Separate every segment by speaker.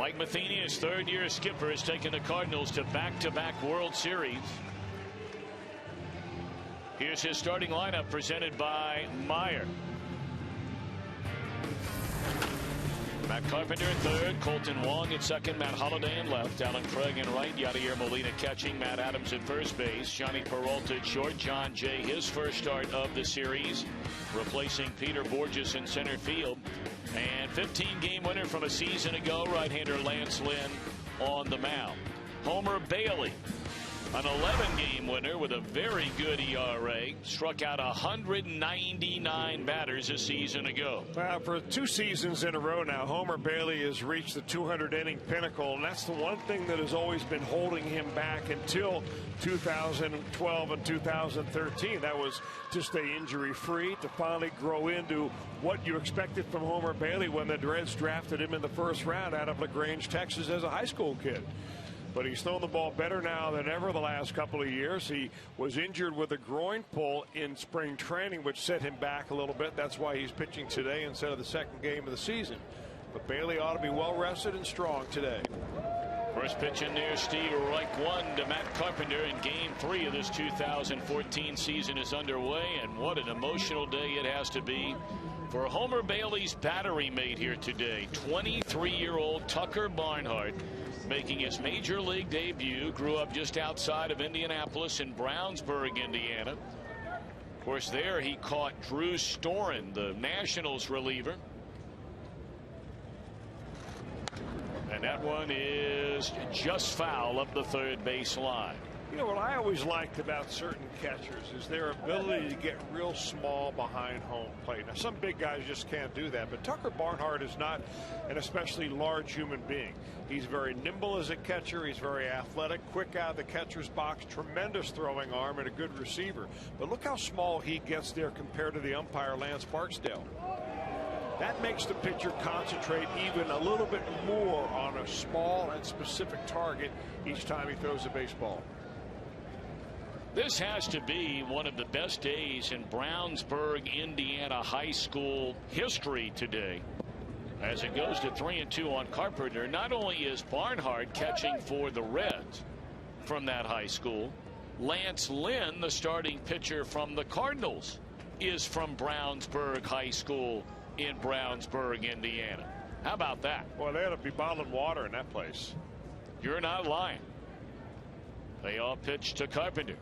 Speaker 1: Mike Matheny, his third-year skipper, has taken the Cardinals to back-to-back World Series. Here's his starting lineup presented by Meyer. Matt Carpenter in third, Colton Wong at second, Matt Holliday in left, Alan Craig in right, Yadier Molina catching, Matt Adams at first base, Johnny Peralta at short, John Jay his first start of the series, replacing Peter Borges in center field, and 15-game winner from a season ago, right-hander Lance Lynn on the mound. Homer Bailey, an 11-game winner with a very good ERA, struck out 199 batters a season ago.
Speaker 2: For 2 seasons in a row now, Homer Bailey has reached the 200-inning pinnacle, and that's the one thing that has always been holding him back until 2012 and 2013. That was to stay injury-free, to finally grow into what you expected from Homer Bailey when the Reds drafted him in the first round out of LaGrange, Texas, as a high school kid. But he's thrown the ball better now than ever the last couple of years. He was injured with a groin pull in spring training, which set him back a little bit. That's why he's pitching today instead of the second game of the season. But Bailey ought to be well rested and strong today.
Speaker 1: First pitch in there, Steve, Reich 1 to Matt Carpenter, in game 3 of this 2014 season is underway. And what an emotional day it has to be for Homer Bailey's battery mate here today. 23-year-old Tucker Barnhart, making his major league debut, grew up just outside of Indianapolis in Brownsburg, Indiana. Of course, there he caught Drew Storen, the Nationals reliever. And that one is just foul up the third base line.
Speaker 2: You know what I always liked about certain catchers is their ability to get real small behind home plate. Now, some big guys just can't do that, but Tucker Barnhart is not an especially large human being. He's very nimble as a catcher. He's very athletic, quick out of the catcher's box, tremendous throwing arm, and a good receiver. But look how small he gets there compared to the umpire, Lance Barksdale. That makes the pitcher concentrate even a little bit more on a small and specific target each time he throws a baseball.
Speaker 1: This has to be one of the best days in Brownsburg, Indiana high school history today, as it goes to 3-2 on Carpenter. Not only is Barnhart catching for the Reds from that high school, Lance Lynn, the starting pitcher from the Cardinals, is from Brownsburg High School in Brownsburg, Indiana. How about that?
Speaker 2: Well, they ought to be bottling water in that place.
Speaker 1: You're not lying. They all pitch to Carpenter.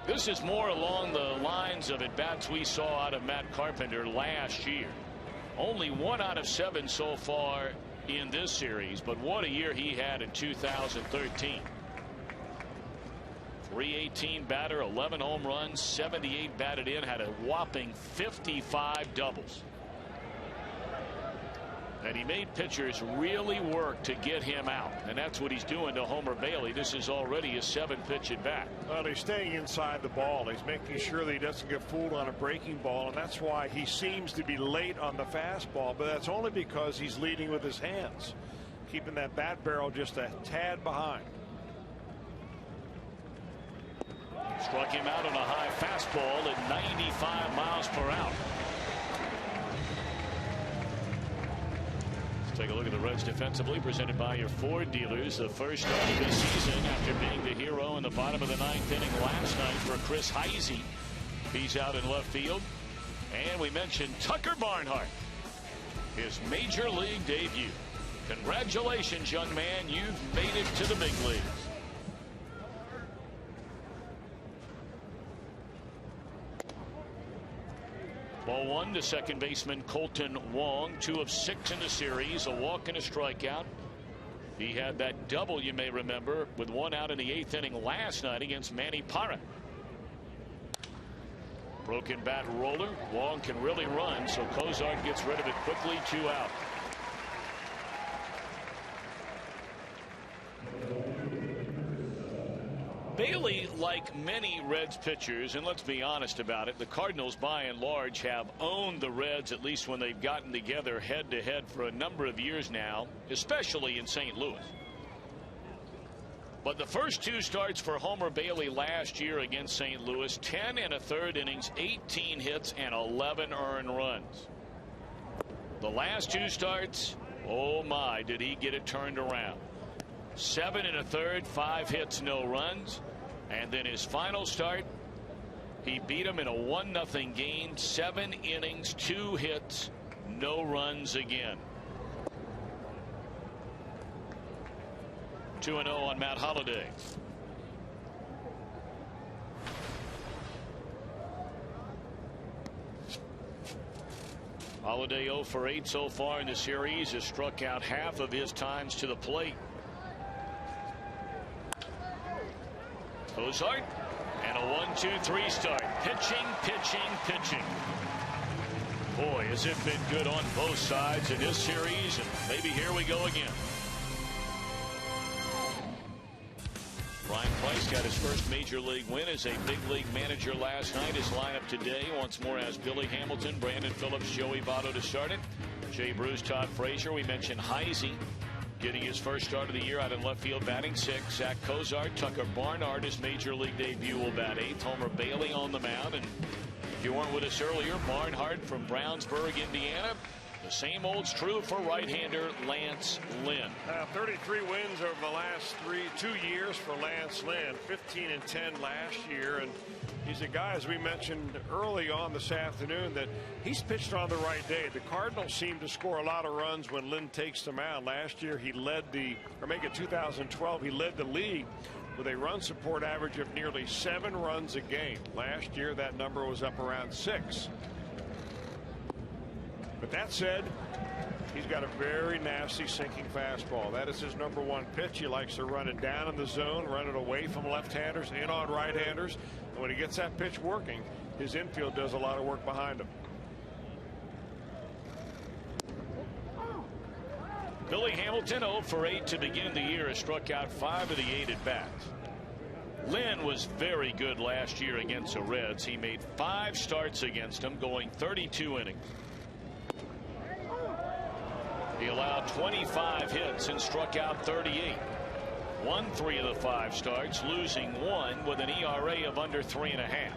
Speaker 1: This is more along the lines of at-bats we saw out of Matt Carpenter last year. Only 1 out of 7 so far in this series, but what a year he had in 2013. 318 batter, 11 home runs, 78 batted in, had a whopping 55 doubles. And he made pitchers really work to get him out, and that's what he's doing to Homer Bailey. This is already a 7-pitch at bat.
Speaker 2: Well, he's staying inside the ball. He's making sure that he doesn't get fooled on a breaking ball, and that's why he seems to be late on the fastball, but that's only because he's leading with his hands, keeping that bat barrel just a tad behind.
Speaker 1: Struck him out on a high fastball at 95 miles per hour. Take a look at the Reds defensively, presented by your Ford dealers. The first start of this season after being the hero in the bottom of the 9th inning last night for Chris Heisey. He's out in left field. And we mentioned Tucker Barnhart, his major league debut. Congratulations, young man. You've made it to the big leagues. Ball 1 to second baseman Colton Wong, 2 of 6 in the series, a walk and a strikeout. He had that double, you may remember, with 1 out in the 8th inning last night against Manny Parra. Broken bat roller. Wong can really run, so Cozart gets rid of it quickly. 2 out. Bailey, like many Reds pitchers, and let's be honest about it, the Cardinals by and large have owned the Reds, at least when they've gotten together head to head for a number of years now, especially in St. Louis. But the first 2 starts for Homer Bailey last year against St. Louis, 10 1/3 innings, 18 hits, and 11 earned runs. The last 2 starts, oh my, did he get it turned around. 7 1/3, 5 hits, no runs. And then his final start, he beat him in a 1-0 game, 7 innings, 2 hits, no runs again. 2-0 on Matt Holliday. Holliday 0 for 8 so far in the series, has struck out half of his times to the plate. Cozart, and a 1-2-3 start. Pitching, pitching, pitching. Boy, has it been good on both sides in this series, and maybe here we go again. Ryan Price got his first major league win as a big league manager last night. His lineup today once more has Billy Hamilton, Brandon Phillips, Joey Votto to start it. Jay Bruce, Todd Frazier. We mentioned Heisey getting his first start of the year out in left field, batting 6th. Zach Cozart, Tucker Barnhart, his major league debut, will bat 8th. Homer Bailey on the mound. And if you weren't with us earlier, Barnhart from Brownsburg, Indiana. The same old's true for right-hander Lance Lynn.
Speaker 2: 33 wins over the last 2 years for Lance Lynn. 15-10 last year, and he's a guy, as we mentioned early on this afternoon, that he's pitched on the right day. The Cardinals seem to score a lot of runs when Lynn takes them out. Last year he led make it 2012, he led the league with a run support average of nearly 7 runs a game. Last year that number was up around 6. But that said, he's got a very nasty sinking fastball. That is his #1 pitch. He likes to run it down in the zone, run it away from left-handers, in on right-handers. And when he gets that pitch working, his infield does a lot of work behind him.
Speaker 1: Billy Hamilton 0 for 8 to begin the year, has struck out 5 of the 8 at bats. Lynn was very good last year against the Reds. He made 5 starts against them, going 32 innings. He allowed 25 hits and struck out 38. Won 3 of the 5 starts, losing 1 with an ERA of under 3.5.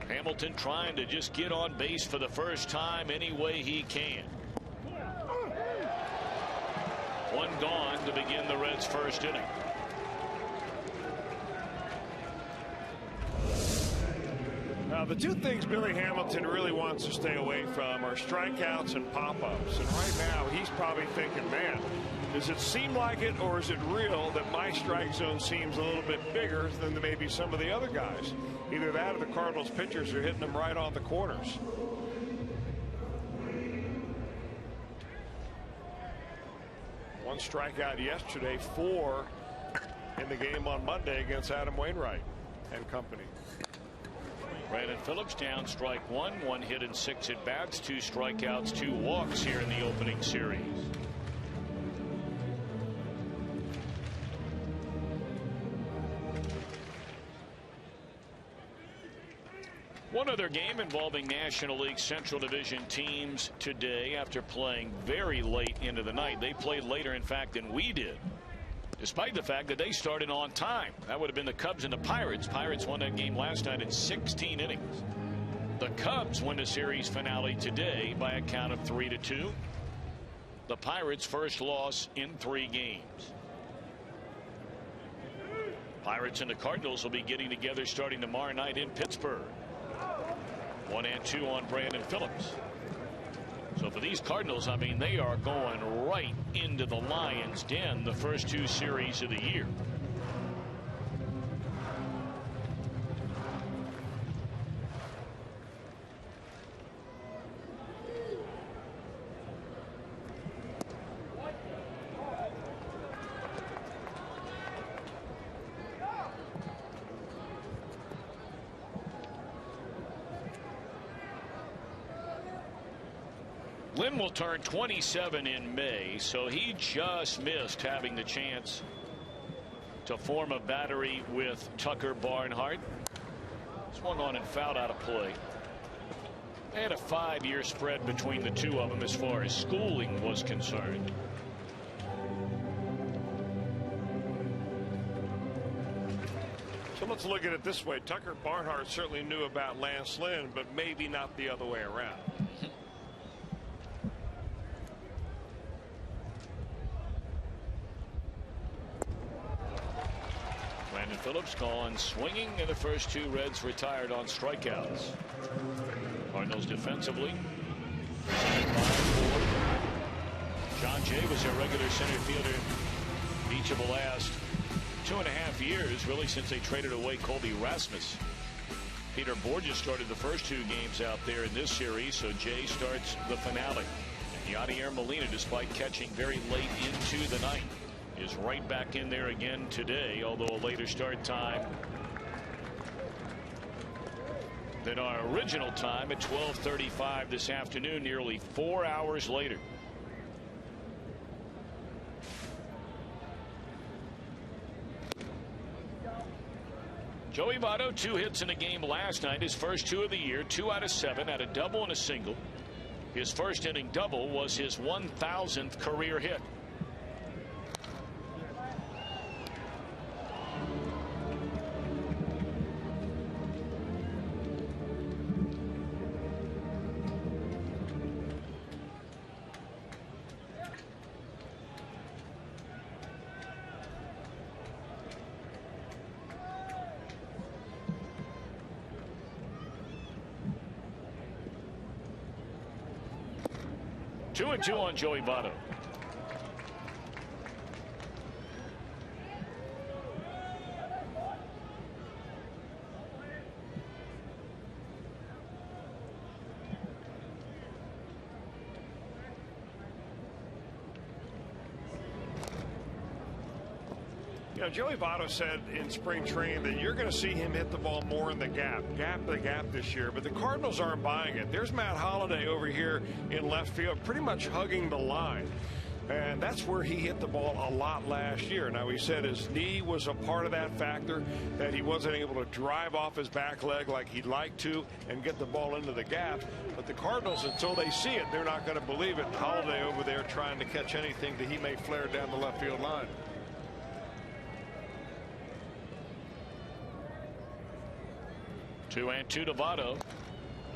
Speaker 1: Hamilton trying to just get on base for the first time any way he can. 1 gone to begin the Reds' first inning.
Speaker 2: Now, the 2 things Billy Hamilton really wants to stay away from are strikeouts and pop-ups. And right now, he's probably thinking, man, does it seem like it, or is it real that my strike zone seems a little bit bigger than maybe some of the other guys? Either that or the Cardinals pitchers are hitting them right on the corners. One strikeout yesterday, 4 in the game on Monday against Adam Wainwright and company.
Speaker 1: Brandon Phillips down strike 1, 1 hit and 6 at bats, 2 strikeouts, 2 walks here in the opening series. One other game involving National League Central Division teams today after playing very late into the night. They played later, in fact, than we did, despite the fact that they started on time. That would have been the Cubs and the Pirates. Pirates won that game last night in 16 innings. The Cubs win the series finale today by a count of 3-2. The Pirates' first loss in 3 games. Pirates and the Cardinals will be getting together starting tomorrow night in Pittsburgh. 1-2 on Brandon Phillips. So for these Cardinals, I mean, they are going right into the Lions' den the first 2 series of the year. Lynn will turn 27 in May, so he just missed having the chance to form a battery with Tucker Barnhart. Swung on and fouled out of play. They had a 5-year spread between the 2 of them as far as schooling was concerned.
Speaker 2: So let's look at it this way. Tucker Barnhart certainly knew about Lance Lynn, but maybe not the other way around.
Speaker 1: Phillips gone swinging, and the first two Reds retired on strikeouts. Cardinals defensively. John Jay was their regular center fielder each of the last 2.5 years, really, since they traded away Colby Rasmus. Peter Borges started the first two games out there in this series, so Jay starts the finale. And Yadier Molina, despite catching very late into the ninth, is right back in there again today, although a later start time than our original time at 12:35 this afternoon, nearly 4 hours later. Joey Votto, 2 hits in a game last night, his first 2 of the year, 2 out of 7, had a double and a single. His first inning double was his 1,000th career hit. Two and two on Joey Votto.
Speaker 2: You know, Joey Votto said in spring training that you're going to see him hit the ball more in the gap this year, but the Cardinals aren't buying it. There's Matt Holliday over here in left field, pretty much hugging the line. And that's where he hit the ball a lot last year. Now, he said his knee was a part of that factor, that he wasn't able to drive off his back leg like he'd like to and get the ball into the gap. But the Cardinals, until they see it, they're not going to believe it. Holliday over there trying to catch anything that he may flare down the left field line.
Speaker 1: 2-2 to Votto,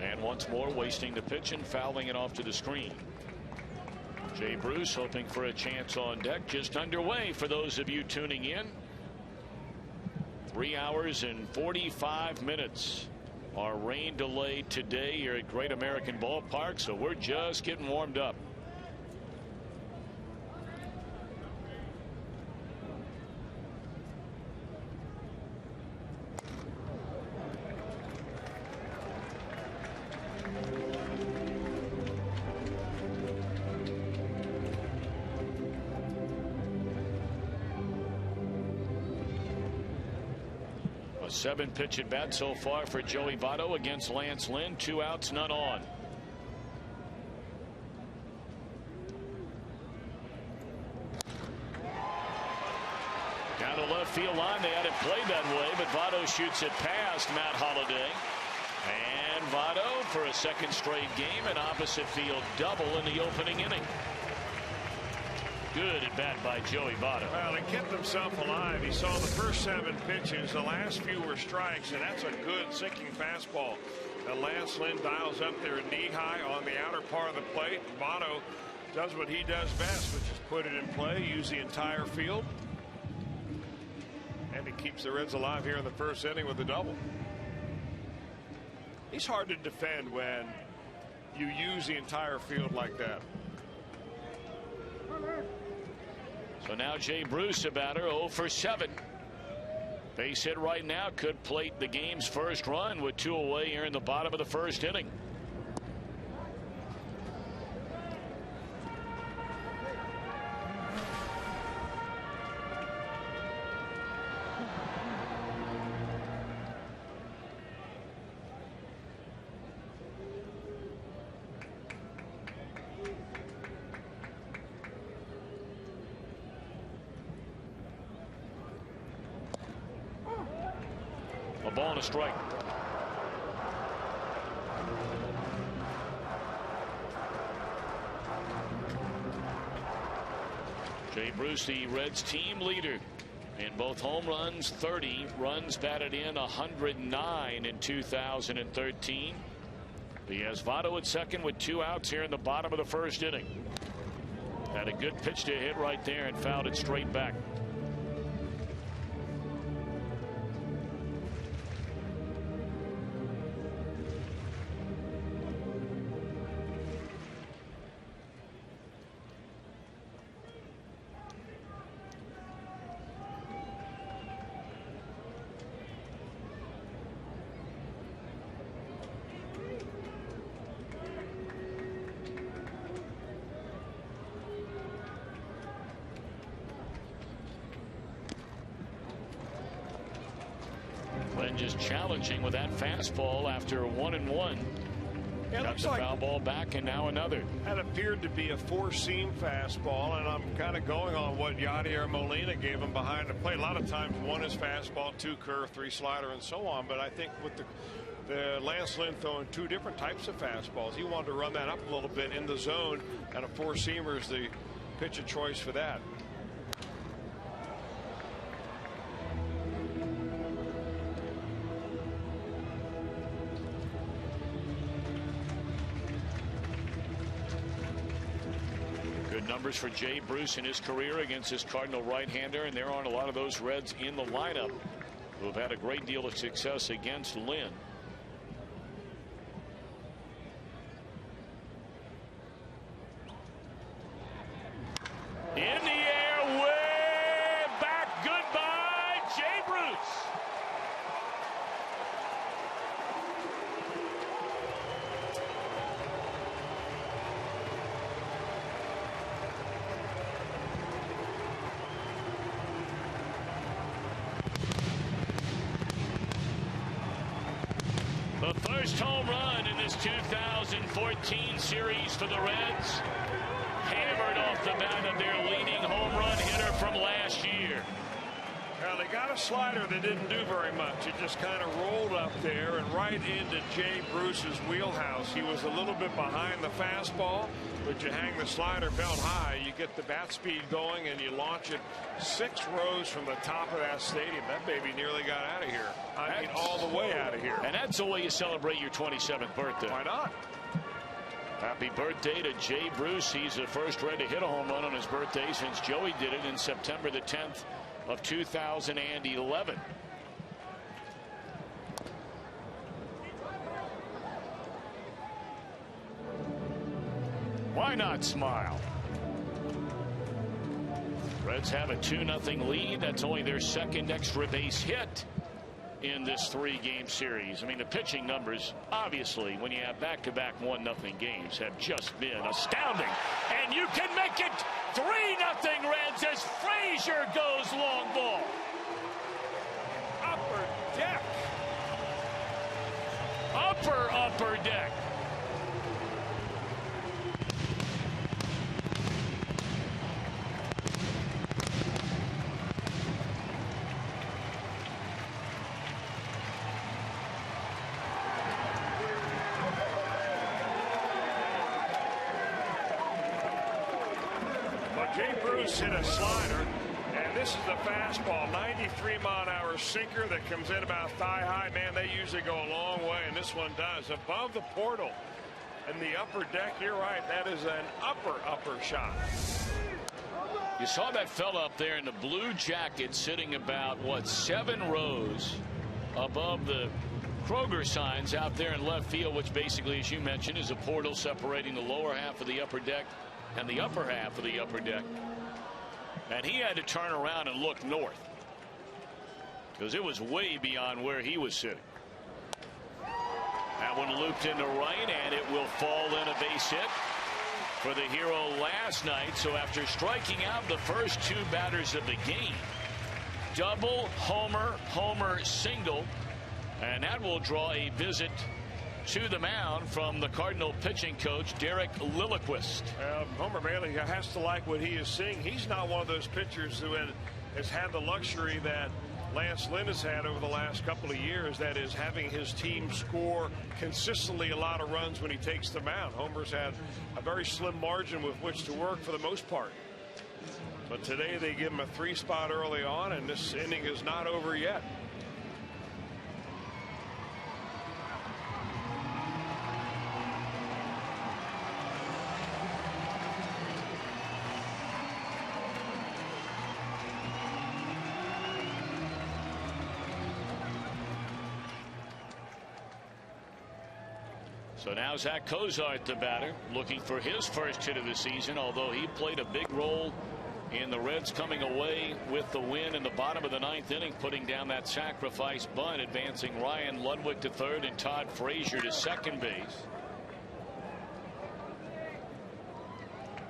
Speaker 1: and once more wasting the pitch and fouling it off to the screen. Jay Bruce hoping for a chance on deck, just underway for those of you tuning in. 3 hours and 45 minutes. Our rain delay today here at Great American Ballpark, so we're just getting warmed up. A 7-pitch at bat so far for Joey Votto against Lance Lynn. 2 outs, none on. Down the left field line. They had it played that way, but Votto shoots it past Matt Holliday. And Votto for a second straight game, an opposite field double in the opening inning. Good at bat by Joey Votto.
Speaker 2: Well, he kept himself alive. He saw the first 7 pitches. The last few were strikes, and that's a good sinking fastball. And Lance Lynn dials up there knee high on the outer part of the plate. Votto does what he does best, which is put it in play, use the entire field. And he keeps the Reds alive here in the first inning with a double. He's hard to defend when you use the entire field like that.
Speaker 1: So now Jay Bruce, a batter, 0 for 7. Base hit right now could plate the game's first run with 2 away here in the bottom of the first inning. A ball and a strike. Jay Bruce, the Reds team leader in both home runs, 30 runs batted in, 109 in 2013. He has Votto at second with 2 outs here in the bottom of the first inning. Had a good pitch to hit right there and fouled it straight back. just challenging with that fastball after 1-1.
Speaker 2: Yeah,
Speaker 1: got the foul ball back, and now another.
Speaker 2: That appeared to be a four-seam fastball, and I'm kind of going on what Yadier Molina gave him behind the plate. A lot of times, one is fastball, two curve, three slider, and so on. But I think with the Lance Lynn throwing two different types of fastballs, he wanted to run that up a little bit in the zone, and a four-seamer is the pitch of choice for that.
Speaker 1: Numbers for Jay Bruce in his career against his Cardinal right-hander, and there aren't a lot of those Reds in the lineup who have had a great deal of success against Lynn. In the air, way back. Goodbye, Jay Bruce. The first home run in this 2014 series for the Reds. Hammered off the bat of their leading home run hitter from last year.
Speaker 2: Well, they got a slider that didn't do very much. It just kind of rolled up there and right into Jay Bruce's wheelhouse. He was a little bit behind the fastball, but you hang the slider belt high, you get the bat speed going, and you launch it 6 rows from the top of that stadium. That baby nearly got out of here. I mean, all the way out of here.
Speaker 1: And that's the way you celebrate your 27th birthday.
Speaker 2: Why not?
Speaker 1: Happy birthday to Jay Bruce. He's the first Red to hit a home run on his birthday since Joey did it in September the 10th of 2011. Why not smile? Reds have a 2-0 lead. That's only their second extra base hit in this 3-game series. I mean, the pitching numbers, obviously, when you have back-to-back 1-0 games, have just been astounding. And you can make it 3-0 Reds as Frazier goes long ball.
Speaker 2: Upper deck.
Speaker 1: Upper deck.
Speaker 2: Jay Bruce hit a slider, and this is the fastball, 93-mile-an-hour sinker that comes in about thigh high. Man, they usually go a long way, and this one does. Above the portal and the upper deck, you're right, that is an upper shot.
Speaker 1: You saw that fella up there in the blue jacket sitting about, 7 rows above the Kroger signs out there in left field, which basically, as you mentioned, is a portal separating the lower half of the upper deck and the upper half of the upper deck. And he had to turn around and look north because it was way beyond where he was sitting. That one looped into right, and it will fall in, a base hit for the hero last night. So after striking out the first 2 batters of the game, double, homer, single, and that will draw a visit to the mound from the Cardinal pitching coach, Derek Lilliquist.
Speaker 2: Homer Bailey has to like what he is seeing. He's not one of those pitchers who has had the luxury that Lance Lynn has had over the last couple of years, that is having his team score consistently a lot of runs when he takes the mound. Homer's had a very slim margin with which to work for the most part. But today they give him a 3 spot early on, and this inning is not over yet.
Speaker 1: So now Zach Cozart, the batter, looking for his first hit of the season, although he played a big role in the Reds coming away with the win in the bottom of the 9th inning, putting down that sacrifice bunt, advancing Ryan Ludwig to third and Todd Frazier to second base.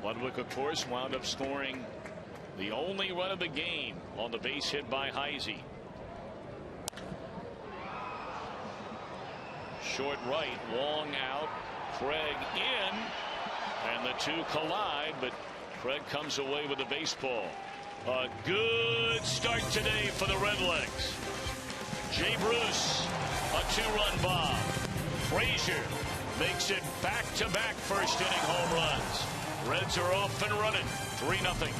Speaker 1: Ludwig, of course, wound up scoring the only run of the game on the base hit by Heisey. short right. Wong out. Craig in. And the two collide, but Craig comes away with a baseball. A good start today for the Redlegs. Jay Bruce, a two-run bomb. Frazier makes it back-to-back first-inning home runs. Reds are off and running, 3-0.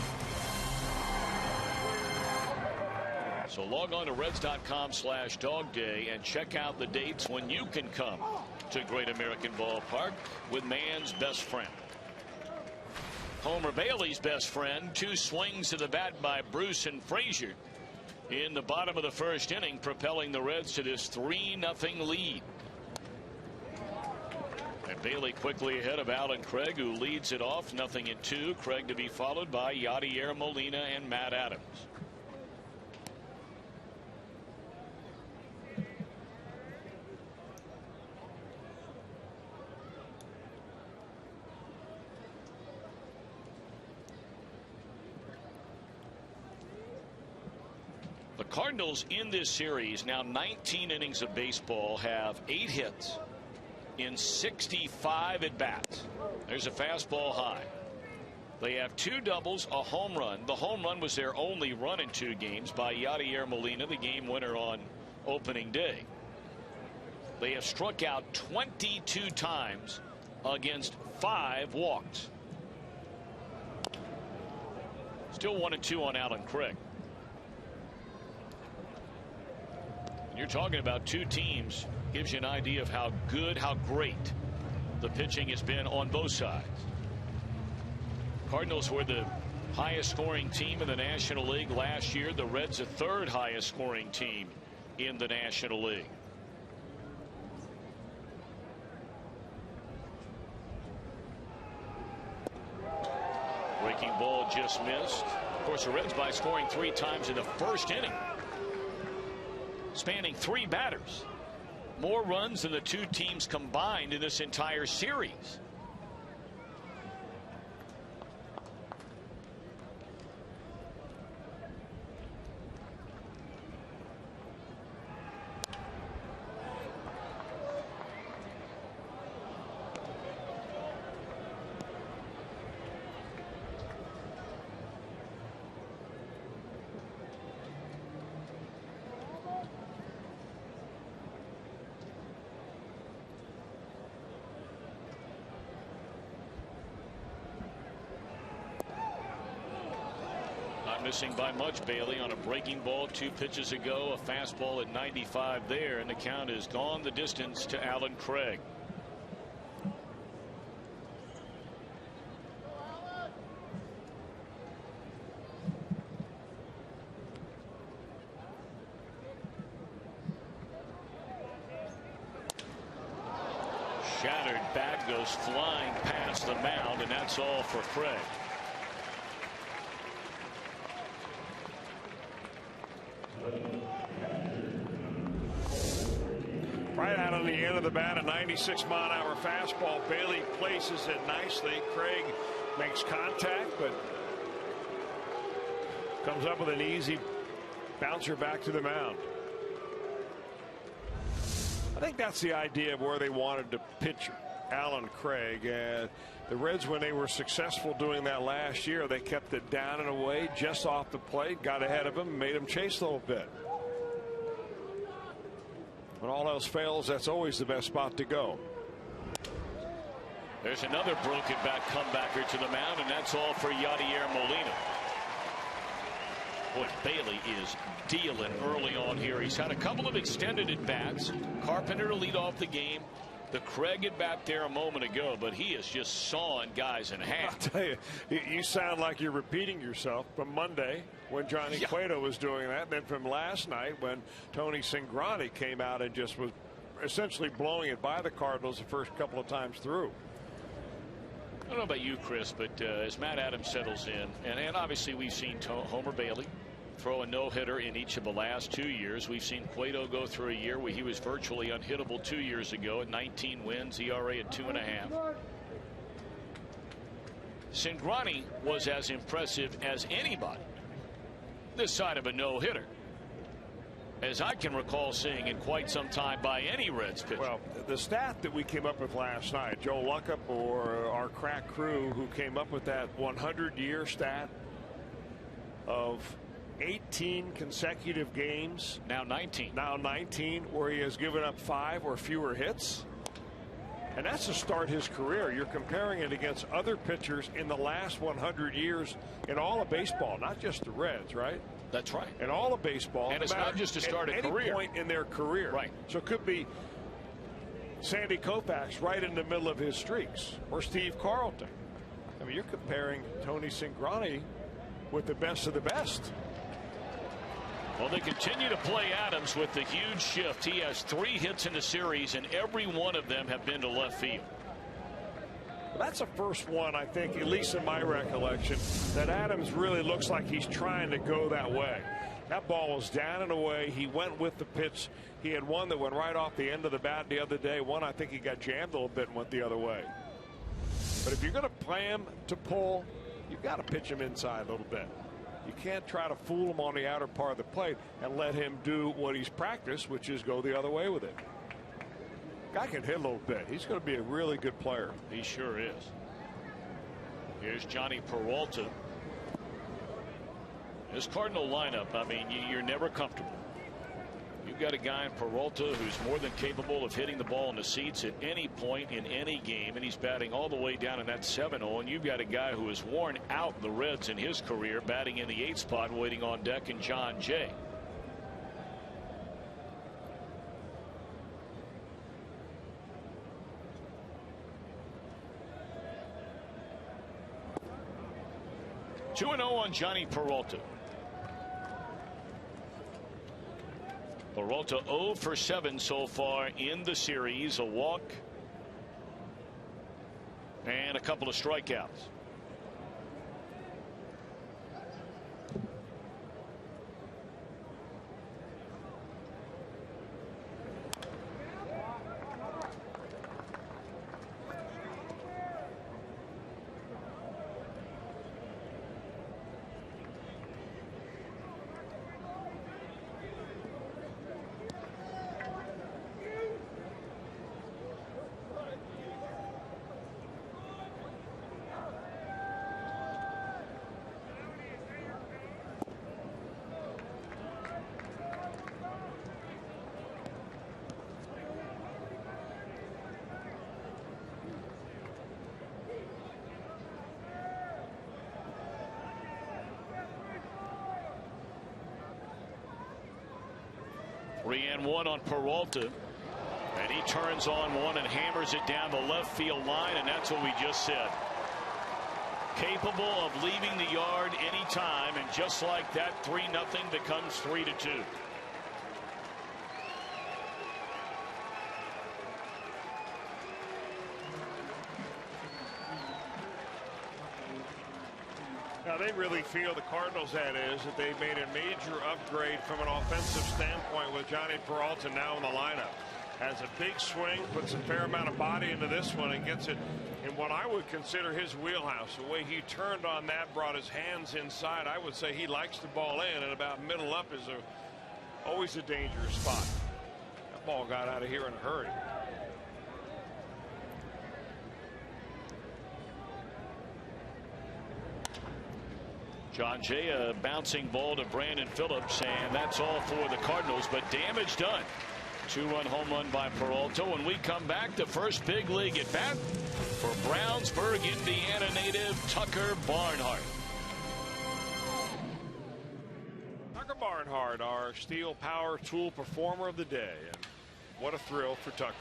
Speaker 1: So log on to Reds.com/dogday and check out the dates when you can come to Great American Ballpark with man's best friend. Homer Bailey's best friend. Two swings to the bat by Bruce and Frazier in the bottom of the first inning, propelling the Reds to this 3-0 lead. And Bailey quickly ahead of Alan Craig, who leads it off 0-2. Craig to be followed by Yadier Molina and Matt Adams. The Cardinals in this series, now 19 innings of baseball, have 8 hits in 65 at bats. There's a fastball high. They have 2 doubles, a home run. The home run was their only run in 2 games by Yadier Molina, the game winner on opening day. They have struck out 22 times against 5 walks. Still 1-2 on Alan Craig. You're talking about 2 teams. Gives you an idea of how good, how great the pitching has been on both sides. Cardinals were the highest scoring team in the National League last year. The Reds, the 3rd highest scoring team in the National League. Breaking ball just missed. Of course, the Reds by scoring 3 times in the first inning, spanning 3 batters. More runs than the 2 teams combined in this entire series. Missing by much. Bailey on a breaking ball 2 pitches ago. A fastball at 95 there, and the count is gone the distance to Alan Craig. Shattered bat goes flying past the mound, and that's all for Craig.
Speaker 2: Right out on the end of the bat, a 96-mile-an-hour fastball. Bailey places it nicely. Craig makes contact, but comes up with an easy bouncer back to the mound. I think that's the idea of where they wanted to pitch Alan Craig. The Reds, when they were successful doing that last year, they kept it down and away, just off the plate, got ahead of him, made him chase a little bit. When all else fails, that's always the best spot to go.
Speaker 1: There's another broken back comebacker to the mound, and that's all for Yadier Molina. Boy, Bailey is dealing early on here. He's had a couple of extended at-bats. Carpenter to lead off the game. The Craig at bat there a moment ago, but he is just sawing guys in half.
Speaker 2: I'll tell you, you sound like you're repeating yourself from Monday when Johnny Cueto was doing that, and then from last night when Tony Cingrani came out and just was essentially blowing it by the Cardinals the first couple of times through.
Speaker 1: I don't know about you, Chris, but as Matt Adams settles in, and obviously we've seen Homer Bailey throw a no-hitter in each of the last 2 years. We've seen Cueto go through a year where he was virtually unhittable 2 years ago at 19 wins, ERA at 2.5. Cingrani was as impressive as anybody this side of a no-hitter. as I can recall seeing in quite some time by any Reds pitcher.
Speaker 2: Well, the stat that we came up with last night, Joe Luckup or our crack crew who came up with that 100-year stat of 18 consecutive games.
Speaker 1: Now 19.
Speaker 2: Now 19 where he has given up 5 or fewer hits. And that's to start his career. You're comparing it against other pitchers in the last 100 years in all of baseball, not just the Reds, right?
Speaker 1: That's right.
Speaker 2: In all of baseball.
Speaker 1: And it's not just to start a career.
Speaker 2: At any point in their career.
Speaker 1: Right.
Speaker 2: So it could be Sandy Koufax right in the middle of his streaks, or Steve Carlton. I mean, you're comparing Tony Cingrani with the best of the best.
Speaker 1: Well, they continue to play Adams with the huge shift. He has 3 hits in the series, and every one of them have been to left field.
Speaker 2: That's the first one, I think, at least in my recollection, that Adams really looks like he's trying to go that way. That ball was down and away. He went with the pitch. He had one that went right off the end of the bat the other day. One, I think he got jammed a little bit and went the other way. But if you're going to play him to pull, you've got to pitch him inside a little bit. You can't try to fool him on the outer part of the plate and let him do what he's practiced, which is go the other way with it. Guy can hit a little bit. He's going to be a really good player.
Speaker 1: He sure is. Here's Johnny Peralta. This Cardinal lineup, I mean, you're never comfortable. You've got a guy in Peralta who's more than capable of hitting the ball in the seats at any point in any game, and he's batting all the way down in that 7-0. And you've got a guy who has worn out the Reds in his career, batting in the 8th spot, waiting on deck, in John Jay. Two 2-0 on Johnny Peralta. Peralta 0 for 7 so far in the series. A walk and a couple of strikeouts. Three and one on Peralta, and he turns on one and hammers it down the left field line, and that's what we just said. Capable of leaving the yard anytime, and just like that, 3-0 becomes 3-2.
Speaker 2: Now they really feel, the Cardinals, that is, that they made a major upgrade from an offensive standpoint with Johnny Peralta now in the lineup. Has a big swing, puts a fair amount of body into this one, and gets it in what I would consider his wheelhouse. The way he turned on that, brought his hands inside. I would say he likes the ball in, and about middle up is always a dangerous spot. That ball got out of here in a hurry.
Speaker 1: John Jay, a bouncing ball to Brandon Phillips, and that's all for the Cardinals, but damage done. 2-run home run by Peralta. When we come back, the first big league at bat for Brownsburg, Indiana native Tucker Barnhart.
Speaker 2: Tucker Barnhart, our steel power tool performer of the day, and what a thrill for Tucker.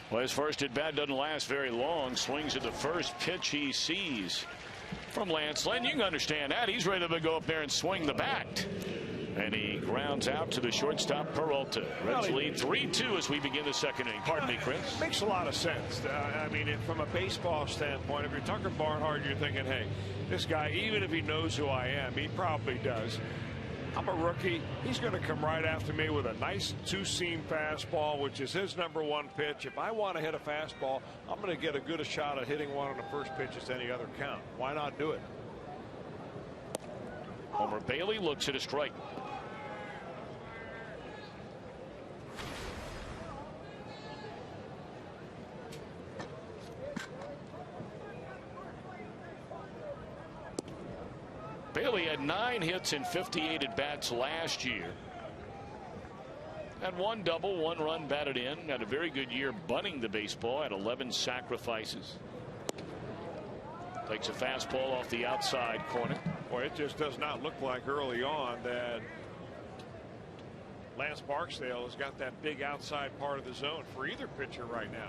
Speaker 1: Well, his first at bat doesn't last very long. Swings at the first pitch he sees from Lance Lynn. You can understand that. He's ready to go up there and swing the bat. And he grounds out to the shortstop, Peralta. Reds lead 3-2 as we begin the second inning. Pardon me, Chris.
Speaker 2: Makes a lot of sense. I mean, from a baseball standpoint, if you're Tucker Barnhart, you're thinking, hey, this guy, even if he knows who I am, he probably does. I'm a rookie. He's going to come right after me with a nice two-seam fastball, which is his #1 pitch. If I want to hit a fastball, I'm going to get as good a shot at hitting one on the first pitch as any other count. Why not do it?
Speaker 1: Homer Bailey looks at a strike. Bailey had 9 hits and 58 at bats last year. Had 1 double, 1 run batted in. Had a very good year bunting the baseball. Had 11 sacrifices. Takes a fastball off the outside corner.
Speaker 2: Boy, it just does not look like early on that Lance Barksdale has got that big outside part of the zone for either pitcher right now.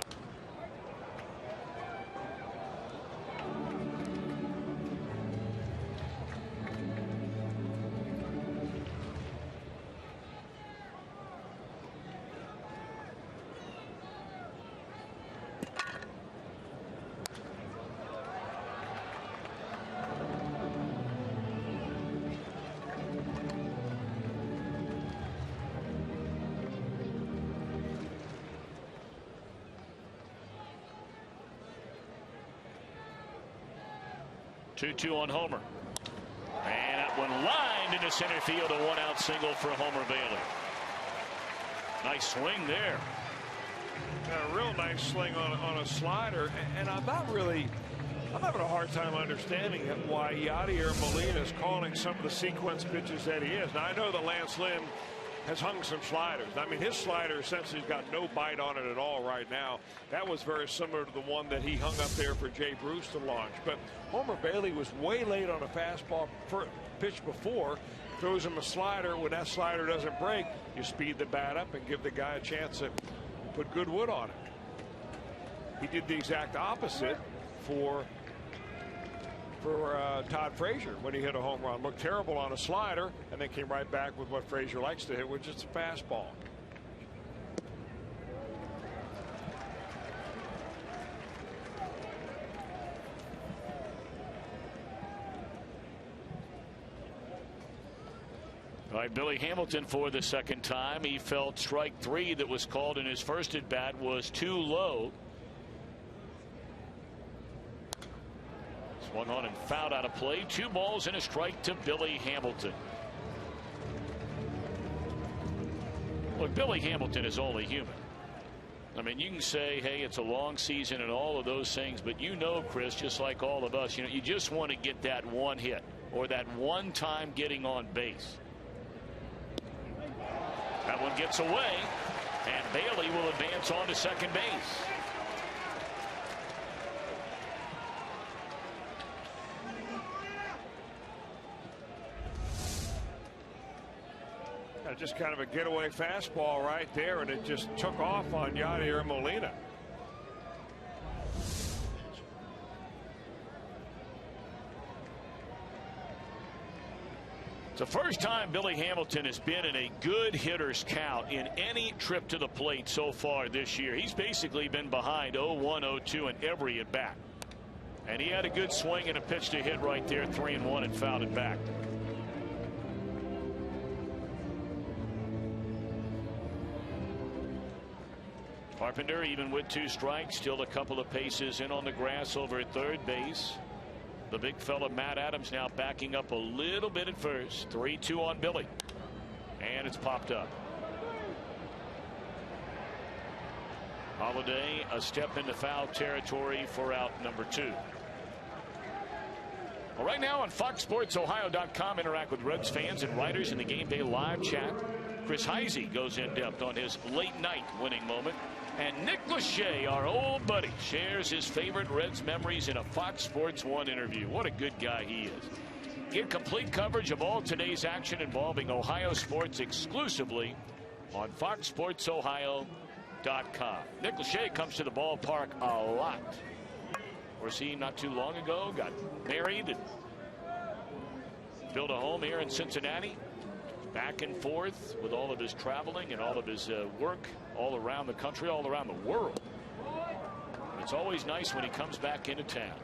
Speaker 1: Two on Homer. And that one lined into center field. A 1-out single for Homer Bailey. Nice swing there.
Speaker 2: A real nice swing on a slider. And I'm having a hard time understanding why Yadier Molina is calling some of the sequence pitches that he is. Now, I know that Lance Lynn has hung some sliders. I mean, his slider essentially has got no bite on it at all right now. That was very similar to the one that he hung up there for Jay Bruce to launch. But Homer Bailey was way late on a fastball pitch before. Throws him a slider. When that slider doesn't break, you speed the bat up and give the guy a chance to put good wood on it. He did the exact opposite for Todd Frazier when he hit a home run. Looked terrible on a slider and then came right back with what Frazier likes to hit, which is a fastball.
Speaker 1: All right, Billy Hamilton for the second time. He felt strike 3 that was called in his first at bat was too low. Swung on and fouled out of play. 2 balls and a strike to Billy Hamilton. Look, Billy Hamilton is only human. I mean, you can say, hey, it's a long season and all of those things, but you know, Chris, just like all of us, you just want to get that one hit or that one time getting on base. That one gets away, and Bailey will advance on to second base.
Speaker 2: Just kind of a getaway fastball right there, and it just took off on Yadier Molina.
Speaker 1: It's the first time Billy Hamilton has been in a good hitter's count in any trip to the plate so far this year. He's basically been behind 0-1, 0-2 in every at bat. And he had a good swing and a pitch to hit right there, 3-1, and fouled it back. Carpenter, even with 2 strikes, still a couple of paces in on the grass over at third base. The big fella Matt Adams now backing up a little bit at first. 3-2 on Billy. And it's popped up. Holiday a step into foul territory for out number 2. Well, right now on FoxSportsOhio.com, interact with Reds fans and writers in the Game Day live chat. Chris Heisey goes in depth on his late night winning moment. And Nick Lachey, our old buddy, shares his favorite Reds memories in a Fox Sports 1 interview. What a good guy he is. Get complete coverage of all today's action involving Ohio sports exclusively on FoxSportsOhio.com. Nick Lachey comes to the ballpark a lot. Of course, he not too long ago got married and built a home here in Cincinnati. Back and forth with all of his traveling and all of his work all around the country, all around the world. It's always nice when he comes back into town.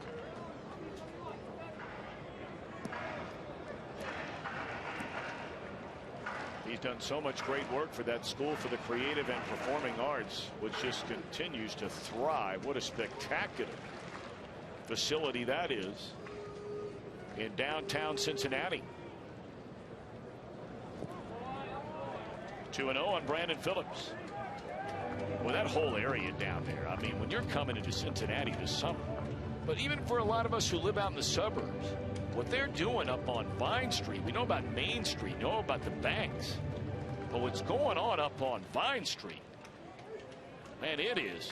Speaker 1: He's done so much great work for that School for the Creative and Performing Arts, which just continues to thrive. What a spectacular facility that is in downtown Cincinnati. 2-0 on Brandon Phillips. Well, that whole area down there, I mean, when you're coming into Cincinnati this summer, but even for a lot of us who live out in the suburbs, what they're doing up on Vine Street, we know about Main Street, we know about the banks, but what's going on up on Vine Street, man, it is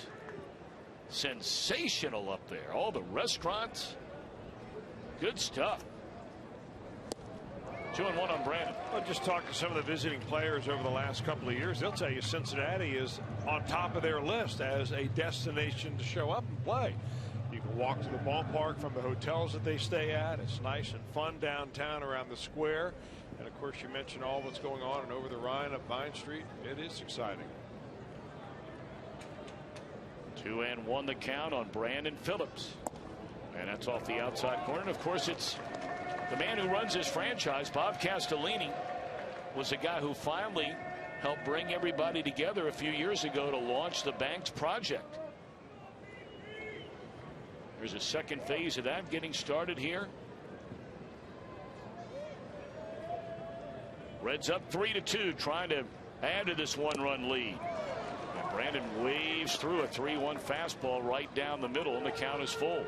Speaker 1: sensational up there. All the restaurants, good stuff. 2-1 on Brandon.
Speaker 2: Well, just talk to some of the visiting players over the last couple of years. They'll tell you Cincinnati is on top of their list as a destination to show up and play. You can walk to the ballpark from the hotels that they stay at. It's nice and fun downtown around the square. And of course, you mentioned all that's going on and over the Rhine up Vine Street. It is exciting.
Speaker 1: 2-1 the count on Brandon Phillips. And that's off the outside corner. And of course, it's the man who runs this franchise, Bob Castellini, was the guy who finally helped bring everybody together a few years ago to launch the Banks project. There's a second phase of that getting started here. Reds up 3-2, trying to add to this one-run lead. And Brandon waves through a 3-1 fastball right down the middle, and the count is full.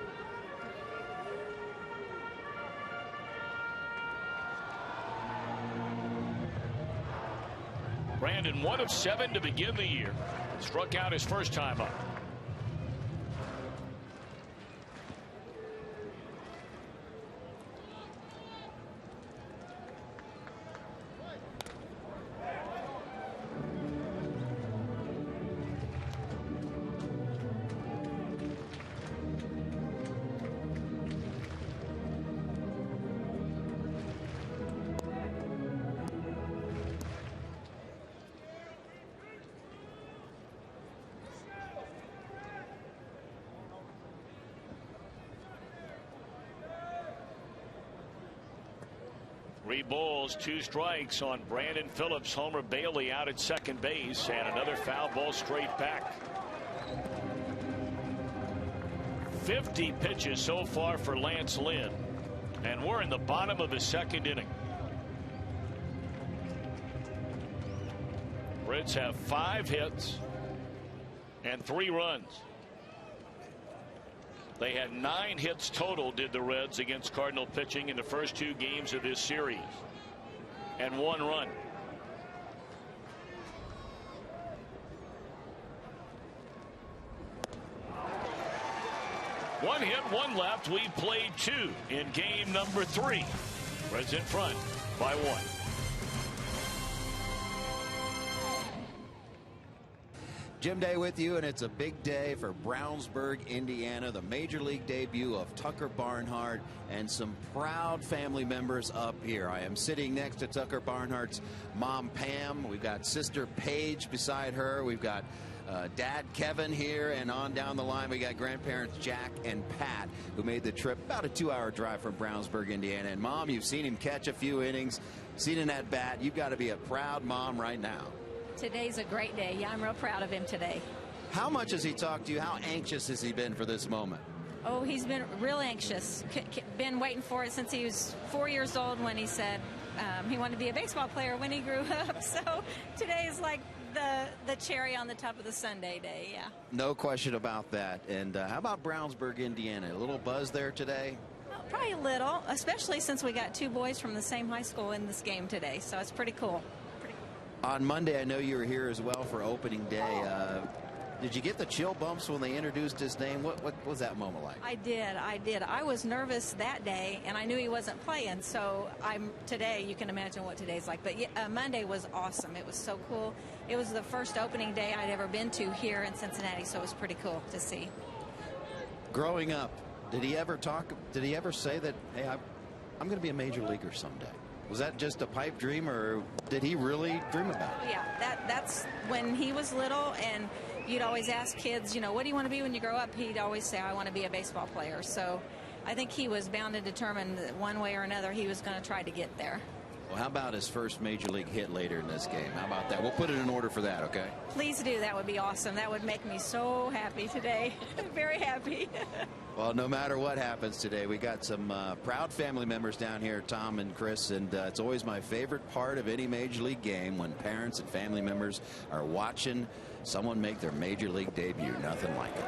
Speaker 1: Brandon 1 of 7 to begin the year. Struck out his first time up. Three balls, 2 strikes on Brandon Phillips. Homer Bailey out at second base, and another foul ball straight back. 50 pitches so far for Lance Lynn, and we're in the bottom of the second inning. Reds have 5 hits and 3 runs. They had 9 hits total, did the Reds, against Cardinal pitching in the first 2 games of this series, and 1 run. One hit, 1 left. We played 2 in game number 3. Reds in front by 1.
Speaker 3: Jim Day with you, and it's a big day for Brownsburg, Indiana, the major league debut of Tucker Barnhart and some proud family members up here. I am sitting next to Tucker Barnhart's mom, Pam. We've got sister Paige beside her. We've got Dad Kevin here, and on down the line we got grandparents Jack and Pat, who made the trip, about a 2-hour drive from Brownsburg, Indiana. And Mom, you've seen him catch a few innings, seen him at bat. You've got to be a proud mom right now.
Speaker 4: Today's a great day. Yeah, I'm real proud of him today.
Speaker 3: How much has he talked to you? How anxious has he been for this moment?
Speaker 4: Oh, he's been real anxious. Been waiting for it since he was 4 years old, when he said he wanted to be a baseball player when he grew up. So today is like the cherry on the top of the sundae day. Yeah.
Speaker 3: No question about that. And how about Brownsburg, Indiana? A little buzz there today?
Speaker 4: Probably a little, especially since we got 2 boys from the same high school in this game today. So it's pretty cool.
Speaker 3: On Monday, I know you were here as well for opening day. Did you get the chill bumps when they introduced his name? What was that moment like?
Speaker 4: I did. I was nervous that day, and I knew he wasn't playing. So today, you can imagine what today's like. But Monday was awesome. It was so cool. It was the first opening day I'd ever been to here in Cincinnati, so it was pretty cool to see.
Speaker 3: Growing up, did he ever say that, hey, I'm going to be a major leaguer someday? Was that just a pipe dream, or did he really dream about it?
Speaker 4: Yeah, that's when he was little, and you'd always ask kids, what do you want to be when you grow up? He'd always say, I want to be a baseball player. So I think he was bound and determined that one way or another he was going to try to get there.
Speaker 3: Well, how about his first major league hit later in this game? How about that? We'll put it in order for that, okay?
Speaker 4: Please do. That would be awesome. That would make me so happy today. Very happy.
Speaker 3: Well, no matter what happens today, we got some proud family members down here, Tom and Chris, and it's always my favorite part of any major league game when parents and family members are watching someone make their major league debut. Nothing like it.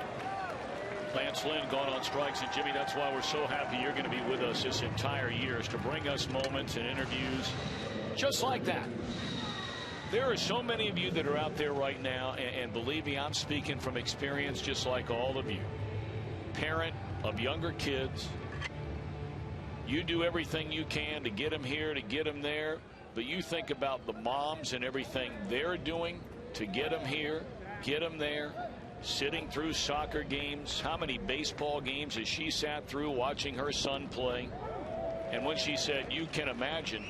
Speaker 1: Lance Lynn gone on strikes, and Jimmy, that's why we're so happy you're going to be with us this entire year, is to bring us moments and interviews just like that. There are so many of you that are out there right now, and believe me, I'm speaking from experience just like all of you. Parent of younger kids, you do everything you can to get them here, to get them there, but you think about the moms and everything they're doing to get them here, get them there. Sitting through soccer games. How many baseball games has she sat through watching her son play? And when she said, you can imagine,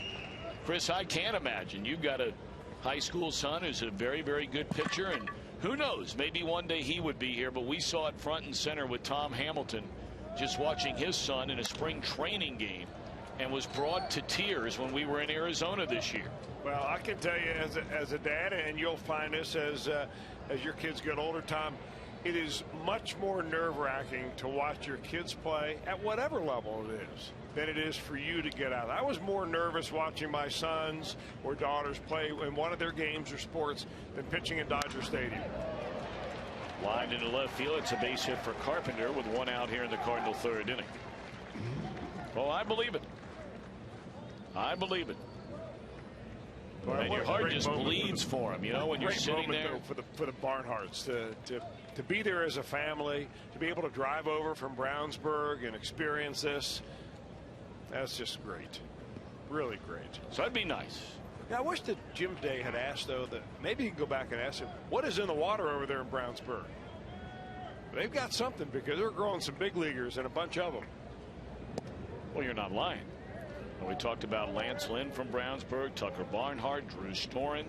Speaker 1: Chris, I can't imagine. You've got a high school son who's a very, very good pitcher, and who knows, maybe one day he would be here. But we saw it front and center with Tom Hamilton just watching his son in a spring training game, and was brought to tears when we were in Arizona this year.
Speaker 2: Well, I can tell you as a dad, and you'll find this as your kids get older, Tom, it is much more nerve-wracking to watch your kids play at whatever level it is than it is for you to get out. I was more nervous watching my sons or daughters play in one of their games or sports than pitching in Dodger Stadium.
Speaker 1: Lined into left field. It's a base hit for Carpenter with one out here in the Cardinal third inning. Well, I believe it. I believe it.
Speaker 2: Well,
Speaker 1: and your heart just bleeds for him, you know, when you're sitting there.
Speaker 2: For the Barnharts to be there as a family, to be able to drive over from Brownsburg and experience this, that's just great. Really great.
Speaker 1: So that'd be nice.
Speaker 2: Yeah, I wish that Jim Day had asked, though, that maybe he can go back and ask him, what is in the water over there in Brownsburg? They've got something, because they're growing some big leaguers and a bunch of them.
Speaker 1: Well, you're not lying. We talked about Lance Lynn from Brownsburg, Tucker Barnhart, Drew Storen.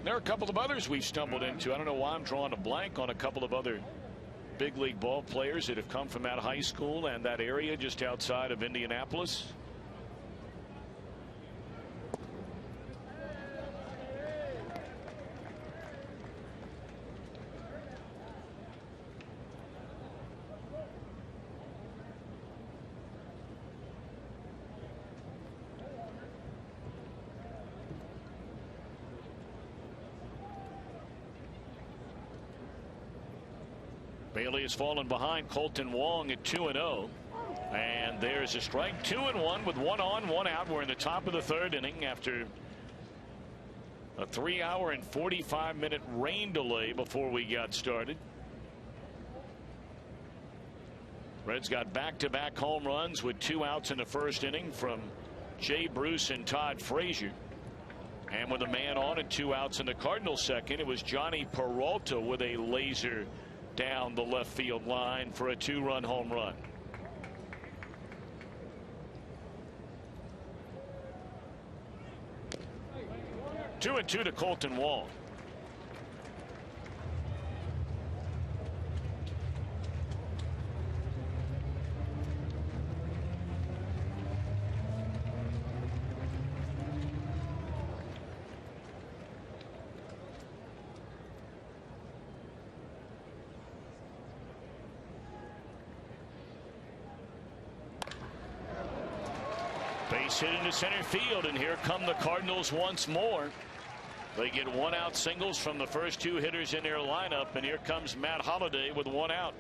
Speaker 1: There are a couple of others we've stumbled into. I don't know why I'm drawing a blank on a couple of other big league ball players that have come from that high school and that area just outside of Indianapolis. Bailey has fallen behind Colton Wong at 2-0. And there's a strike. 2-1 with one on, one out. We're in the top of the third inning after a 3-hour and 45-minute rain delay before we got started. Reds got back-to-back home runs with 2 outs in the first inning from Jay Bruce and Todd Frazier. And with a man on and 2 outs in the Cardinals second, it was Johnny Peralta with a laser down the left field line for a 2-run home run. Two and two to Colton Wong. Base hit into center field, and here come the Cardinals once more. They get 1-out singles from the first 2 hitters in their lineup, and here comes Matt Holliday with 1 out.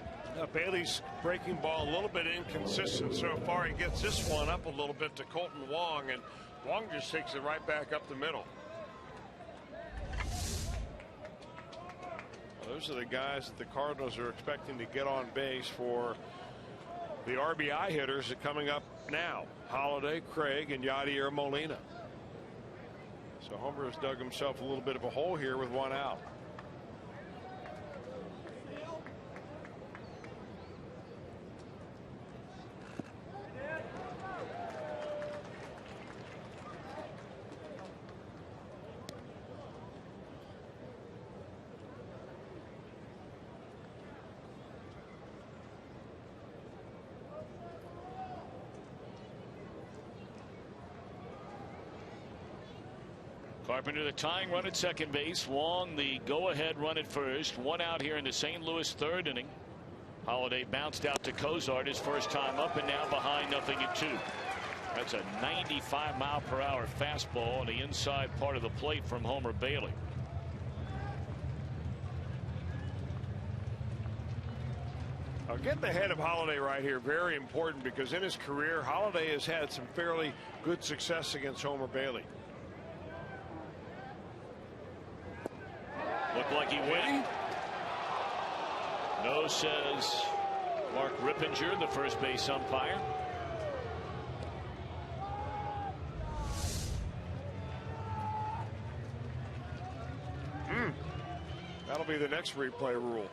Speaker 2: Bailey's breaking ball a little bit inconsistent so far. He gets this one up a little bit to Colton Wong, and Wong just takes it right back up the middle. Well, those are the guys that the Cardinals are expecting to get on base for the RBI hitters that are coming up now. Holliday, Craig, and Yadier Molina. So Homer has dug himself a little bit of a hole here with 1 out.
Speaker 1: Carpenter the tying run at second base. Wong the go-ahead run at first. 1 out here in the St. Louis third inning. Holliday bounced out to Cozart his first time up, and now behind 0-2. That's a 95-mile-per-hour fastball on the inside part of the plate from Homer Bailey.
Speaker 2: Getting ahead of Holliday right here, very important, because in his career, Holliday has had some fairly good success against Homer Bailey.
Speaker 1: Looked like he went. No, says Mark Rippinger, the first base umpire.
Speaker 2: That'll be the next replay rule.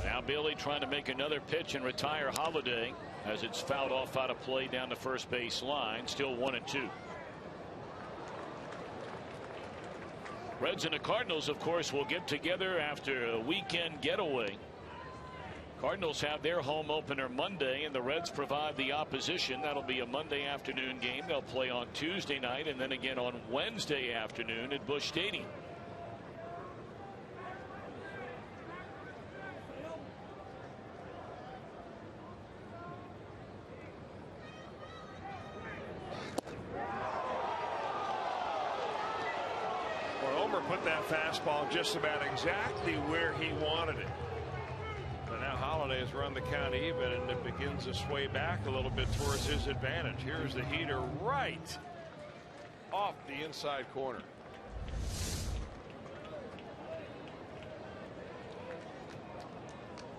Speaker 1: Now Bailey trying to make another pitch and retire Holliday as it's fouled off out of play down the first base line. Still 1-2. Reds and the Cardinals, of course, will get together after a weekend getaway. Cardinals have their home opener Monday, and the Reds provide the opposition. That'll be a Monday afternoon game. They'll play on Tuesday night and then again on Wednesday afternoon at Busch Stadium.
Speaker 2: Homer put that fastball just about exactly where he wanted it. But now Holliday has run the count even, and it begins to sway back a little bit towards his advantage. Here's the heater right off the inside corner.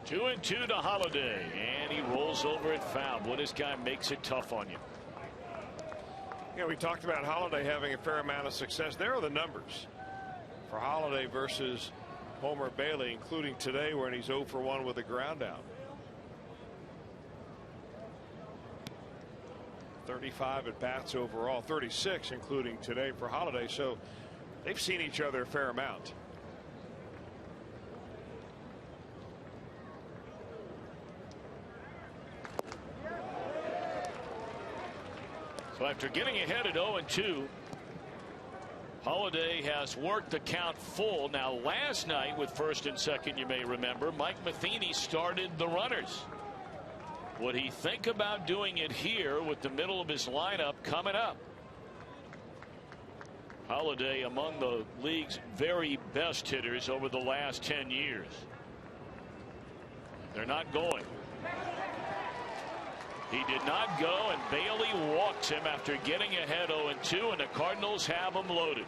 Speaker 1: Two and two to Holliday, and he rolls over it foul. Boy, this guy makes it tough on you.
Speaker 2: Yeah, we talked about Holliday having a fair amount of success. There are the numbers for Holliday versus Homer Bailey, including today when he's 0 for 1 with a ground out. 35 at bats overall, 36 including today for Holliday. So they've seen each other a fair amount.
Speaker 1: So after getting ahead at 0-2, Holliday has worked the count full. Now last night with first and second, you may remember, Mike Matheny started the runners. Would he think about doing it here with the middle of his lineup coming up? Holliday among the league's very best hitters over the last 10 years. They're not going. He did not go, and Bailey walks him after getting ahead 0-2, and the Cardinals have him loaded.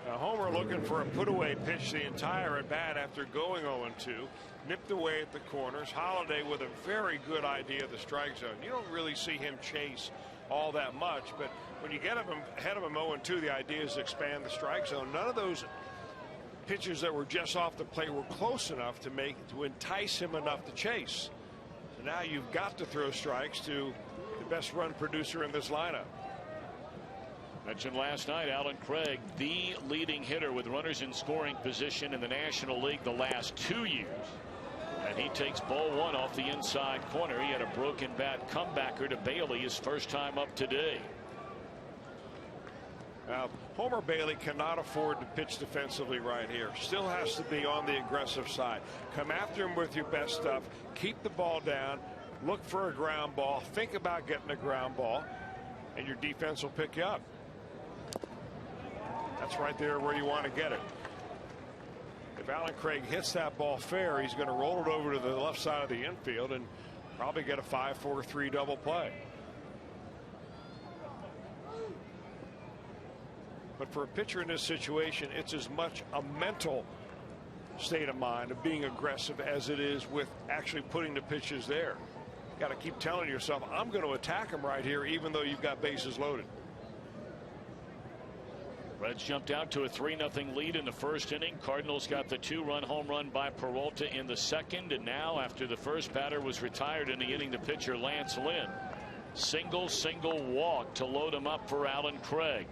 Speaker 2: Now Homer looking for a put-away pitch the entire at bat after going 0-2. Nipped away at the corners. Holliday with a very good idea of the strike zone. You don't really see him chase all that much, but when you get him ahead of him 0-2, the idea is to expand the strike zone. None of those pitches that were just off the plate were close enough to entice him enough to chase. So now you've got to throw strikes to the best run producer in this lineup.
Speaker 1: Mentioned last night, Alan Craig, the leading hitter with runners in scoring position in the National League the last 2 years. And he takes ball one off the inside corner. He had a broken bat comebacker to Bailey his first time up today.
Speaker 2: Now, Homer Bailey cannot afford to pitch defensively right here. Still has to be on the aggressive side. Come after him with your best stuff. Keep the ball down. Look for a ground ball. Think about getting a ground ball, and your defense will pick you up. That's right there where you want to get it. If Alan Craig hits that ball fair, he's going to roll it over to the left side of the infield and probably get a 5-4-3 double play. But for a pitcher in this situation, it's as much a mental state of mind of being aggressive as it is with actually putting the pitches there. You got to keep telling yourself, I'm going to attack him right here, even though you've got bases loaded.
Speaker 1: Reds jumped out to a 3-0 lead in the first inning. Cardinals got the 2-run home run by Peralta in the second. And now, after the first batter was retired in the inning, the pitcher Lance Lynn. Single walk to load him up for Alan Craig.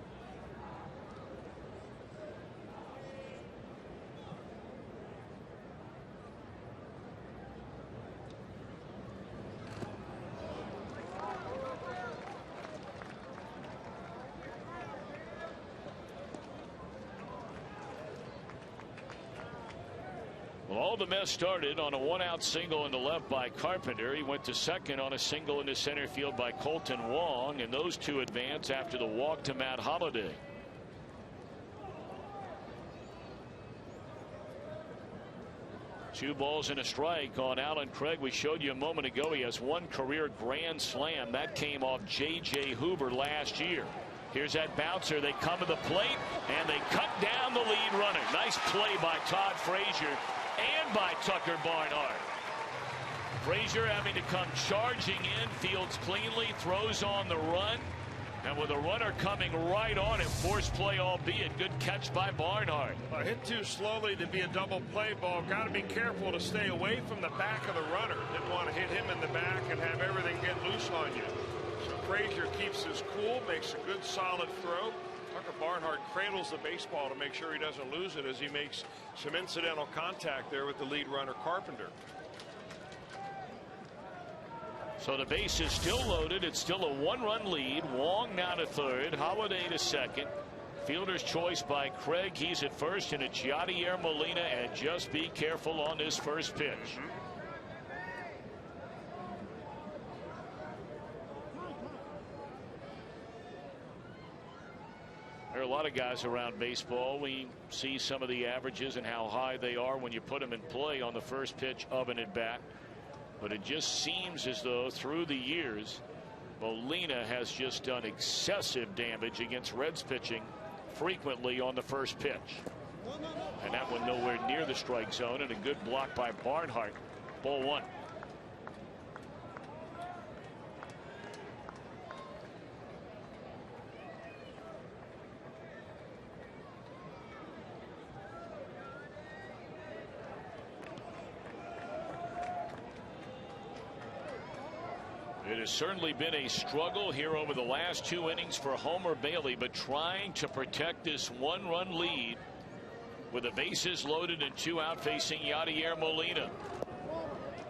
Speaker 1: Well, all the mess started on a one-out single in the left by Carpenter. He went to second on a single into center field by Colton Wong, and those two advance after the walk to Matt Holliday. Two balls and a strike on Alan Craig. We showed you a moment ago he has one career grand slam. That came off J.J. Hoover last year. Here's that bouncer. They come to the plate and they cut down the lead runner. Nice play by Todd Frazier and by Tucker Barnhart. Frazier having to come charging in, fields cleanly, throws on the run, and with a runner coming right on it, forced play albeit. Good catch by Barnhart.
Speaker 2: Hit too slowly to be a double play ball. Got to be careful to stay away from the back of the runner. Didn't want to hit him in the back and have everything get loose on you. So Frazier keeps his cool, makes a good solid throw. Tucker Barnhart cradles the baseball to make sure he doesn't lose it as he makes some incidental contact there with the lead runner Carpenter.
Speaker 1: So the base is still loaded. It's still a one-run lead. Wong now to third. Holliday to second. Fielder's choice by Craig. He's at first, and it's Yadier Molina. And just be careful on this first pitch. There are a lot of guys around baseball. We see some of the averages and how high they are when you put them in play on the first pitch of an at-bat. But it just seems as though through the years, Molina has just done excessive damage against Reds pitching frequently on the first pitch. And that one nowhere near the strike zone, and a good block by Barnhart. Ball one. It has certainly been a struggle here over the last two innings for Homer Bailey, but trying to protect this one-run lead with the bases loaded and two out facing Yadier Molina.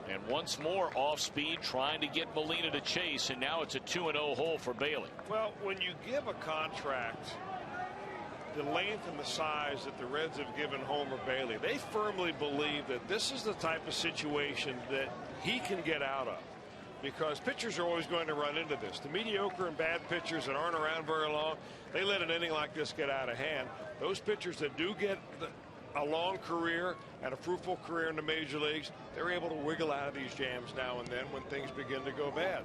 Speaker 1: And once more off speed, trying to get Molina to chase, and now it's a 2-0 hole for Bailey.
Speaker 2: Well, when you give a contract the length and the size that the Reds have given Homer Bailey, they firmly believe that this is the type of situation that he can get out of. Because pitchers are always going to run into this. The mediocre and bad pitchers that aren't around very long, they let an inning like this get out of hand. Those pitchers that do get a long career and a fruitful career in the major leagues, they're able to wiggle out of these jams now and then when things begin to go bad.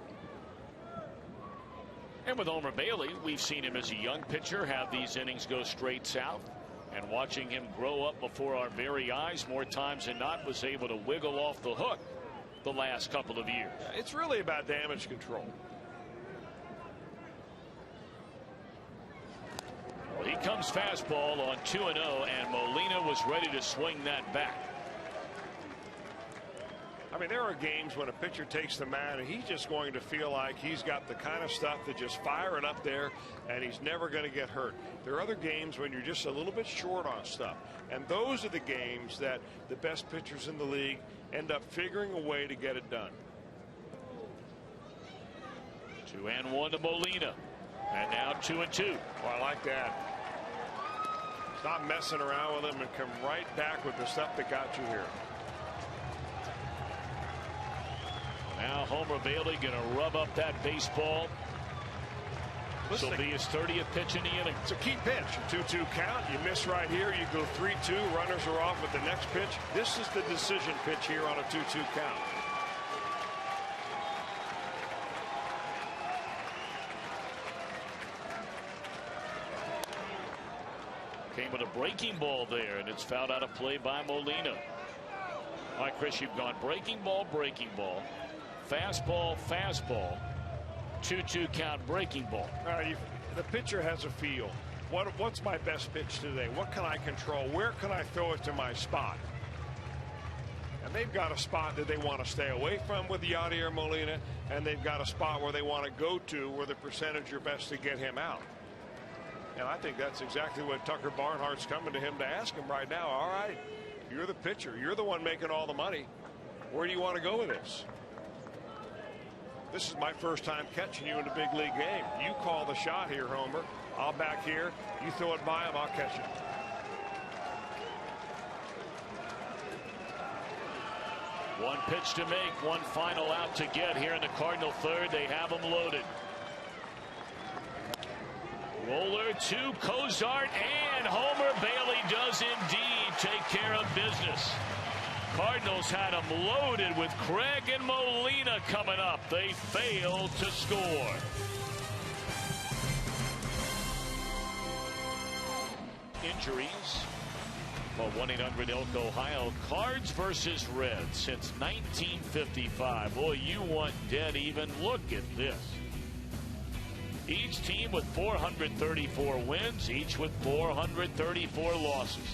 Speaker 1: And with Homer Bailey, we've seen him as a young pitcher have these innings go straight south. And watching him grow up before our very eyes, more times than not, was able to wiggle off the hook the last couple of years.
Speaker 2: It's really about damage control.
Speaker 1: Well, he comes fastball on 2-0, and Molina was ready to swing that back.
Speaker 2: I mean, there are games when a pitcher takes the mound and he's just going to feel like he's got the kind of stuff that just fire it up there and he's never going to get hurt. There are other games when you're just a little bit short on stuff, and those are the games that the best pitchers in the league end up figuring a way to get it done.
Speaker 1: 2-1 to Molina, and now 2-2.
Speaker 2: Oh, I like that. Stop messing around with him and come right back with the stuff that got you here.
Speaker 1: Now Homer Bailey going to rub up that baseball. This will be his 30th pitch in the inning.
Speaker 2: It's a key pitch. A 2-2 count. You miss right here. You go 3-2. Runners are off with the next pitch. This is the decision pitch here on a 2-2 count.
Speaker 1: Came with a breaking ball there, and it's fouled out of play by Molina. All right, Chris, you've gone breaking ball, fastball, fastball, 2-2 count, breaking ball.
Speaker 2: The pitcher has a feel. What's my best pitch today? What can I control? Where can I throw it to my spot? And they've got a spot that they want to stay away from with Yadier Molina, and they've got a spot where they want to go to where the percentage are best to get him out. And I think that's exactly what Tucker Barnhart's coming to him to ask him right now. All right, you're the pitcher. You're the one making all the money. Where do you want to go with this? This is my first time catching you in a big league game. You call the shot here, Homer. I'll back here. You throw it by him, I'll catch it.
Speaker 1: One pitch to make, one final out to get here in the Cardinal third. They have them loaded. Roller to Cozart, and Homer Bailey does indeed take care of business. Cardinals had them loaded with Craig and Molina coming up. They failed to score. Injuries. Well, 1-800-ELK Ohio. Cards versus Reds since 1955. Boy, you want dead even. Look at this. Each team with 434 wins, each with 434 losses.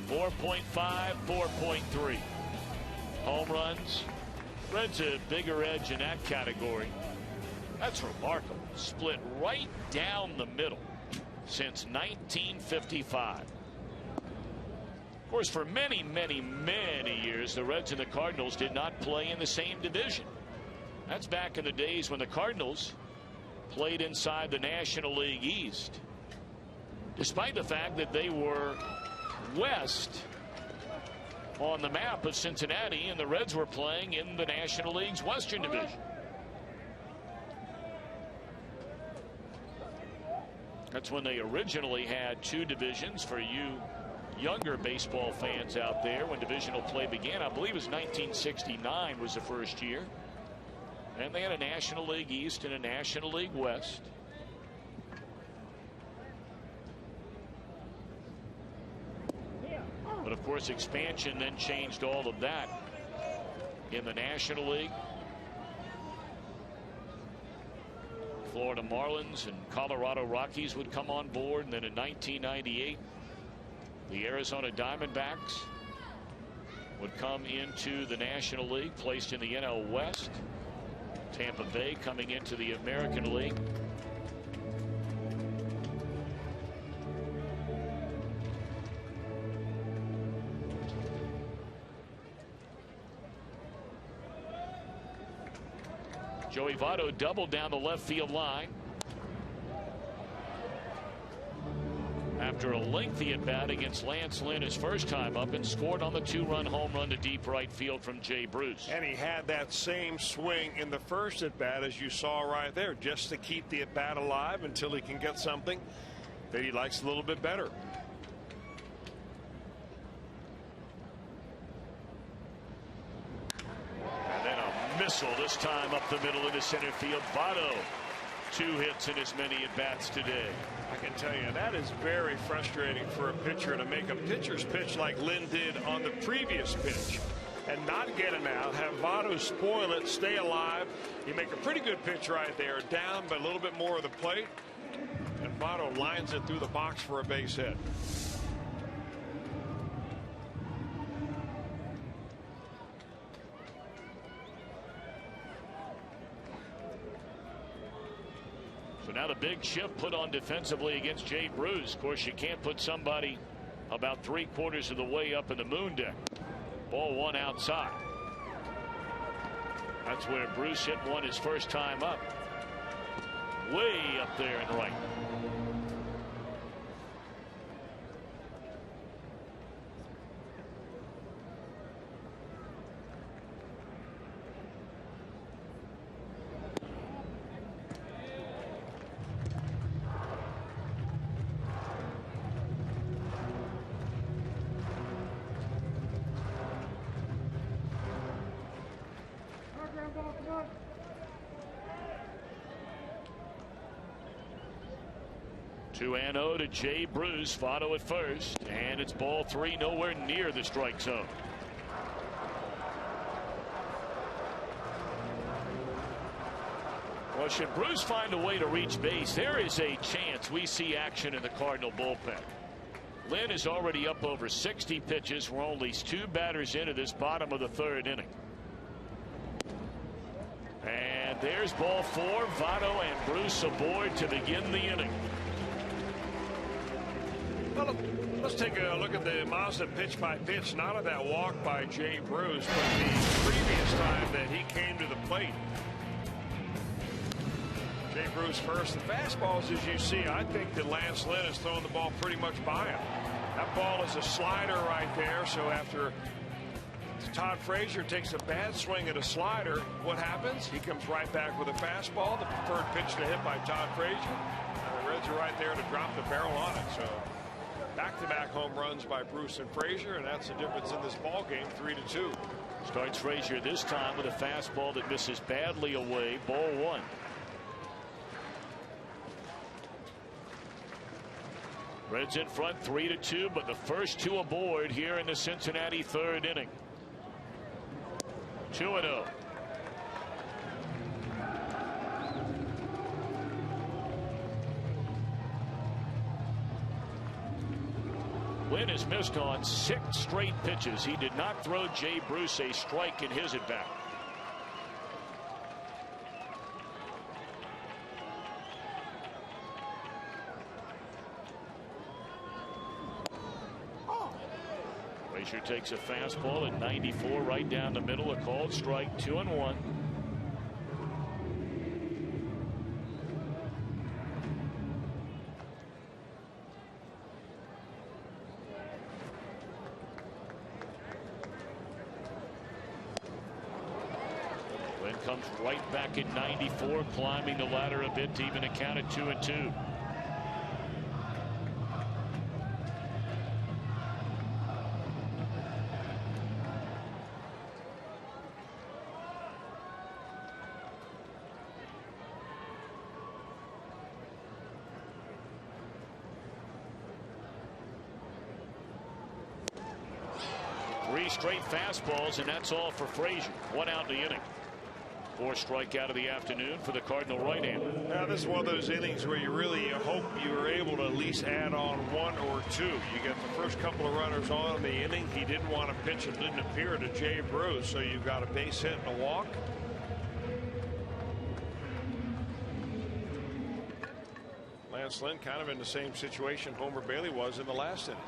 Speaker 1: 4.5, 4.3. Home runs. Reds a bigger edge in that category. That's remarkable. Split right down the middle since 1955. Of course, for many, many, many years, the Reds and the Cardinals did not play in the same division. That's back in the days when the Cardinals played inside the National League East, despite the fact that they were west on the map of Cincinnati, and the Reds were playing in the National League's Western Division. That's when they originally had two divisions. For you younger baseball fans out there, when divisional play began, I believe it was 1969 was the first year. And they had a National League East and a National League West. But of course, expansion then changed all of that in the National League. Florida Marlins and Colorado Rockies would come on board, and then in 1998 the Arizona Diamondbacks would come into the National League, placed in the NL West. Tampa Bay coming into the American League. Joey Votto doubled down the left field line after a lengthy at bat against Lance Lynn his first time up, and scored on the two-run home run to deep right field from Jay Bruce.
Speaker 2: And he had that same swing in the first at bat as you saw right there, just to keep the at bat alive until he can get something that he likes a little bit better.
Speaker 1: And then a missile, this time up the middle into center field. Votto, 2 hits in as many at bats today.
Speaker 2: I can tell you that is very frustrating for a pitcher to make a pitcher's pitch like Lynn did on the previous pitch and not get him out, have Votto spoil it, stay alive. You make a pretty good pitch right there, down but a little bit more of the plate, and Votto lines it through the box for a base hit.
Speaker 1: So now the big shift put on defensively against Jay Bruce. Of course, you can't put somebody about 3/4 of the way up in the moon deck. Ball one outside. That's where Bruce hit one his first time up. Way up there and right. Two and 0 to Jay Bruce. Votto at first, and it's ball 3, nowhere near the strike zone. Well, should Bruce find a way to reach base, there is a chance we see action in the Cardinal bullpen. Lynn is already up over 60 pitches. We're only 2 batters into this bottom of the 3rd inning. And there's ball 4. Votto and Bruce aboard to begin the inning.
Speaker 2: Well, let's take a look at the Mazda pitch by pitch, not of that walk by Jay Bruce, but the previous time that he came to the plate. Jay Bruce first. The fastballs, as you see, I think that Lance Lynn is throwing the ball pretty much by him. That ball is a slider right there, so after Todd Frazier takes a bad swing at a slider. What happens? He comes right back with a fastball, the preferred pitch to hit by Todd Frazier. And the Reds are right there to drop the barrel on it. So back-to-back home runs by Bruce and Frazier, and that's the difference in this ball game, 3-2.
Speaker 1: Starts Frazier this time with a fastball that misses badly away. Ball one. Reds in front 3-2, but the first two aboard here in the Cincinnati third inning. 2-0. Wynn has missed on 6 straight pitches. He did not throw Jay Bruce a strike in his at bat. Frazier takes a fastball at 94 right down the middle. A called strike, 2-1. Wynn comes right back at 94, climbing the ladder a bit to even a count at 2-2. Three straight fastballs, and that's all for Frazier. 1 out in the inning. 4th strikeout of the afternoon for the Cardinal right-hander.
Speaker 2: Now, this is one of those innings where you really hope you were able to at least add on 1 or 2. You get the first couple of runners on in the inning. He didn't want to pitch. It didn't appear to Jay Bruce, so you've got a base hit and a walk. Lance Lynn kind of in the same situation Homer Bailey was in the last inning.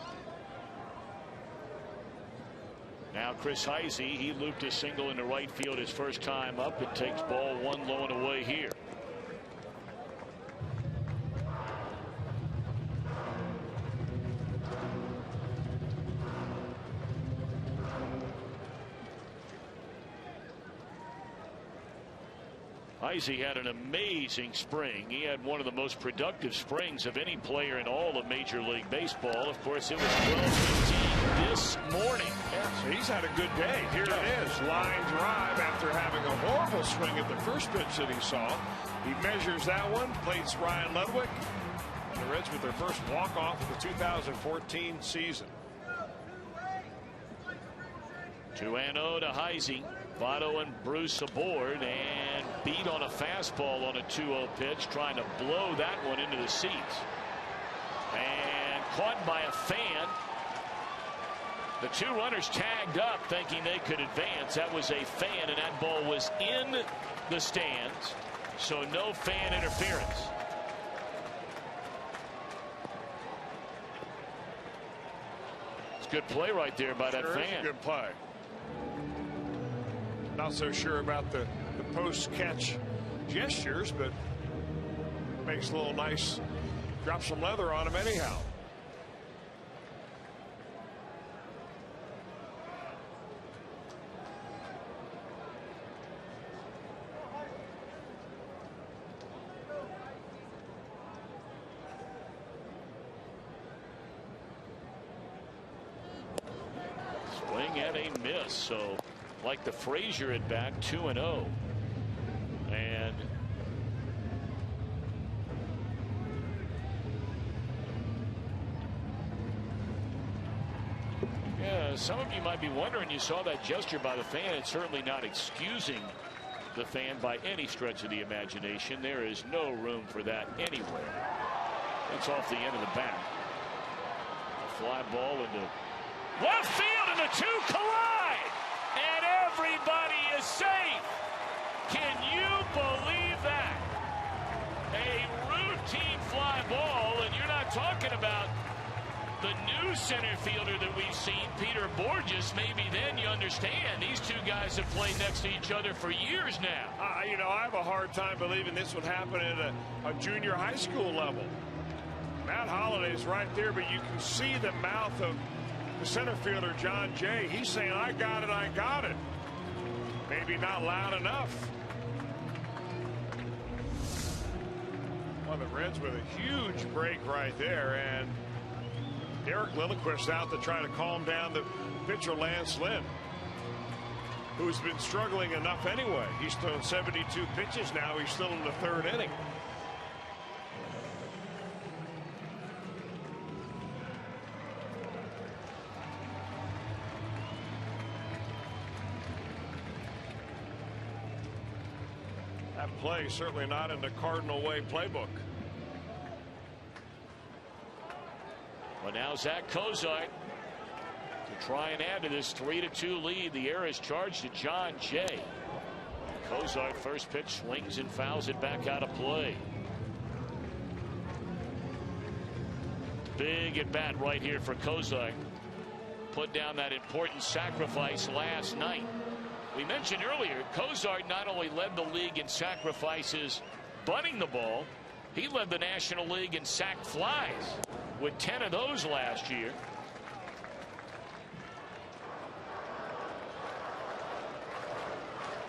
Speaker 1: Now Chris Heisey, he looped a single into right field his first time up. It takes ball 1 low and away here. Heisey had an amazing spring. He had one of the most productive springs of any player in all of Major League Baseball. Of course, it was 12-15 this morning.
Speaker 2: Yeah, so he's had a good day. Here it is. Line drive after having a horrible swing at the first pitch that he saw. He measures that one, plates Ryan Ludwig, and the Reds with their first walk-off of the 2014 season.
Speaker 1: 2-0 to Heisey. Votto and Bruce aboard, and beat on a fastball on a 2-0 pitch, trying to blow that one into the seats. And caught by a fan. The 2 runners tagged up thinking they could advance. That was a fan, and that ball was in the stands, so no fan interference. It's good play right there by that fan.
Speaker 2: Good play. Not so sure about the post-catch gestures, but makes a little nice, drop some leather on him anyhow.
Speaker 1: Swing and a miss, so like the Frazier at bat, 2-0. And yeah, some of you might be wondering, you saw that gesture by the fan. It's certainly not excusing the fan by any stretch of the imagination. There is no room for that anywhere. It's off the end of the bat. A fly ball into left field, and the 2 collide, and everybody is safe. Can you believe that? A routine fly ball, and you're not talking about the new center fielder that we've seen, Peter Borges. Maybe then you understand these 2 guys have played next to each other for years now.
Speaker 2: You know, I have a hard time believing this would happen at a junior high school level. Matt Holliday's right there, but you can see the mouth of the center fielder, John Jay, he's saying, I got it, I got it. Maybe not loud enough. Well, the Reds with a huge break right there, and Derek Lilliquist out to try to calm down the pitcher Lance Lynn, who's been struggling enough anyway. He's thrown 72 pitches now. He's still in the third inning. That play certainly not in the Cardinal way playbook.
Speaker 1: Well, now Zach Cozart to try and add to this 3-2 lead. The air is charged to John Jay. Cozart, first pitch, swings and fouls it back out of play. Big at bat right here for Cozart. Put down that important sacrifice last night. We mentioned earlier, Cozart not only led the league in sacrifices bunting the ball, he led the National League in sac flies with 10 of those last year.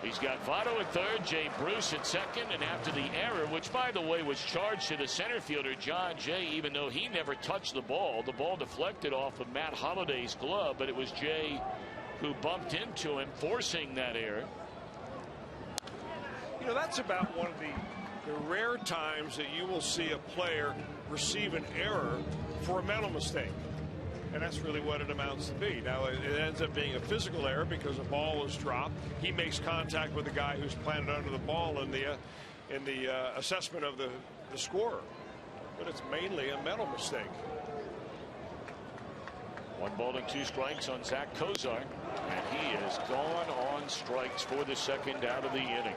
Speaker 1: He's got Votto at third, Jay Bruce at second, and after the error, which by the way was charged to the center fielder John Jay, even though he never touched the ball deflected off of Matt Holliday's glove, but it was Jay who bumped into him, forcing that error.
Speaker 2: You know, that's about one of the rare times that you will see a player receive an error for a mental mistake. And that's really what it amounts to be. Now, it ends up being a physical error because a ball was dropped. He makes contact with the guy who's planted under the ball in the assessment of the scorer. But it's mainly a mental mistake.
Speaker 1: 1-2 strikes on Zach Cozart, and he has gone on strikes for the second out of the inning.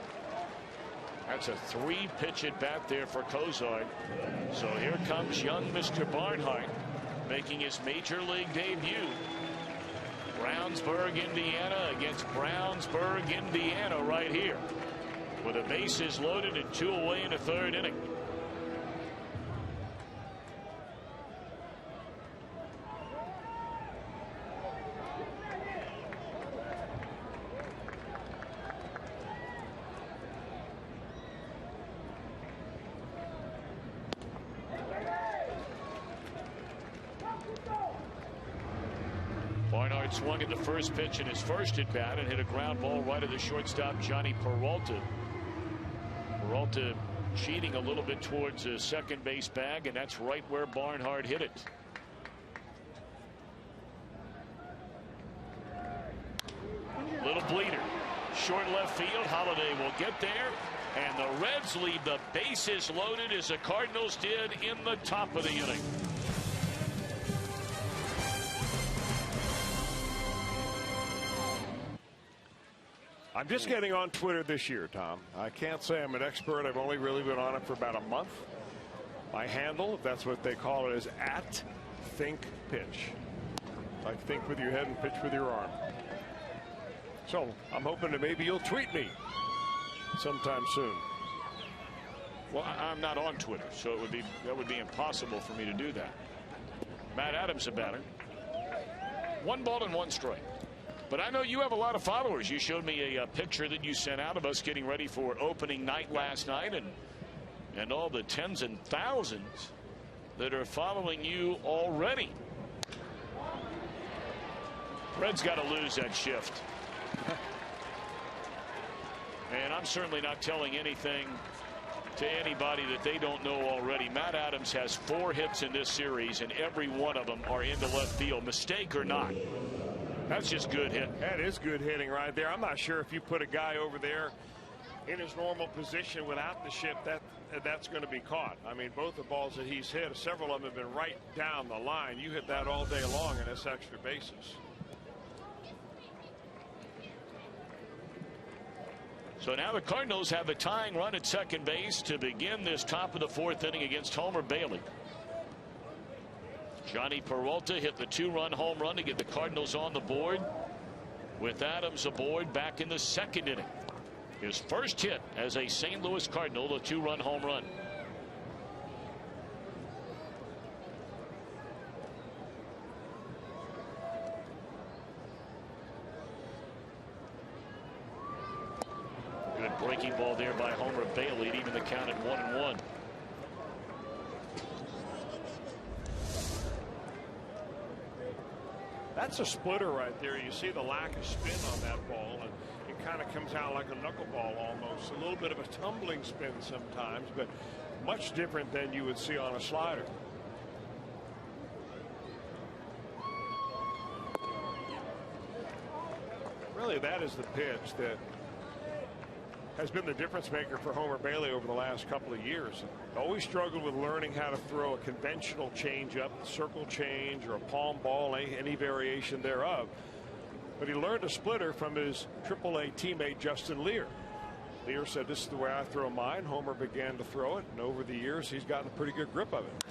Speaker 1: That's a 3-pitch at bat there for Cozart. So here comes young Mr. Barnhart, making his major league debut. Brownsburg, Indiana against Brownsburg, Indiana right here, with the bases loaded and 2 away in the third inning. Barnhart swung at the first pitch in his first at bat and hit a ground ball right at the shortstop Johnny Peralta. Peralta cheating a little bit towards the second base bag, and that's right where Barnhart hit it. Little bleeder, short left field. Holliday will get there, and the Reds leave the bases loaded as the Cardinals did in the top of the inning.
Speaker 2: I'm just getting on Twitter this year, Tom. I can't say I'm an expert. I've only really been on it for about a month. My handle, if that's what they call it, is @ThinkPitch. Like think with your head and pitch with your arm. So I'm hoping that maybe you'll tweet me sometime soon.
Speaker 1: Well, I'm not on Twitter, so that would be impossible for me to do that. Matt Adams, a batter. 1-1 strike. But I know you have a lot of followers. You showed me a picture that you sent out of us getting ready for opening night last night, and all the tens and thousands that are following you already. Reds got to lose that shift. And I'm certainly not telling anything to anybody that they don't know already. Matt Adams has 4 hits in this series, and every one of them are into left field, mistake or not. That's just good hit.
Speaker 2: That is good hitting right there. I'm not sure if you put a guy over there in his normal position without the shift, that's going to be caught. I mean, both the balls that he's hit, several of them have been right down the line. You hit that all day long, and it's extra bases.
Speaker 1: So now the Cardinals have a tying run at second base to begin this top of the 4th inning against Homer Bailey. Johnny Peralta hit the 2-run home run to get the Cardinals on the board, with Adams aboard back in the 2nd inning. His first hit as a St. Louis Cardinal, the 2-run home run. breaking ball there by Homer Bailey, even the count at 1-1.
Speaker 2: That's a splitter right there. You see the lack of spin on that ball, and it kind of comes out like a knuckleball almost. A little bit of a tumbling spin sometimes, but much different than you would see on a slider. Really, that is the pitch that has been the difference maker for Homer Bailey over the last couple of years. Always struggled with learning how to throw a conventional changeup, circle change, or a palm ball, any variation thereof. But he learned a splitter from his AAA teammate Justin Lear. Lear said, "This is the way I throw mine." Homer began to throw it, and over the years he's gotten a pretty good grip of it.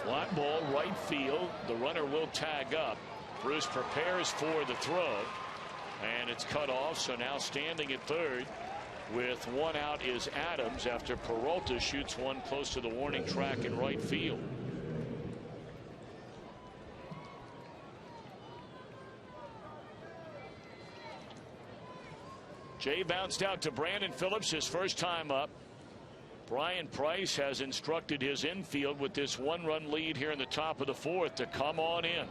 Speaker 1: Fly ball right field. The runner will tag up. Bruce prepares for the throw, and it's cut off. So now standing at third with one out is Adams after Peralta shoots one close to the warning track in right field. Jay bounced out to Brandon Phillips his first time up. Brian Price has instructed his infield with this one-run lead here in the top of the fourth to come on in,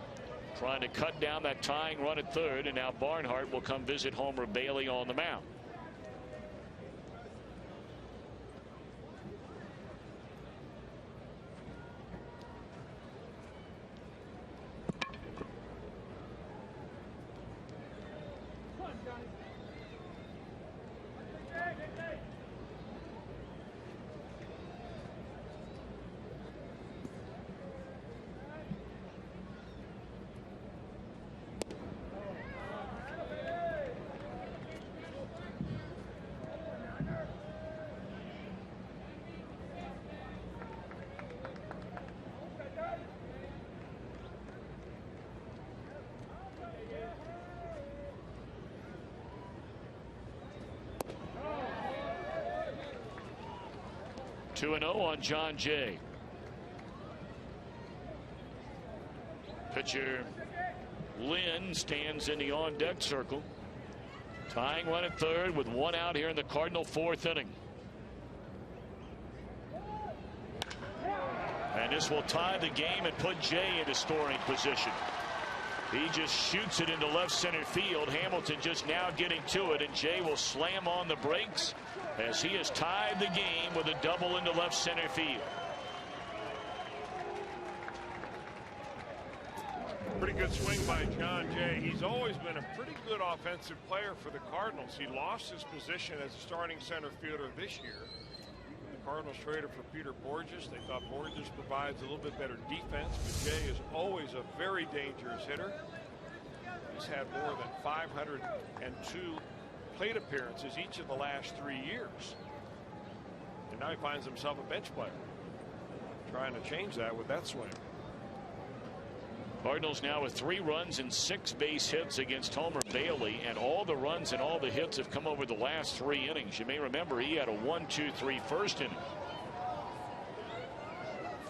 Speaker 1: trying to cut down that tying run at third. And now Barnhart will come visit Homer Bailey on the mound. Two 2-0 on John Jay. Pitcher Lynn stands in the on deck circle. Tying run at third with one out here in the Cardinal fourth inning. And this will tie the game and put Jay into scoring position. He just shoots it into left center field. Hamilton just now getting to it, and Jay will slam on the brakes as he has tied the game with a double into left center field.
Speaker 2: Pretty good swing by John Jay. He's always been a pretty good offensive player for the Cardinals. He lost his position as a starting center fielder this year. The Cardinals traded for Peter Borges. They thought Borges provides a little bit better defense, but Jay is always a very dangerous hitter. He's had more than 502 plate appearances each of the last 3 years. And now he finds himself a bench player. Trying to change that with that swing.
Speaker 1: Cardinals now with 3 runs and 6 base hits against Homer Bailey, and all the runs and all the hits have come over the last 3 innings. You may remember he had a 1-2-3 first inning.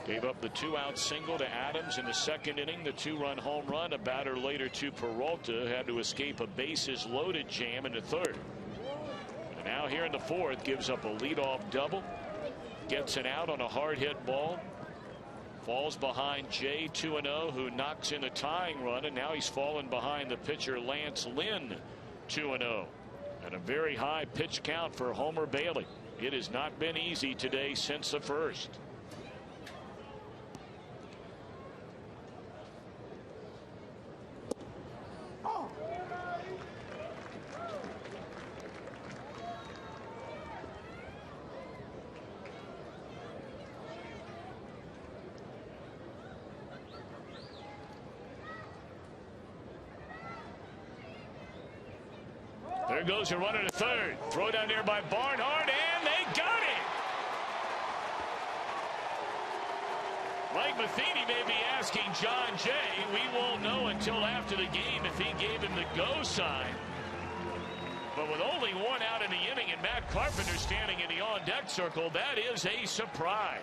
Speaker 1: Gave up the 2-out single to Adams in the second inning. The 2-run home run. A batter later to Peralta had to escape a bases loaded jam in the third. And now here in the fourth gives up a leadoff double. Gets an out on a hard hit ball. Falls behind Jay 2-0, who knocks in a tying run, and now he's fallen behind the pitcher Lance Lynn 2-0. And a very high pitch count for Homer Bailey. It has not been easy today since the first. There goes a runner to third. Throw down there by Barnhart, and they got it. Mike Matheny may be asking John Jay. We won't know until after the game if he gave him the go sign. But with only one out in the inning and Matt Carpenter standing in the on-deck circle, that is a surprise.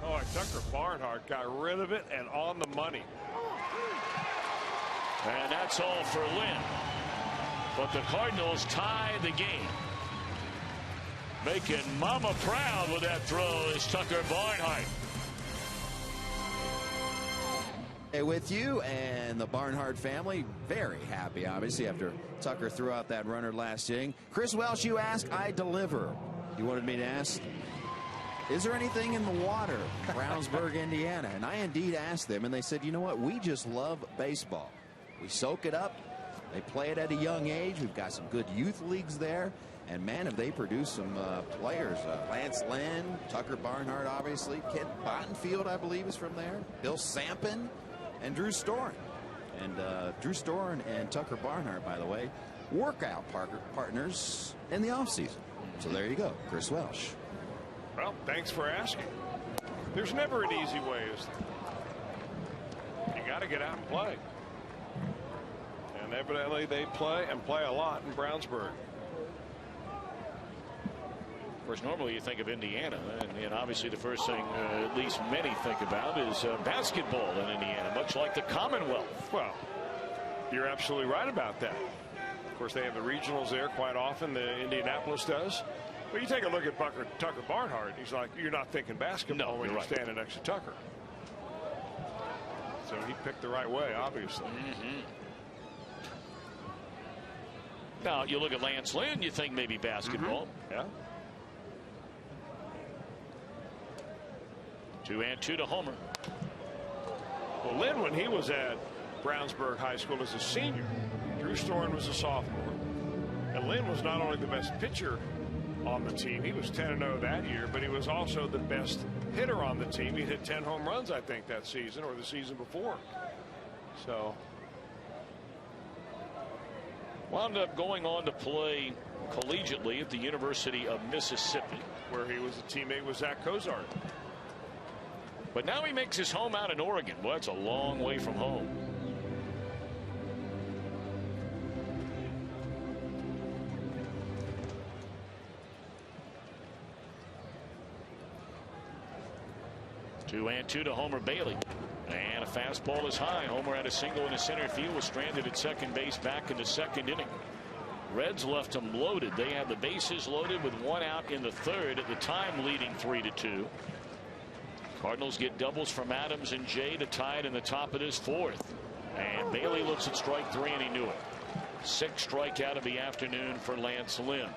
Speaker 2: Oh, Tucker Barnhart got rid of it and on the money.
Speaker 1: And that's all for Lynn. But the Cardinals tie the game. Making Mama proud with that throw is Tucker Barnhart.
Speaker 3: With you and the Barnhart family, very happy, obviously, after Tucker threw out that runner last inning. Chris Welsh, you ask, I deliver. You wanted me to ask, is there anything in the water, Brownsburg, Indiana? And I indeed asked them, and they said, you know what, we just love baseball. We soak it up. They play it at a young age. We've got some good youth leagues there. And, man, have they produced some players. Lance Lynn, Tucker Barnhart, obviously. Kent Bottenfield, I believe, is from there. Bill Sampin. And Drew Storen. And Drew Storen and Tucker Barnhart, by the way, workout partners in the offseason. So there you go, Chris Welsh.
Speaker 2: Well, thanks for asking. There's never an easy way, is there? You got to get out and play. And evidently they play and play a lot in Brownsburg.
Speaker 1: Of course, normally you think of Indiana, and obviously the first thing at least many think about is basketball in Indiana, much like the Commonwealth.
Speaker 2: Well, you're absolutely right about that. Of course, they have the regionals there quite often. The Indianapolis does. But you take a look at Tucker Barnhart, he's like, you're not thinking basketball when you're standing next to Tucker. So he picked the right way, obviously.
Speaker 1: Now, you look at Lance Lynn, you think maybe basketball.
Speaker 2: Yeah.
Speaker 1: 2-2 to Homer.
Speaker 2: Well, Lynn, when he was at Brownsburg High School as a senior, Drew Storen was a sophomore. And Lynn was not only the best pitcher on the team, he was 10-0 that year, but he was also the best hitter on the team. He hit 10 home runs, I think, that season or the season before. So.
Speaker 1: Wound up going on to play collegiately at the University of Mississippi,
Speaker 2: where he was a teammate with Zach Cozart.
Speaker 1: But now he makes his home out in Oregon. Well, that's a long way from home. Two and two to Homer Bailey. And a fastball is high. Homer had a single in the center field, was stranded at second base back in the second inning. Reds left them loaded. They had the bases loaded with one out in the third, at the time leading 3-2. Cardinals get doubles from Adams and Jay to tie it in the top of this fourth. And Bailey looks at strike three, and he knew it. Sixth strikeout of the afternoon for Lance Lynn.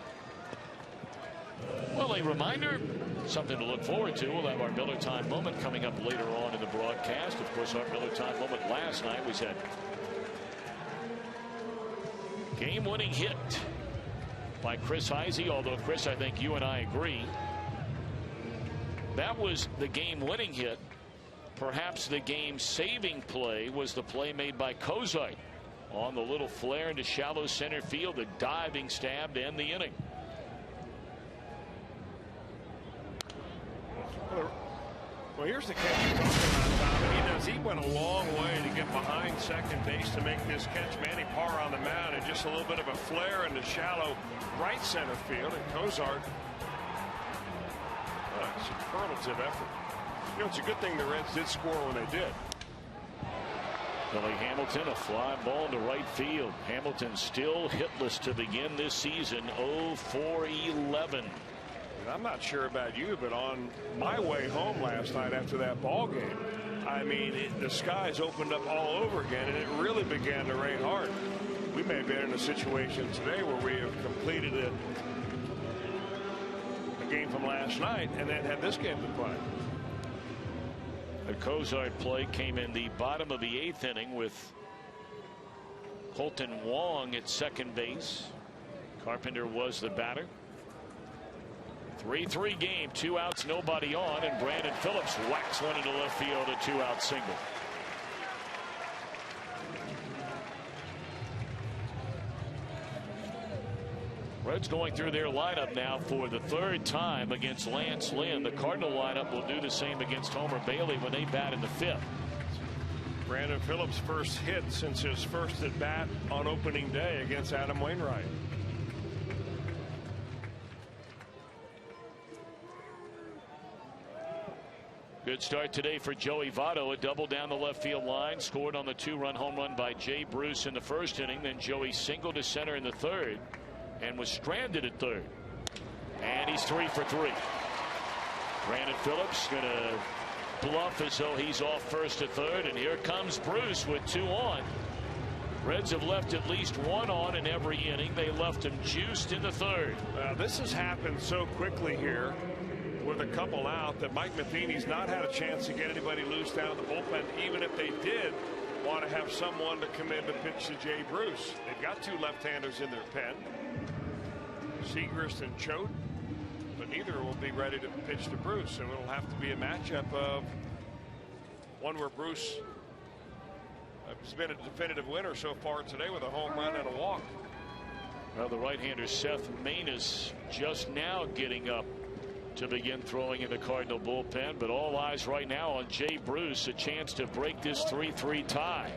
Speaker 1: Well, a reminder, something to look forward to. We'll have our Miller Time moment coming up later on in the broadcast. Of course, our Miller Time moment last night was that game-winning hit by Chris Heisey, although, Chris, I think you and I agree that was the game-winning hit. Perhaps the game-saving play was the play made by Cozart on the little flare into shallow center field, the diving stab to end the inning.
Speaker 2: Well, here's the catch you're talking about, Tom. He went a long way to get behind second base to make this catch. Manny Parr on the mound, and just a little bit of a flare into shallow right center field. And Cozart, superlative effort. You know, it's a good thing the Reds did score when they did.
Speaker 1: Billy Hamilton, a fly ball to right field. Hamilton still hitless to begin this season, 0-for-11.
Speaker 2: I'm not sure about you, but on my way home last night after that ball game, I mean, the skies opened up all over again, and it really began to rain hard. We may have been in a situation today where we have completed a game from last night and then had this game to play.
Speaker 1: The Cozart play came in the bottom of the eighth inning with Colton Wong at second base. Carpenter was the batter. 3-3 game, 2 outs, nobody on, and Brandon Phillips whacks one into left field, a 2-out single. Reds going through their lineup now for the third time against Lance Lynn. The Cardinal lineup will do the same against Homer Bailey when they bat in the fifth.
Speaker 2: Brandon Phillips' first hit since his first at bat on opening day against Adam Wainwright.
Speaker 1: Good start today for Joey Votto. A double down the left field line. Scored on the 2-run home run by Jay Bruce in the first inning. Then Joey singled to center in the third and was stranded at third. And he's 3 for 3. Brandon Phillips going to bluff as though he's off first to third. And here comes Bruce with 2 on. Reds have left at least 1 on in every inning. They left him juiced in the third.
Speaker 2: This has happened so quickly here with a couple out that Mike Matheny's not had a chance to get anybody loose down in the bullpen, even if they did want to have someone to come in to pitch to Jay Bruce. They've got 2 left-handers in their pen, Segrist and Choate, but neither will be ready to pitch to Bruce. So it'll have to be a matchup of one where Bruce has been a definitive winner so far today with a home run and a walk.
Speaker 1: Well, the right-hander Seth Maness just now getting up to begin throwing in the Cardinal bullpen, but all eyes right now on Jay Bruce, a chance to break this 3-3 tie.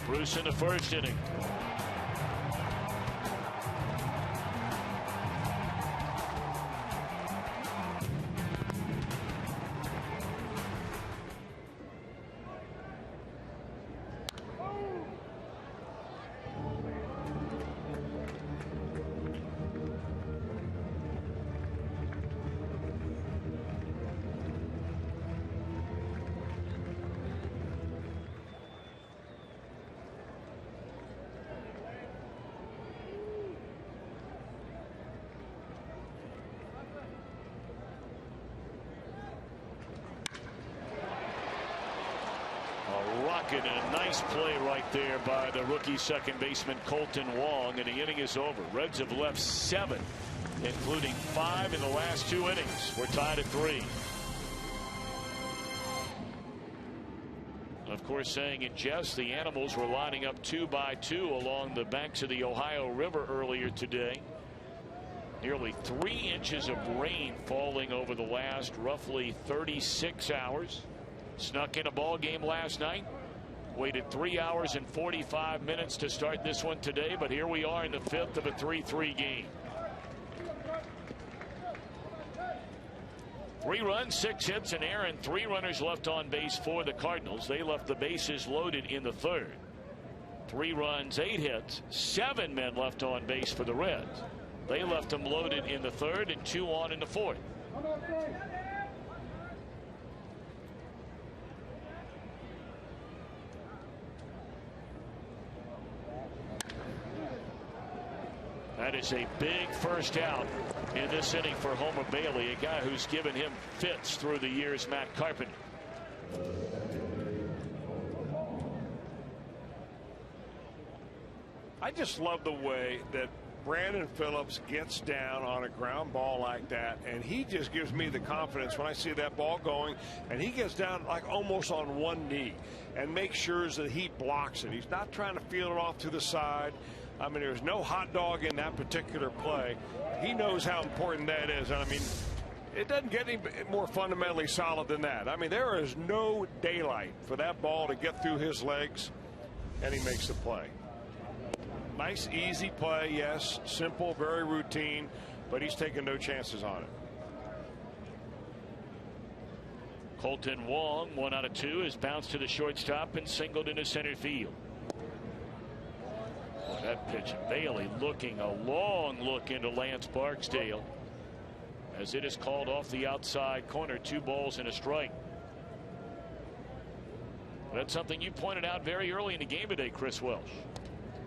Speaker 1: Bruce in the first inning. And a nice play right there by the rookie second baseman Colton Wong, and the inning is over. Reds have left 7, including 5 in the last 2 innings. We're tied at 3. Of course, saying in jest, the Animals were lining up 2 by 2 along the banks of the Ohio River earlier today. Nearly 3 inches of rain falling over the last roughly 36 hours. Snuck in a ball game last night. Waited 3 hours and 45 minutes to start this one today, but here we are in the 5th of a 3-3 game. 3 runs, 6 hits, an error, and 3 runners left on base for the Cardinals. They left the bases loaded in the third. 3 runs, 8 hits, 7 men left on base for the Reds. They left them loaded in the third and 2 on in the fourth. That is a big first out in this inning for Homer Bailey, a guy who's given him fits through the years, Matt Carpenter.
Speaker 2: I just love the way that Brandon Phillips gets down on a ground ball like that, and he just gives me the confidence when I see that ball going, and he gets down like almost on one knee and makes sure that he blocks it. He's not trying to field it off to the side. I mean, there's no hot dog in that particular play. He knows how important that is. I mean, it doesn't get any more fundamentally solid than that. I mean, there is no daylight for that ball to get through his legs, and he makes the play. Nice, easy play, yes. Simple, very routine, but he's taking no chances on it.
Speaker 1: Colton Wong, 1 out of 2, has bounced to the shortstop and singled into center field. That pitch, Bailey looking a long look into Lance Barksdale as it is called off the outside corner. 2 balls and a strike. That's something you pointed out very early in the game today, Chris Welsh.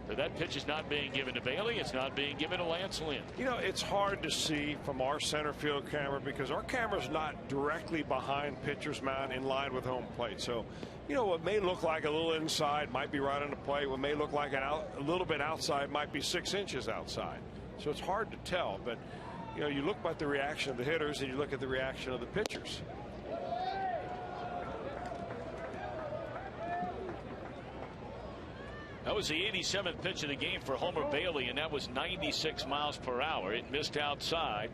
Speaker 1: That pitch is not being given to Bailey. It's not being given to Lance Lynn.
Speaker 2: You know, it's hard to see from our center field camera because our camera's not directly behind pitcher's mound in line with home plate. So, you know, what may look like a little inside might be right on the plate. What may look like a little bit outside might be 6 inches outside. So it's hard to tell. But, you know, you look at the reaction of the hitters and you look at the reaction of the pitchers.
Speaker 1: That was the 87th pitch of the game for Homer Bailey, and that was 96 miles per hour. It missed outside.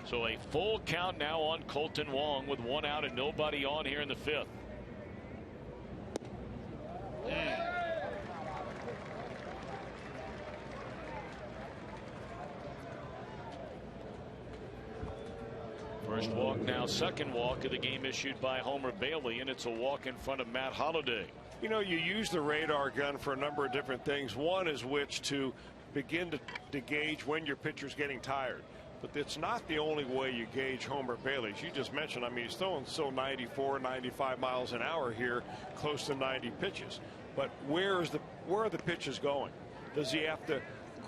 Speaker 1: So a full count now on Colton Wong with 1 out and nobody on here in the 5th. First walk, now second walk of the game issued by Homer Bailey, and it's a walk in front of Matt Holliday.
Speaker 2: You know, you use the radar gun for a number of different things. One is which to begin to gauge when your pitcher's getting tired. But it's not the only way you gauge Homer Bailey. As you just mentioned, I mean, he's throwing still 94, 95 miles an hour here, close to 90 pitches. But where are the pitches going? Does he have to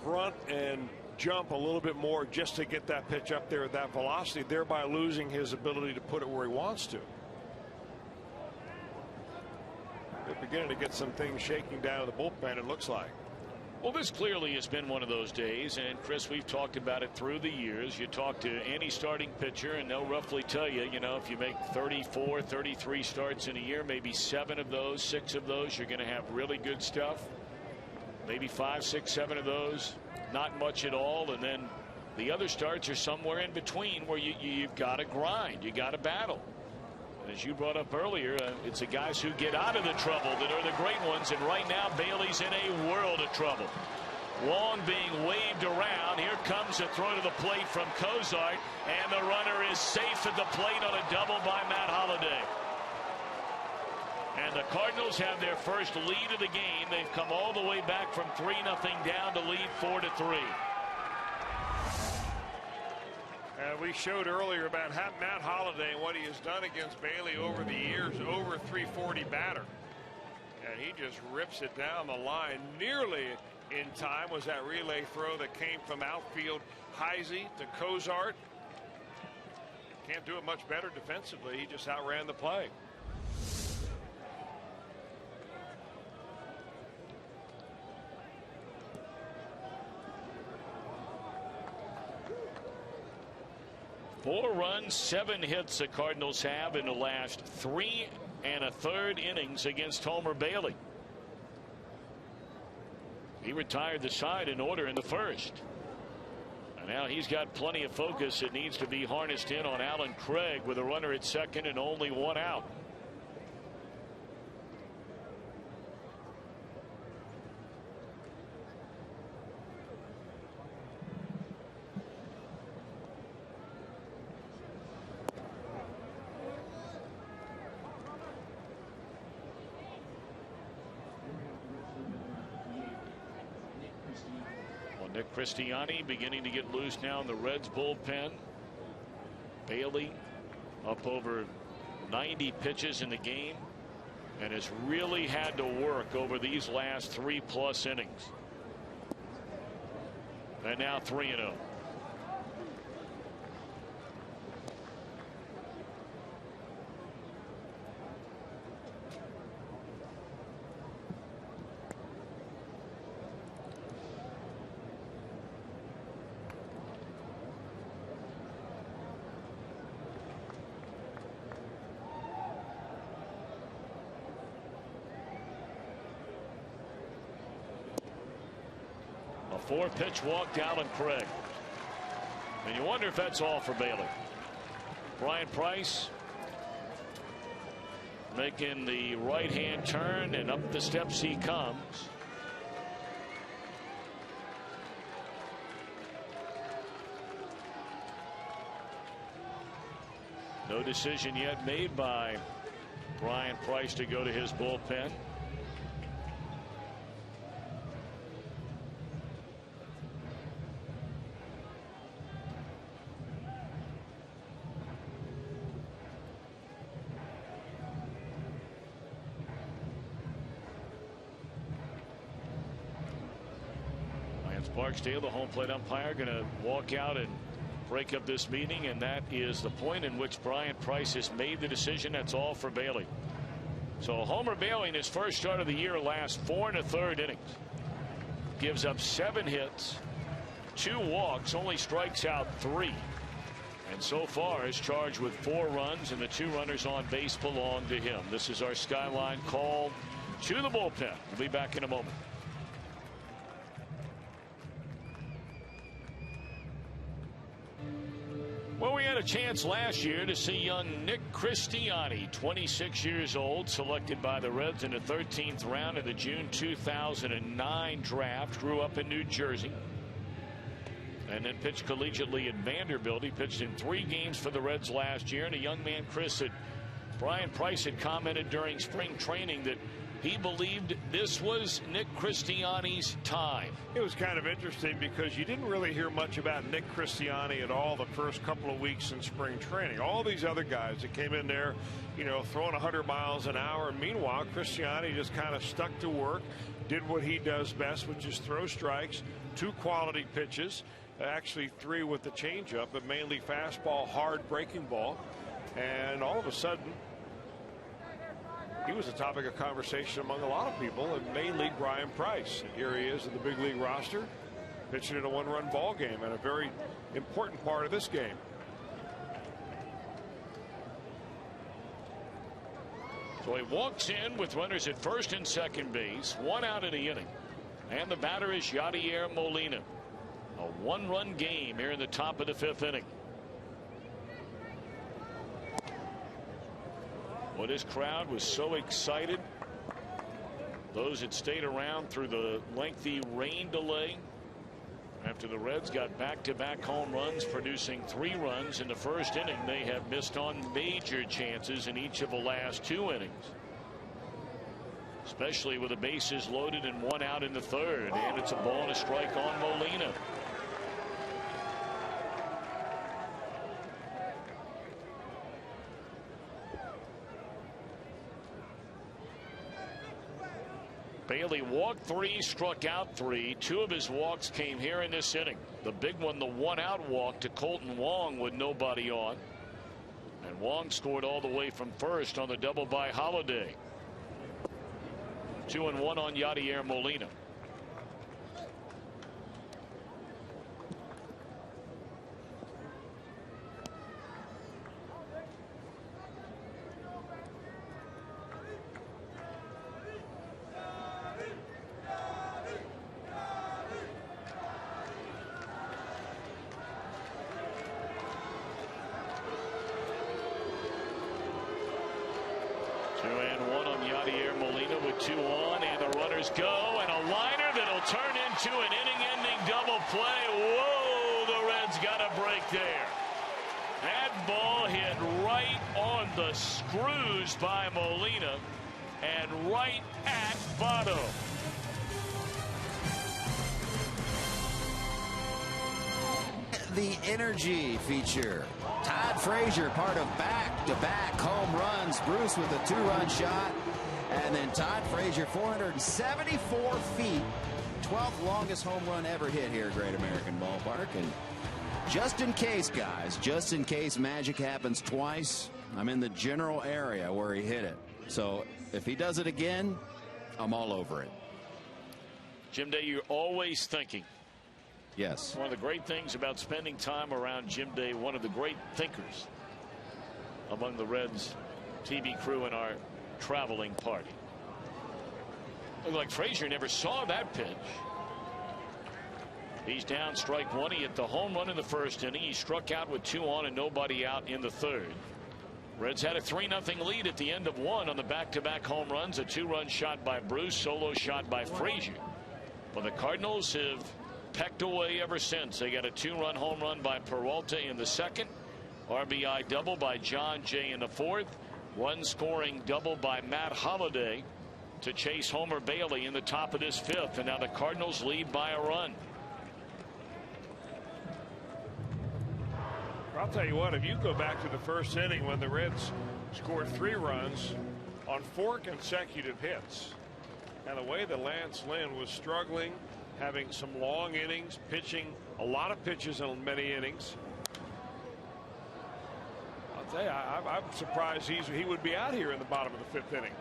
Speaker 2: grunt and jump a little bit more just to get that pitch up there at that velocity, thereby losing his ability to put it where he wants to? They're beginning to get some things shaking down in the bullpen, it looks like.
Speaker 1: Well, this clearly has been one of those days, and Chris, we've talked about it through the years. You talk to any starting pitcher and they'll roughly tell you, you know, if you make 34, 33 starts in a year, maybe 7 of those, 6 of those, you're going to have really good stuff. Maybe 5, 6, 7 of those, not much at all. And then the other starts are somewhere in between where you've got to grind, you got to battle. And as you brought up earlier, it's the guys who get out of the trouble that are the great ones. And right now, Bailey's in a world of trouble. Wong being waved around. Here comes a throw to the plate from Cozart, and the runner is safe at the plate on a double by Matt Holliday. And the Cardinals have their first lead of the game. They've come all the way back from 3-0 down to lead 4-3.
Speaker 2: We showed earlier about Matt Holliday and what he has done against Bailey over the years, over 340 batter. And he just rips it down the line. Nearly in time was that relay throw that came from outfield Heisey to Cozart. Can't do it much better defensively. He just outran the play.
Speaker 1: Four runs, 7 hits the Cardinals have in the last 3 1/3 innings against Homer Bailey. He retired the side in order in the first. And now he's got plenty of focus. It needs to be harnessed in on Alan Craig with a runner at second and only 1 out. Nick Christiani beginning to get loose now in the Reds bullpen. Bailey up over 90 pitches in the game and has really had to work over these last 3+ innings. And now 3-0. A 4-pitch walk to Alan Craig. And you wonder if that's all for Bailey. Brian Price making the right-hand turn, and up the steps he comes. No decision yet made by Brian Price to go to his bullpen. Barksdale, the home plate umpire, going to walk out and break up this meeting, and that is the point in which Brian Price has made the decision. That's all for Bailey. So Homer Bailey in his first start of the year last 4 1/3 innings. Gives up 7 hits, 2 walks, only strikes out 3. And so far is charged with 4 runs, and the 2 runners on base belong to him. This is our Skyline call to the bullpen. We'll be back in a moment. Well, we had a chance last year to see young Nick Christiani, 26 years old, selected by the Reds in the 13th round of the June 2009 draft. Grew up in New Jersey. and then pitched collegiately at Vanderbilt. He pitched in 3 games for the Reds last year. And a young man, Chris, that Brian Price had commented during spring training that he believed this was Nick Christiani's time.
Speaker 2: It was kind of interesting because you didn't really hear much about Nick Christiani at all the first couple of weeks in spring training. All these other guys that came in there, you know, throwing 100 miles an hour. Meanwhile, Christiani just kind of stuck to work, did what he does best, which is throw strikes, 2 quality pitches, actually 3 with the changeup, but mainly fastball, hard breaking ball. And all of a sudden, he was a topic of conversation among a lot of people, and mainly Brian Price. And here he is in the big league roster, pitching in a 1-run ball game and a very important part of this game.
Speaker 1: So he walks in with runners at first and second base, 1 out in the inning. And the batter is Yadier Molina. A 1-run game here in the top of the 5th inning. Well, this crowd was so excited. Those that stayed around through the lengthy rain delay after the Reds got back-to-back home runs, producing 3 runs in the first inning. They have missed on major chances in each of the last 2 innings, especially with the bases loaded and 1 out in the 3rd. And it's a ball and a strike on Molina. Bailey walked 3, struck out 3. 2 of his walks came here in this inning. The big one, the 1-out walk to Colton Wong with nobody on. And Wong scored all the way from first on the double by Holiday. 2-1 on Yadier Molina. Go, and a liner that'll turn into an inning-ending double play. Whoa, the Reds got a break there. That ball hit right on the screws by Molina and right at Votto.
Speaker 3: The energy feature. Todd Frazier, part of back-to-back home runs. Bruce with a 2-run shot. And then Todd Frazier, 474 feet, 12th longest home run ever hit here at Great American Ballpark. And just in case, guys, just in case magic happens twice, I'm in the general area where he hit it. So if he does it again, I'm all over it.
Speaker 1: Jim Day, you're always thinking.
Speaker 3: Yes.
Speaker 1: One of the great things about spending time around Jim Day, one of the great thinkers among the Reds TV crew in our traveling party. Looked like Frazier never saw that pitch. He's down, strike 1. He hit the home run in the first inning. He struck out with 2 on and nobody out in the 3rd. Reds had a 3-0 lead at the end of 1 on the back-to-back home runs. A 2-run shot by Bruce, solo shot by Frazier. But the Cardinals have pecked away ever since. They got a 2-run home run by Peralta in the 2nd. RBI double by John Jay in the 4th. 1 scoring double by Matt Holliday to chase Homer Bailey in the top of this 5th. And now the Cardinals lead by a run.
Speaker 2: I'll tell you what, if you go back to the first inning when the Reds scored 3 runs on 4 consecutive hits, and the way that Lance Lynn was struggling, having some long innings, pitching a lot of pitches in many innings, I'm surprised he would be out here in the bottom of the 5th inning.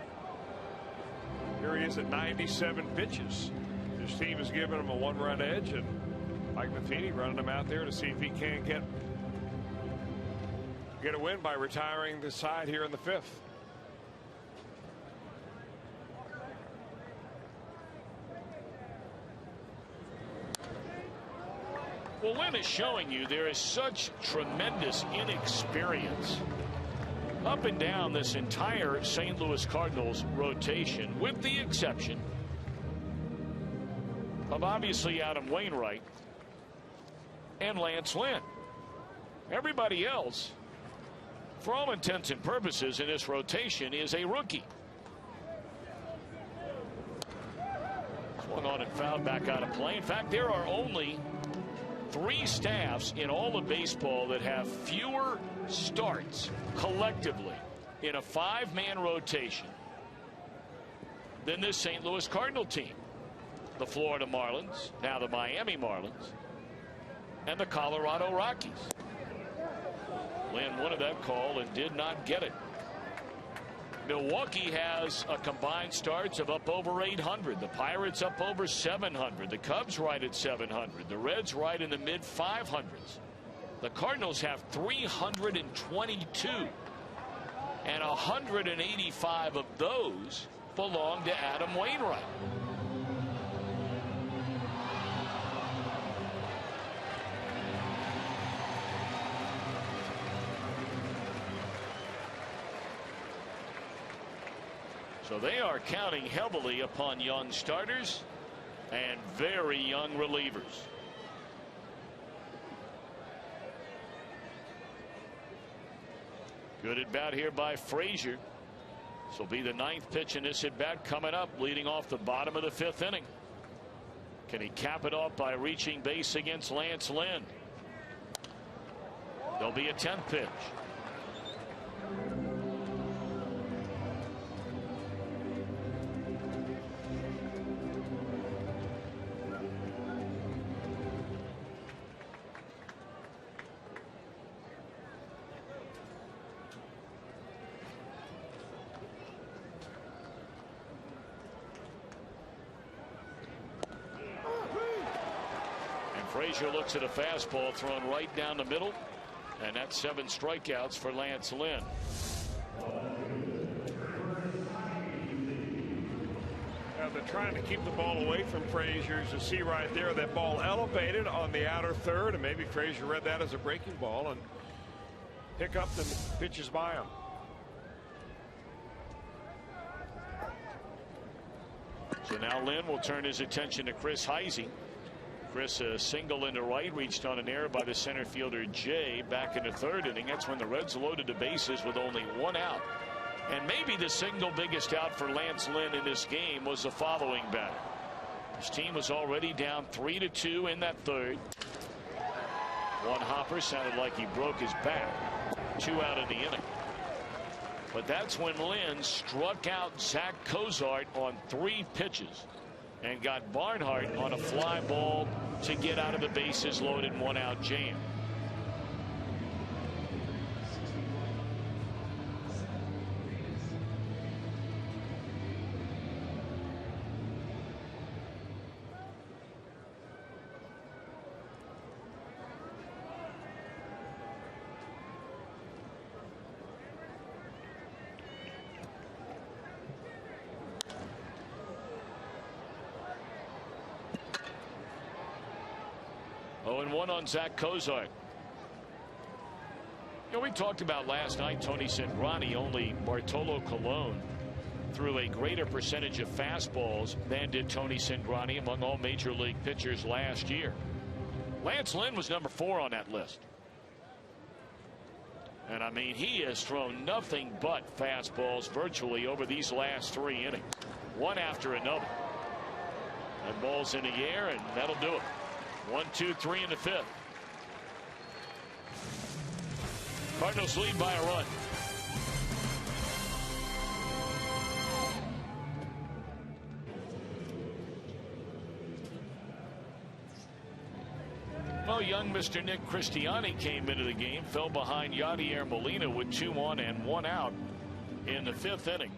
Speaker 2: Here he is at 97 pitches. His team has given him a 1-run edge, and Mike Matheny running him out there to see if he can't get a win by retiring the side here in the 5th.
Speaker 1: Well, Lynn is showing you there is such tremendous inexperience up and down this entire St. Louis Cardinals rotation, with the exception of obviously Adam Wainwright. and Lance Lynn. Everybody else, for all intents and purposes in this rotation, is a rookie. Swung on and fouled back out of play. In fact, there are only 3 staffs in all of baseball that have fewer starts collectively in a 5-man rotation than this St. Louis Cardinal team. The Florida Marlins, now the Miami Marlins, and the Colorado Rockies. Lynn wanted that call and did not get it. Milwaukee has a combined starts of up over 800. The Pirates up over 700. The Cubs right at 700. The Reds right in the mid 500s. The Cardinals have 322. And 185 of those belong to Adam Wainwright. So they are counting heavily upon young starters and very young relievers. Good at bat here by Frazier. This will be the 9th pitch in this at bat coming up, leading off the bottom of the 5th inning. Can he cap it off by reaching base against Lance Lynn? There'll be a 10th pitch. Frazier looks at a fastball thrown right down the middle, and that's 7 strikeouts for Lance Lynn.
Speaker 2: They're trying to keep the ball away from Frazier. As you see right there, that ball elevated on the outer third, and maybe Frazier read that as a breaking ball and hiccuped and pitches by him.
Speaker 1: So now Lynn will turn his attention to Chris Heisey. Chris, a single into right, reached on an error by the center fielder Jay back in the 3rd inning. That's when the Reds loaded the bases with only 1 out. And maybe the single biggest out for Lance Lynn in this game was the following batter. His team was already down 3-2 in that 3rd. One hopper, sounded like he broke his back. 2 out in the inning. But that's when Lynn struck out Zach Cozart on 3 pitches and got Barnhart on a fly ball to get out of the bases loaded 1-out jam. And 1 on Zach Cozart. You know, we talked about last night Tony Cingrani. Only Bartolo Colon threw a greater percentage of fastballs than did Tony Cingrani among all major league pitchers last year. Lance Lynn was number 4 on that list. And I mean, he has thrown nothing but fastballs virtually over these last 3 innings, one after another. And ball's in the air, and that'll do it. 1, 2, 3 in the 5th. Cardinals lead by a run. Well, young Mr. Nick Christiani came into the game, fell behind Yadier Molina with 2 on and 1 out in the 5th inning.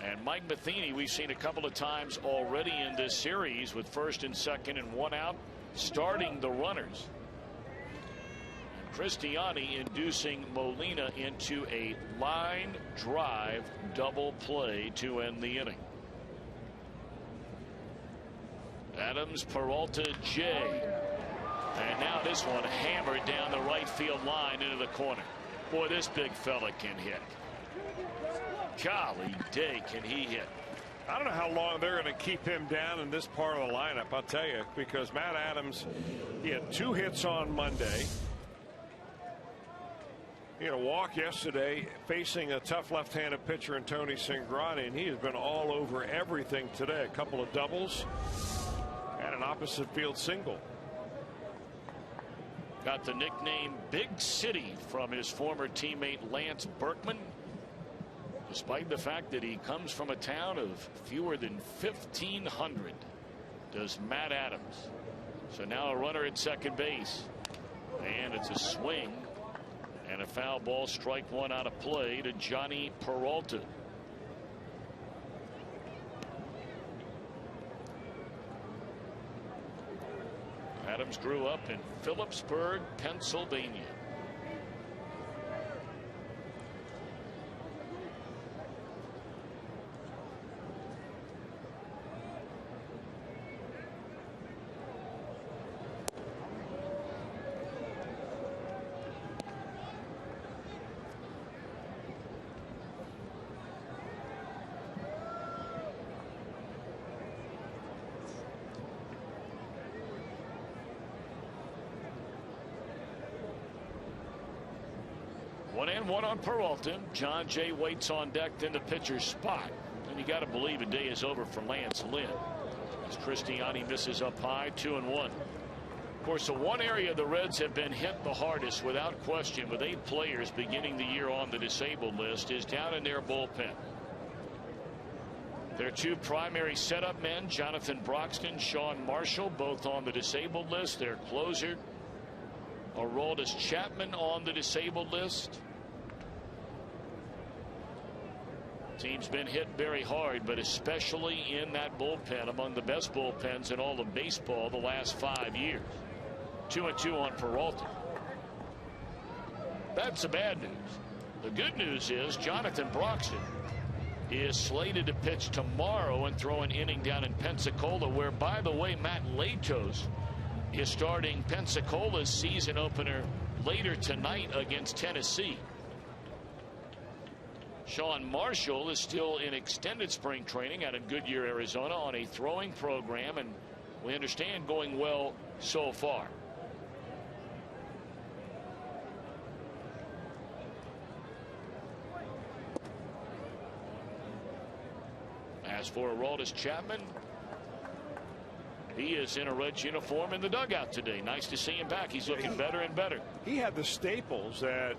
Speaker 1: And Mike Matheny, we've seen a couple of times already in this series with 1st and 2nd and 1 out, starting the runners. And Christiani inducing Molina into a line drive double play to end the inning. Adams, Peralta, Jay. And now this one hammered down the right field line into the corner. Boy, this big fella can hit. Golly day, can he hit.
Speaker 2: I don't know how long they're going to keep him down in this part of the lineup, I'll tell you, because Matt Adams, he had 2 hits on Monday. He had a walk yesterday facing a tough left-handed pitcher in Tony Cingrani, and he has been all over everything today. A couple of doubles and an opposite field single.
Speaker 1: Got the nickname Big City from his former teammate Lance Berkman, despite the fact that he comes from a town of fewer than 1,500, does Matt Adams. So now a runner at second base, and it's a swing and a foul ball, strike one out of play to Johnny Peralta. Adams grew up in Phillipsburg, Pennsylvania. One and one on Peralta. John Jay waits on deck in the pitcher's spot. And you got to believe a day is over for Lance Lynn, as Cristiani misses up high, 2-1. Of course, the one area the Reds have been hit the hardest, without question, with 8 players beginning the year on the disabled list, is down in their bullpen. Their 2 primary setup men, Jonathan Broxton, Sean Marshall, both on the disabled list. Their closer, Aroldis Chapman, on the disabled list. Team's been hit very hard, but especially in that bullpen, among the best bullpens in all of baseball the last 5 years. 2-2 on Peralta. That's the bad news. The good news is Jonathan Broxton is slated to pitch tomorrow and throw an inning down in Pensacola, where, by the way, Matt Latos is starting Pensacola's season opener later tonight against Tennessee. Sean Marshall is still in extended spring training out in Goodyear, Arizona, on a throwing program, and we understand going well so far. As for Aroldis Chapman, he is in a Reds uniform in the dugout today. Nice to see him back. He's looking better and better.
Speaker 2: He had the staples that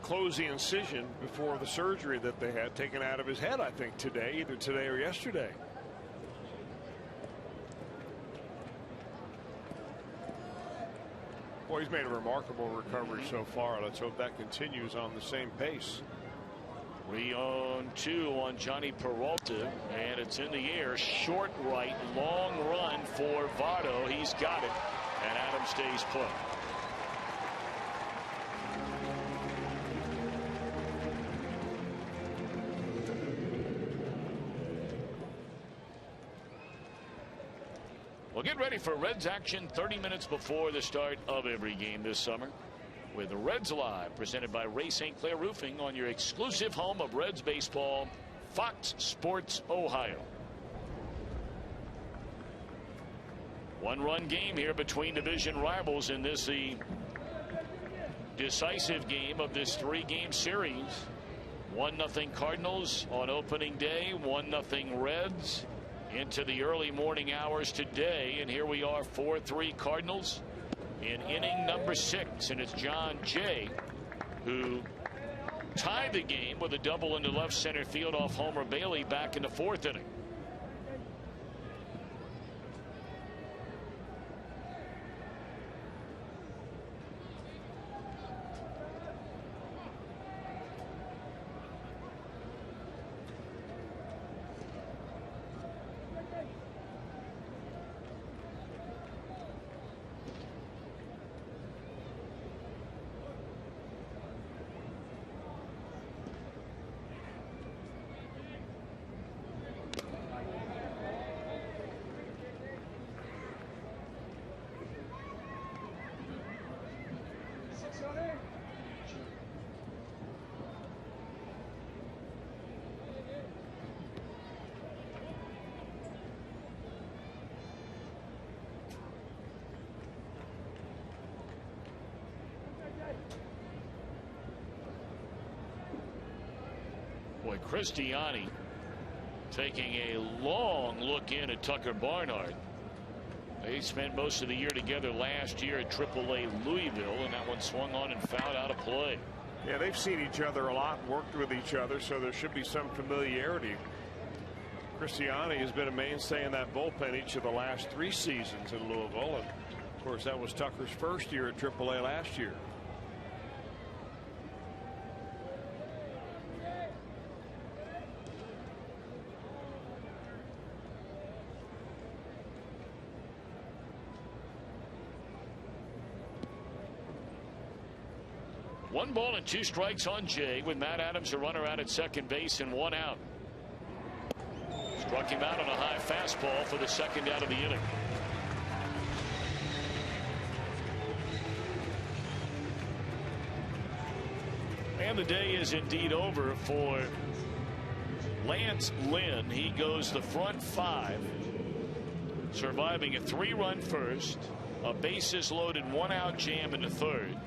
Speaker 2: closed the incision before the surgery that they had taken out of his head, I think, today, either today or yesterday. Boy, he's made a remarkable recovery so far. Let's hope that continues on the same pace.
Speaker 1: 3-2 on Johnny Peralta, and it's in the air. Short right, long run for Votto. He's got it, and Adams stays put. Well, get ready for Reds action 30 minutes before the start of every game this summer, with the Reds Live, presented by Ray St. Clair Roofing, on your exclusive home of Reds baseball, Fox Sports Ohio. One-run game here between division rivals in this, the decisive game of this 3-game series. 1-0 Cardinals on opening day, 1-0 Reds into the early morning hours today, and here we are, 4-3 Cardinals in inning number 6, and it's John Jay who tied the game with a double into left center field off Homer Bailey back in the 4th inning. Boy, Cristiani taking a long look in at Tucker Barnhart. They spent most of the year together last year at AAA Louisville, and that one swung on and fouled out of play.
Speaker 2: Yeah, they've seen each other a lot, worked with each other, so there should be some familiarity. Cristiani has been a mainstay in that bullpen each of the last 3 seasons in Louisville, and of course that was Tucker's first year at AAA last year.
Speaker 1: One ball and 2 strikes on Jay, with Matt Adams a runner out at second base and 1 out. Struck him out on a high fastball for the second out of the inning. And the day is indeed over for Lance Lynn. He goes the front 5, surviving a 3-run first, a bases loaded 1 out jam in the third,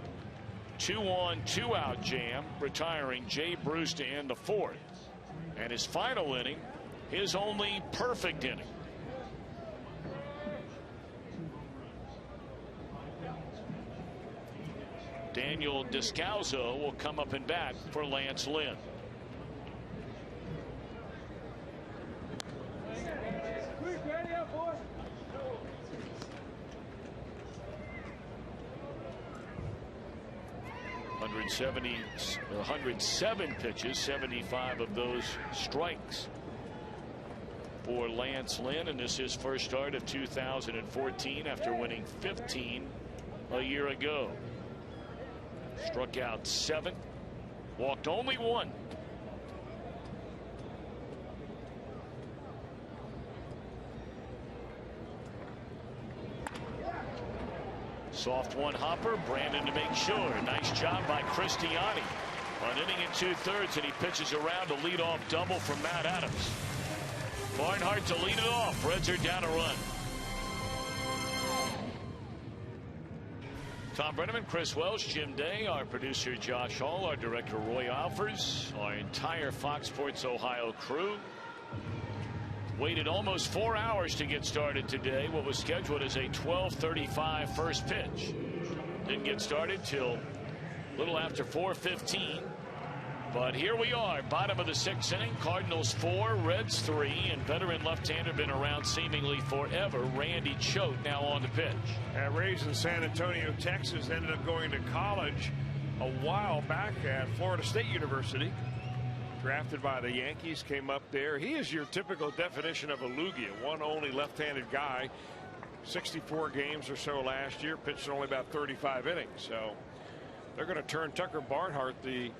Speaker 1: 2-on 2-out jam, retiring Jay Bruce to end the 4th. And his final inning, his only perfect inning. Daniel Descalzo will come up and bat for Lance Lynn. .170, 107 pitches, 75 of those strikes for Lance Lynn, and this is his first start of 2014 after winning 15 a year ago. Struck out 7, walked only 1. Soft one hopper, Brandon to make sure. Nice job by Cristiani. An inning and 2/3, and he pitches around to lead off double from Matt Adams. Barnhart to lead it off. Reds are down a run. Tom Brenneman, Chris Welsh, Jim Day, our producer Josh Hall, our director Roy Alfers, our entire Fox Sports Ohio crew. Waited almost 4 hours to get started today. What was scheduled as a 12:35 first pitch. Didn't get started till a little after 4:15. But here we are, bottom of the 6th inning. Cardinals 4, Reds 3, and veteran left-hander been around seemingly forever, Randy Choate, now on the pitch.
Speaker 2: Raised in San Antonio, Texas, ended up going to college a while back at Florida State University. Drafted by the Yankees, came up there. He is your typical definition of a loogie, one only left-handed guy. 64 games or so last year, pitched only about 35 innings. So they're going to turn Tucker Barnhart, the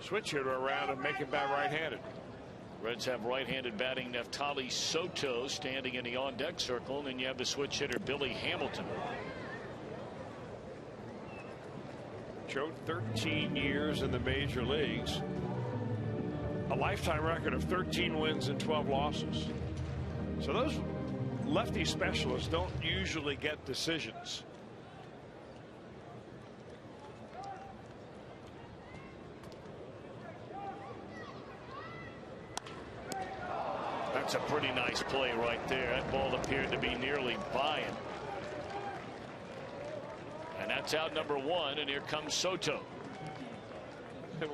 Speaker 2: switch hitter, around and make him bat right-handed.
Speaker 1: Reds have right-handed batting Neftali Soto standing in the on-deck circle, and then you have the switch hitter Billy Hamilton.
Speaker 2: Choate, 13 years in the major leagues. A lifetime record of 13 wins and 12 losses. So those lefty specialists don't usually get decisions.
Speaker 1: That's a pretty nice play right there. That ball appeared to be nearly by him. And that's out number 1, and here comes Soto.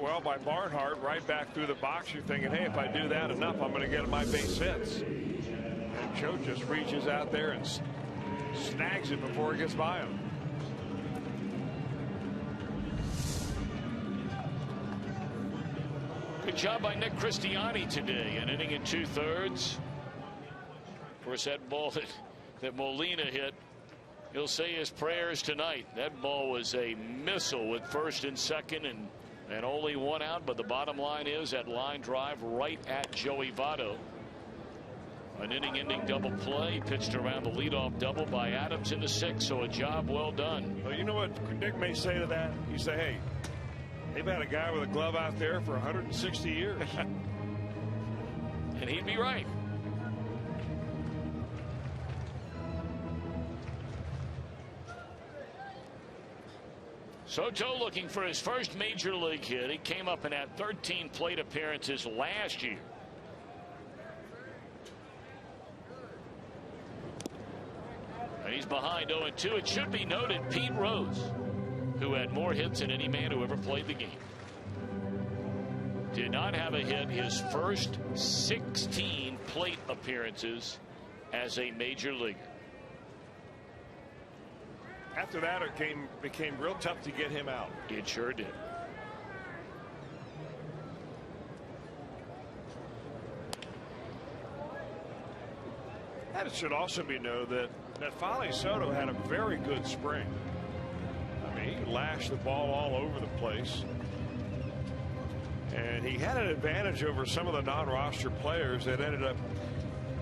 Speaker 2: Well by Barnhart, right back through the box. You're thinking, hey, if I do that enough, I'm going to get my base hits. And Choate just reaches out there and snags it before it gets by him.
Speaker 1: Good job by Nick Cristiani today. An inning and 2/3. Of course, that ball that Molina hit, he'll say his prayers tonight. That ball was a missile with first and second, and only 1 out, but the bottom line is that line drive right at Joey Votto. An inning-ending double play, pitched around the leadoff double by Adams in the 6th, so a job well done.
Speaker 2: Well, you know what Nick may say to that? He say, hey, they've had a guy with a glove out there for 160 years.
Speaker 1: And he'd be right. Soto looking for his first major league hit. He came up and had 13 plate appearances last year. And he's behind 0-2. It should be noted Pete Rose, who had more hits than any man who ever played the game, did not have a hit his first 16 plate appearances as a major leaguer.
Speaker 2: After that, it became real tough to get him out.
Speaker 1: It sure did.
Speaker 2: And it should also be noted that Foley Soto had a very good spring. I mean, he lashed the ball all over the place. And he had an advantage over some of the non-roster players that ended up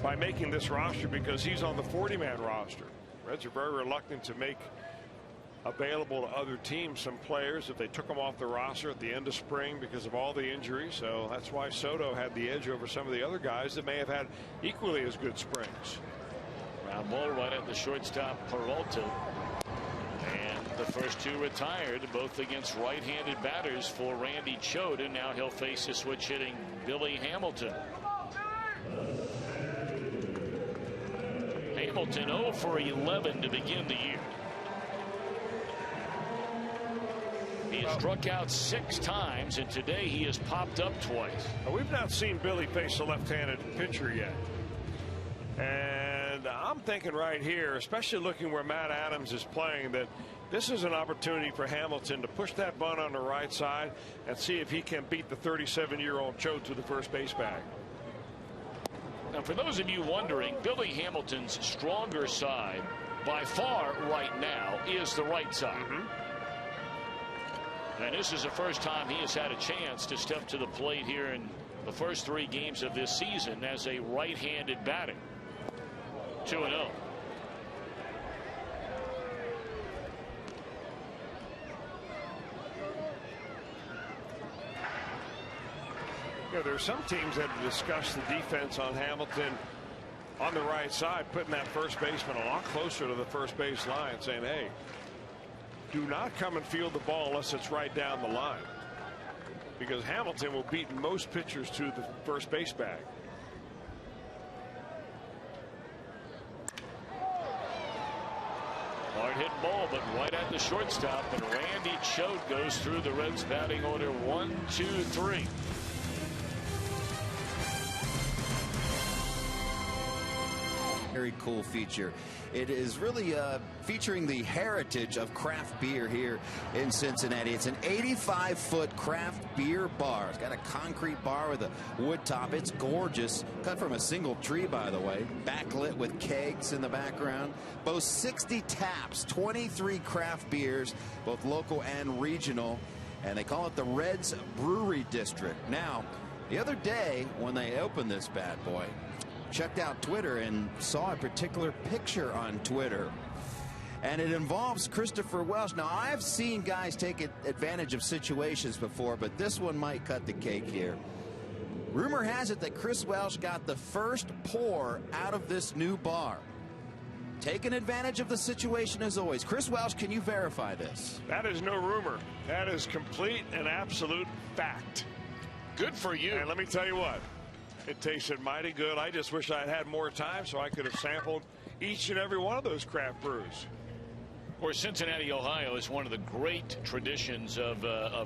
Speaker 2: by making this roster because he's on the 40-man roster. Reds are very reluctant to make available to other teams some players if they took them off the roster at the end of spring because of all the injuries. So that's why Soto had the edge over some of the other guys that may have had equally as good springs.
Speaker 1: Ground ball right at the shortstop Peralta. And the first two retired, both against right-handed batters for Randy Choate, and now he'll face a switch hitting Billy Hamilton. Hamilton 0 for 11 to begin the year. He has struck out 6 times, and today he has popped up twice.
Speaker 2: We've not seen Billy face a left-handed pitcher yet. And I'm thinking right here, especially looking where Matt Adams is playing, that this is an opportunity for Hamilton to push that bunt on the right side and see if he can beat the 37-year-old Choate to the first base bag.
Speaker 1: Now, for those of you wondering, Billy Hamilton's stronger side by far right now is the right side. And this is the first time he has had a chance to step to the plate here in the first 3 games of this season as a right-handed batter. 2-0.
Speaker 2: You know, there are some teams that have discussed the defense on Hamilton on the right side, putting that first baseman a lot closer to the first base line, saying, hey, do not come and field the ball unless it's right down the line, because Hamilton will beat most pitchers to the first base bag.
Speaker 1: Hard hit ball, but right at the shortstop, and Randy Choate goes through the Reds batting order 1, 2, 3.
Speaker 3: Very cool feature. It is really featuring the heritage of craft beer here in Cincinnati. It's an 85-foot craft beer bar. It's got a concrete bar with a wood top. It's gorgeous. Cut from a single tree, by the way. Backlit with kegs in the background. Boasts 60 taps, 23 craft beers, both local and regional. And they call it the Reds Brewery District. Now, the other day when they opened this bad boy, checked out Twitter and saw a particular picture on Twitter, and it involves Christopher Welsh. Now, I've seen guys take advantage of situations before, but this one might cut the cake here. Rumor has it that Chris Welsh got the first pour out of this new bar. Taking advantage of the situation as always. Chris Welsh, can you verify this?
Speaker 2: That is no rumor. That is complete and absolute fact.
Speaker 1: Good for you.
Speaker 2: And let me tell you what, it tasted mighty good. I just wish I'd had more time so I could have sampled each and every one of those craft brews.
Speaker 1: Of course, Cincinnati, Ohio is one of the great traditions of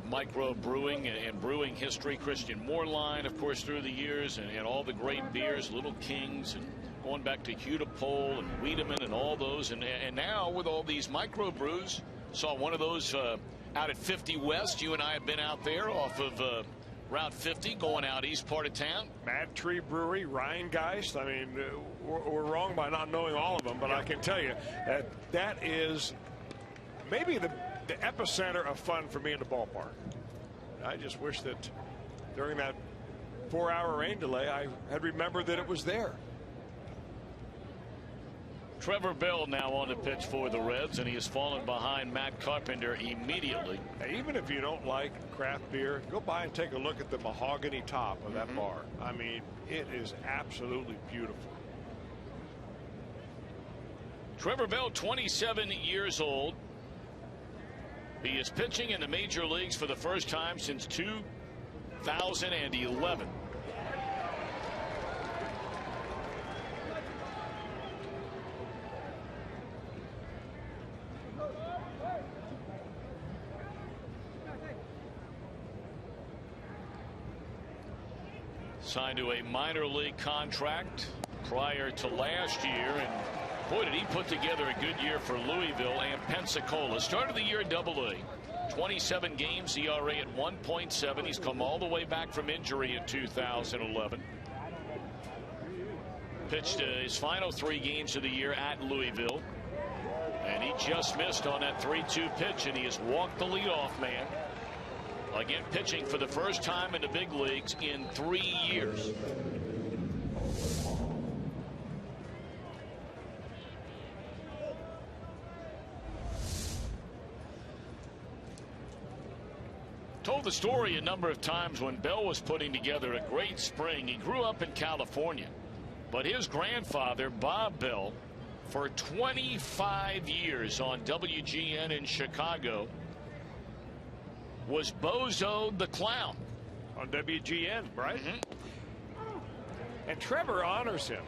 Speaker 1: micro brewing and brewing history. Christian Moorline, of course, through the years, and all the great beers, Little Kings, and going back to Hudipole and Wiedemann and all those. And now with all these micro brews, saw one of those out at 50 West. You and I have been out there off of Route 50 going out east part of town.
Speaker 2: Mad Tree Brewery, Rheingeist. I mean, we're wrong by not knowing all of them, but I can tell you that is maybe the epicenter of fun for me in the ballpark. I just wish that during that 4-hour rain delay I had remembered that it was there.
Speaker 1: Trevor Bell now on the pitch for the Reds, and he has fallen behind Matt Carpenter immediately.
Speaker 2: Now, even if you don't like craft beer, go by and take a look at the mahogany top of that bar. I mean, it is absolutely beautiful.
Speaker 1: Trevor Bell, 27 years old. He is pitching in the major leagues for the first time since 2011. Signed to a minor league contract prior to last year, and boy, did he put together a good year for Louisville and Pensacola. Started the year Double-A, 27 games, ERA at 1.7. He's come all the way back from injury in 2011. Pitched his final 3 games of the year at Louisville, and he just missed on that 3-2 pitch, and he has walked the leadoff man. Again, pitching for the first time in the big leagues in 3 years. Told the story a number of times when Bell was putting together a great spring. He grew up in California, but his grandfather, Bob Bell, for 25 years on WGN in Chicago, was Bozo the Clown.
Speaker 2: On WGN, right? And Trevor honors him.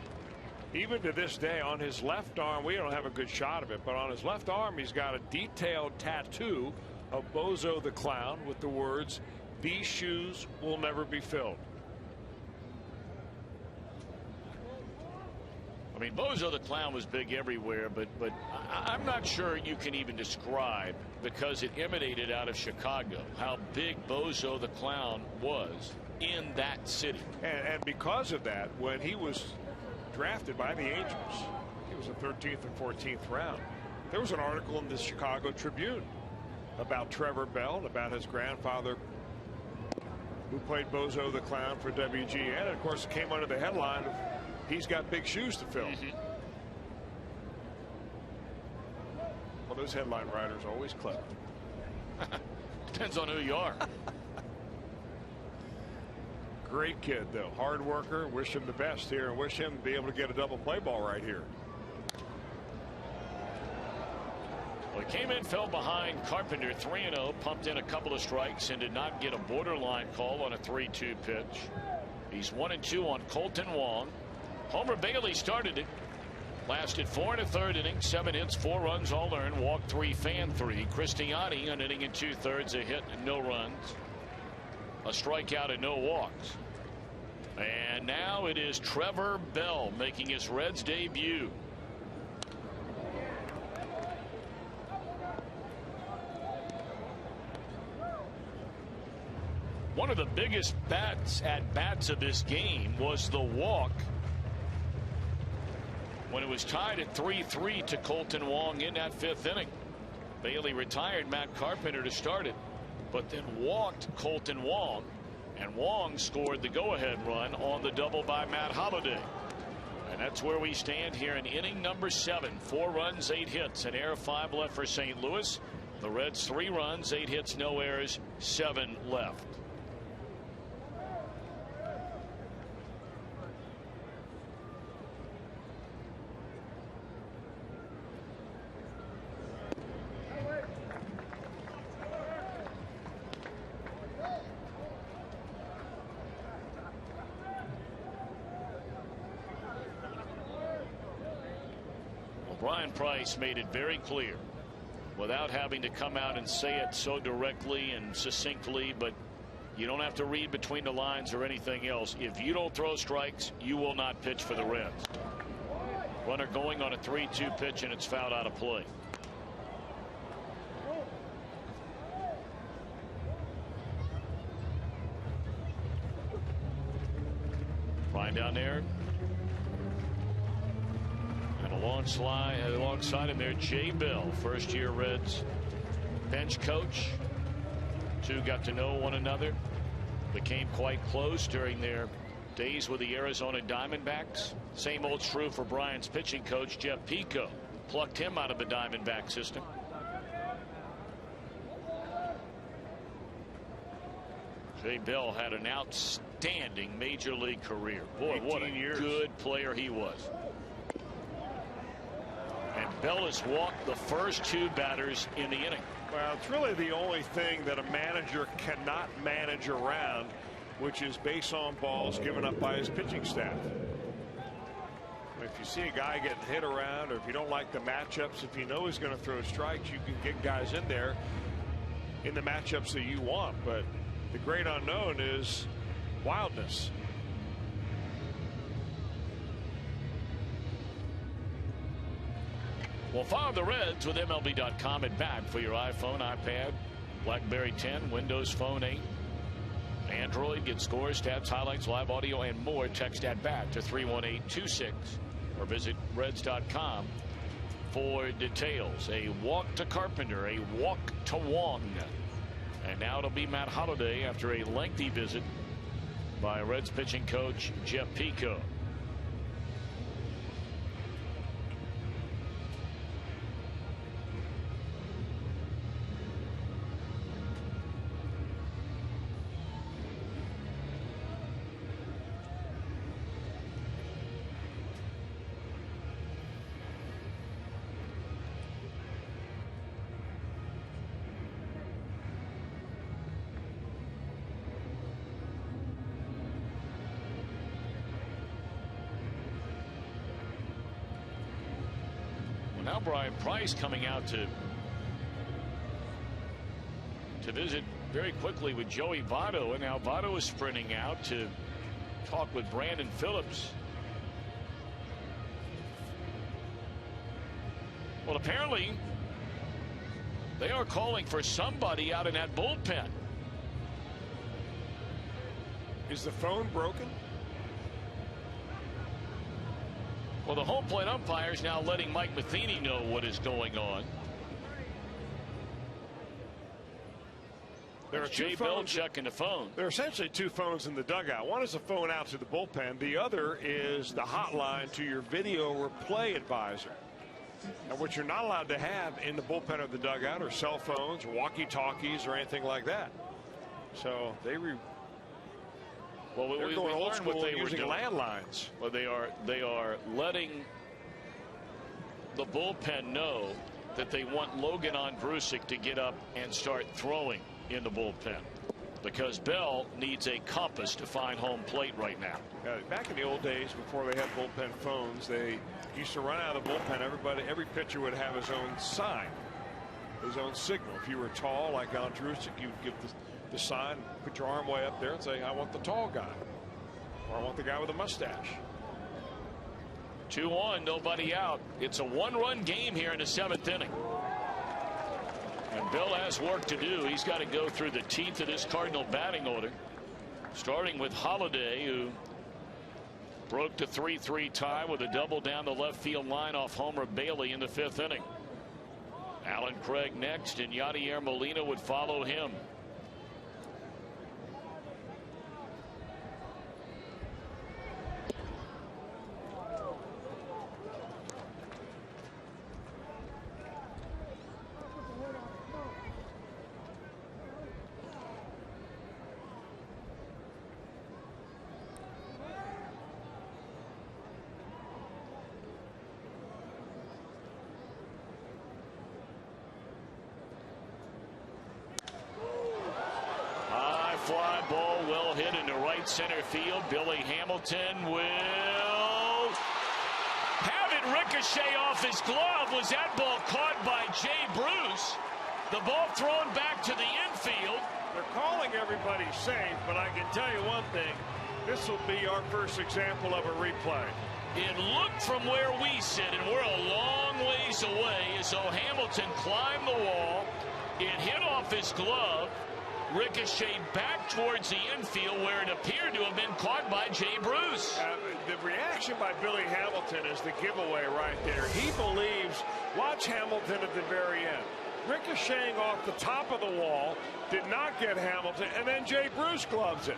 Speaker 2: Even to this day, on his left arm, we don't have a good shot of it, but on his left arm, he's got a detailed tattoo of Bozo the Clown with the words, "These shoes will never be filled."
Speaker 1: I mean, Bozo the Clown was big everywhere, but I'm not sure you can even describe, because it emanated out of Chicago, how big Bozo the Clown was in that city.
Speaker 2: And because of that, when he was drafted by the Angels, he was the 13th and 14th round. There was an article in the Chicago Tribune about Trevor Bell and about his grandfather, who played Bozo the Clown for WGN. And of course, it came under the headline of, "He's got big shoes to fill." Well, those headline writers are always clever.
Speaker 1: Depends on who you are.
Speaker 2: Great kid, though. Hard worker. Wish him the best here, and wish him to be able to get a double play ball right here.
Speaker 1: Well, he came in, fell behind Carpenter 3-0, pumped in a couple of strikes, and did not get a borderline call on a 3-2 pitch. He's 1-2 on Colton Wong. Homer Bailey started it. Lasted 4 1/3 innings, 7 hits, 4 runs, all earned, walked 3, fan 3. Cristiani, an inning and 2/3, a hit and no runs, a strikeout and no walks. And now it is Trevor Bell making his Reds debut. One of the biggest at-bats of this game was the walk when it was tied at 3-3 to Colton Wong in that 5th inning. Bailey retired Matt Carpenter to start it, but then walked Colton Wong, and Wong scored the go-ahead run on the double by Matt Holliday. And that's where we stand here in inning number 7. 4 runs, 8 hits, an error, 5 left for St. Louis. The Reds 3 runs, 8 hits, no errors, 7 left. Brian Price made it very clear, without having to come out and say it so directly and succinctly, but you don't have to read between the lines or anything else. If you don't throw strikes, you will not pitch for the Reds. Runner going on a 3-2 pitch, and it's fouled out of play. Flying down there. Alongside him there, Jay Bell, first-year Reds bench coach. Two got to know one another, became quite close during their days with the Arizona Diamondbacks. Same old true for Brian's pitching coach, Jeff Pico. Plucked him out of the Diamondback system. Jay Bell had an outstanding major league career. Boy, what a good player he was. And Bell has walked the first 2 batters in the inning.
Speaker 2: Well, it's really the only thing that a manager cannot manage around, which is base on balls given up by his pitching staff. If you see a guy getting hit around, or if you don't like the matchups, if you know he's going to throw strikes, you can get guys in there in the matchups that you want. But the great unknown is wildness.
Speaker 1: Well, follow the Reds with MLB.com at bat for your iPhone, iPad, BlackBerry 10, Windows Phone 8, Android. Get scores, stats, highlights, live audio, and more. Text at bat to 31826 or visit Reds.com for details. A walk to Carpenter, a walk to Wong. And now it'll be Matt Holliday after a lengthy visit by Reds pitching coach Jeff Pico. Now Brian Price coming out to visit very quickly with Joey Votto, and now Votto is sprinting out to talk with Brandon Phillips. Well, apparently they are calling for somebody out in that bullpen.
Speaker 2: Is the phone broken?
Speaker 1: Well, the home plate umpire is now letting Mike Matheny know what is going on.
Speaker 2: There are
Speaker 1: Jay Bell checking the phone.
Speaker 2: There are essentially 2 phones in the dugout. One is a phone out to the bullpen. The other is the hotline to your video replay advisor. And what you're not allowed to have in the bullpen or the dugout are cell phones or walkie-talkies or anything like that. So they're going old school using landlines.
Speaker 1: Well, they are letting the bullpen know that they want Logan Ondrusek to get up and start throwing in the bullpen, because Bell needs a compass to find home plate right now.
Speaker 2: Back in the old days, before they had bullpen phones, they used to run out of the bullpen. Every pitcher would have his own sign, his own signal. If you were tall like Ondrusek, you'd give the sign, put your arm way up there and say, I want the tall guy, or I want the guy with a mustache.
Speaker 1: 2-1, nobody out. It's a 1-run game here in the 7th inning. And Bill has work to do. He's got to go through the teeth of this Cardinal batting order, starting with Holliday, who broke the 3-3 tie with a double down the left field line off Homer Bailey in the 5th inning. Alan Craig next, and Yadier Molina would follow him. Fly ball well hit into right center field. Billy Hamilton will have it ricochet off his glove. Was that ball caught by Jay Bruce? The ball thrown back to the infield.
Speaker 2: They're calling everybody safe, but I can tell you one thing. This will be our first example of a replay.
Speaker 1: It looked from where we sit, and we're a long ways away, as though Hamilton climbed the wall. It hit off his glove, ricocheted back towards the infield, where it appeared to have been caught by Jay Bruce.
Speaker 2: The reaction by Billy Hamilton is the giveaway right there. He believes, watch Hamilton at the very end. Ricocheting off the top of the wall, did not get Hamilton, and then Jay Bruce gloves it.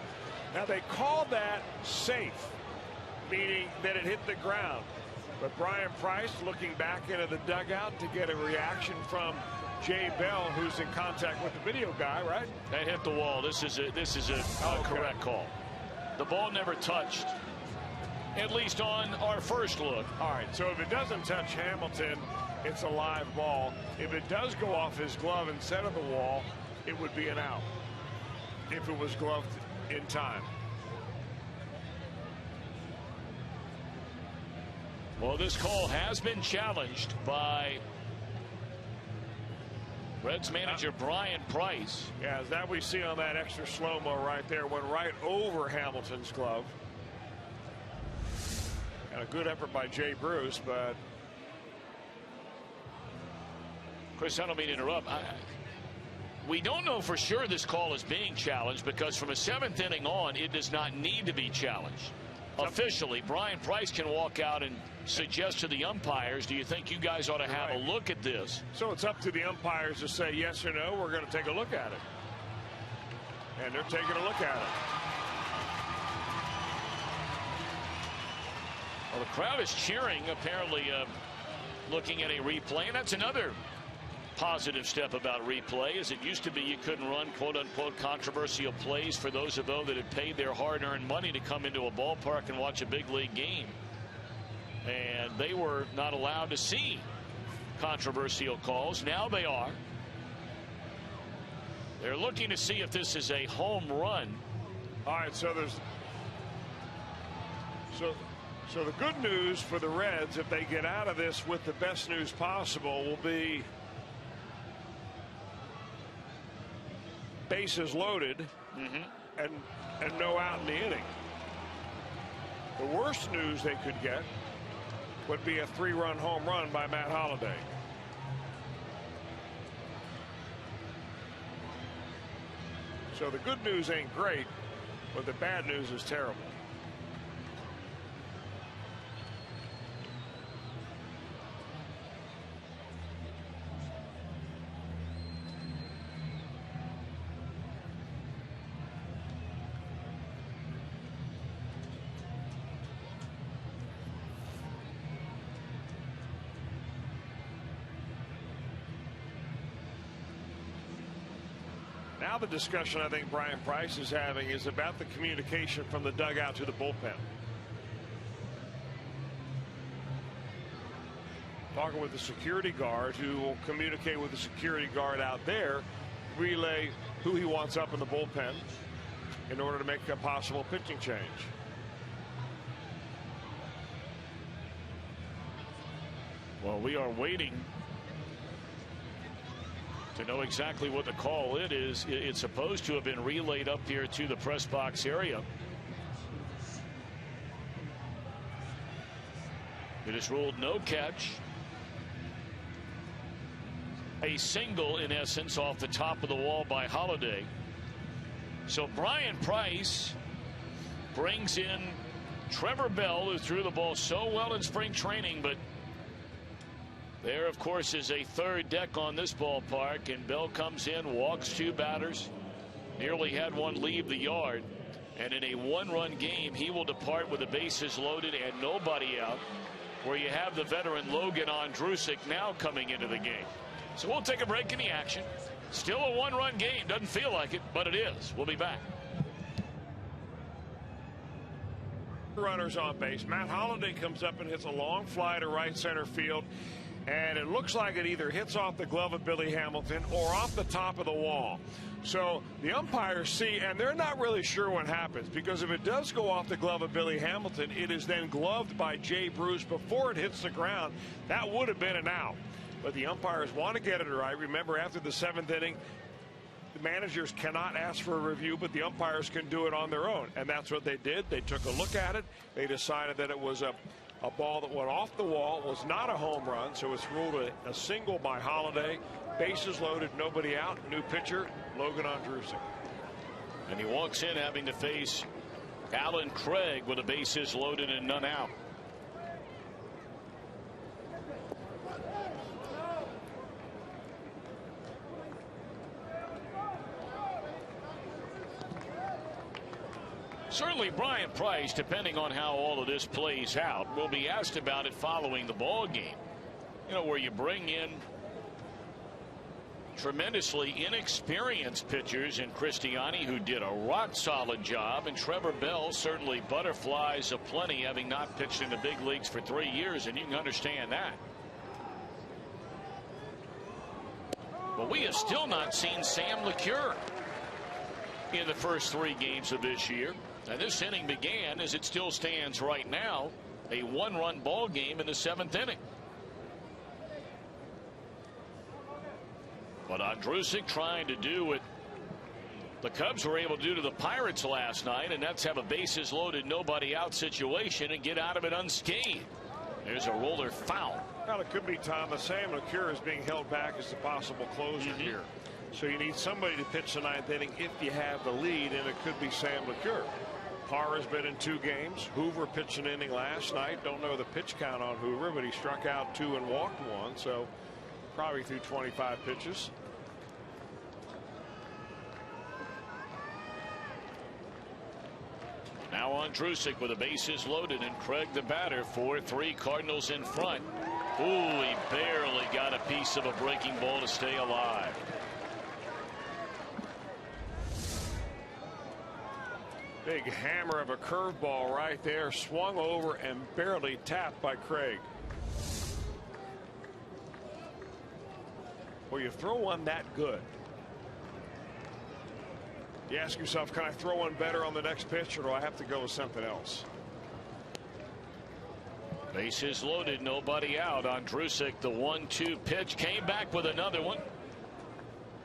Speaker 2: Now they call that safe, meaning that it hit the ground. But Brian Price looking back into the dugout to get a reaction from Jay Bell, who's in contact with the video guy, right?
Speaker 1: That hit the wall. This is a correct call. The ball never touched at least on our first look.
Speaker 2: All right, so if it doesn't touch Hamilton, it's a live ball. If it does go off his glove instead of the wall, it would be an out if it was gloved in time.
Speaker 1: Well, this call has been challenged by Reds manager Brian Price.
Speaker 2: Yeah, that we see on that extra slow-mo right there. Went right over Hamilton's glove. And a good effort by Jay Bruce, but...
Speaker 1: Chris, I don't mean to interrupt. We don't know for sure this call is being challenged because from a 7th inning on, it does not need to be challenged. Officially, Brian Price can walk out and suggest to the umpires, do you think you guys ought to have a look at this?
Speaker 2: So it's up to the umpires to say yes or no. We're going to take a look at it. And they're taking a look at it.
Speaker 1: Well, the crowd is cheering, apparently looking at a replay. And that's another positive step about replay, as it used to be you couldn't run quote-unquote controversial plays for those of those that had paid their hard-earned money to come into a ballpark and watch a big league game. And they were not allowed to see controversial calls. Now they are. They're looking to see if this is a home run.
Speaker 2: All right, so there's... So the good news for the Reds, if they get out of this with the best news possible, will be bases loaded and no out in the inning. The worst news they could get would be a 3-run home run by Matt Holliday. So the good news ain't great, but the bad news is terrible. Now the discussion I think Brian Price is having is about the communication from the dugout to the bullpen. Talking with the security guard, who will communicate with the security guard out there, relay who he wants up in the bullpen in order to make a possible pitching change.
Speaker 1: Well, we are waiting to know exactly what the call it is. It's supposed to have been relayed up here to the press box area. It is ruled no catch. A single, in essence, off the top of the wall by Holliday. So Brian Price brings in Trevor Bell, who threw the ball so well in spring training, but there, of course, is a third deck on this ballpark, and Bell comes in, walks 2 batters, nearly had one leave the yard, and in a 1-run game, he will depart with the bases loaded and nobody out, where you have the veteran Logan Ondrusek now coming into the game. So we'll take a break in the action. Still a 1-run game. Doesn't feel like it, but it is. We'll be back.
Speaker 2: Runners on base. Matt Holliday comes up and hits a long fly to right center field. And it looks like it either hits off the glove of Billy Hamilton or off the top of the wall. So the umpires see, and they're not really sure what happens, because if it does go off the glove of Billy Hamilton, it is then gloved by Jay Bruce before it hits the ground. That would have been an out. But the umpires want to get it right. Remember, after the 7th inning, the managers cannot ask for a review, but the umpires can do it on their own. And that's what they did. They took a look at it. They decided that it was a ball that went off the wall, was not a home run, so it's ruled a single by Holliday. Bases loaded, nobody out. New pitcher, Logan Ondrusek.
Speaker 1: And he walks in having to face Alan Craig with the bases loaded and none out. Certainly Brian Price, depending on how all of this plays out, will be asked about it following the ball game. You know, where you bring in tremendously inexperienced pitchers in Cristiani, who did a rock solid job, and Trevor Bell certainly butterflies aplenty, having not pitched in the big leagues for 3 years, and you can understand that. But we have still not seen Sam LeCure in the first 3 games of this year. And this inning began, as it still stands right now, a 1-run ball game in the 7th inning. But Andrusik trying to do what the Cubs were able to do to the Pirates last night, and that's have a bases loaded, nobody out situation and get out of it unscathed. There's a roller foul.
Speaker 2: Well, it could be, Tom. The Sam LeCure is being held back as the possible closer here. So you need somebody to pitch the 9th inning if you have the lead, and it could be Sam LeCure. Parr has been in 2 games. Hoover pitched an inning last night. Don't know the pitch count on Hoover, but he struck out 2 and walked 1, so probably threw 25 pitches.
Speaker 1: Now on Andrusik with the bases loaded, and Craig the batter. 4-3 Cardinals in front. Ooh, he barely got a piece of a breaking ball to stay alive.
Speaker 2: Big hammer of a curveball right there, swung over and barely tapped by Craig. Well, you throw one that good, you ask yourself, can I throw one better on the next pitch, or do I have to go with something else?
Speaker 1: Bases loaded, nobody out. Andrusik, the 1-2 pitch, came back with another one.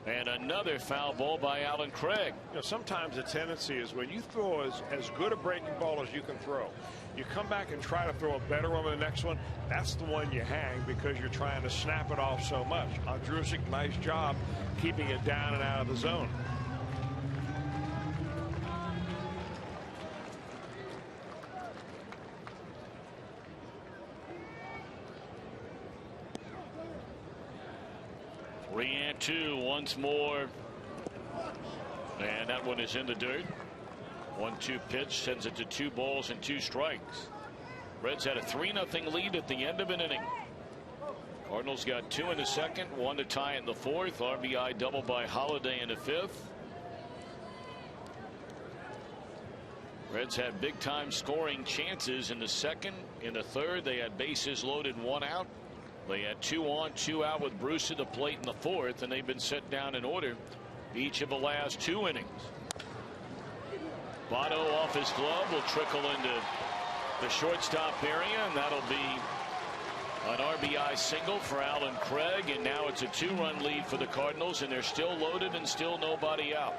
Speaker 1: And another foul ball by Alan Craig.
Speaker 2: You know, sometimes the tendency is when you throw as good a breaking ball as you can throw, you come back and try to throw a better one on the next one. That's the one you hang because you're trying to snap it off so much. Andrusik, nice job keeping it down and out of the zone.
Speaker 1: Three and 2 once more, and that one is in the dirt. 1-2 pitch sends it to 2 balls and 2 strikes. Reds had a 3-0 lead at the end of an inning. Cardinals got 2 in the 2nd, 1 to tie it in the 4th. RBI double by Holiday in the 5th. Reds had big time scoring chances in the 2nd. In the 3rd, they had bases loaded, 1 out. They had 2 on, 2 out with Bruce at the plate in the 4th, and they've been set down in order each of the last 2 innings. Votto off his glove will trickle into the shortstop area, and that'll be an RBI single for Alan Craig, and now it's a 2-run lead for the Cardinals, and they're still loaded and still nobody out.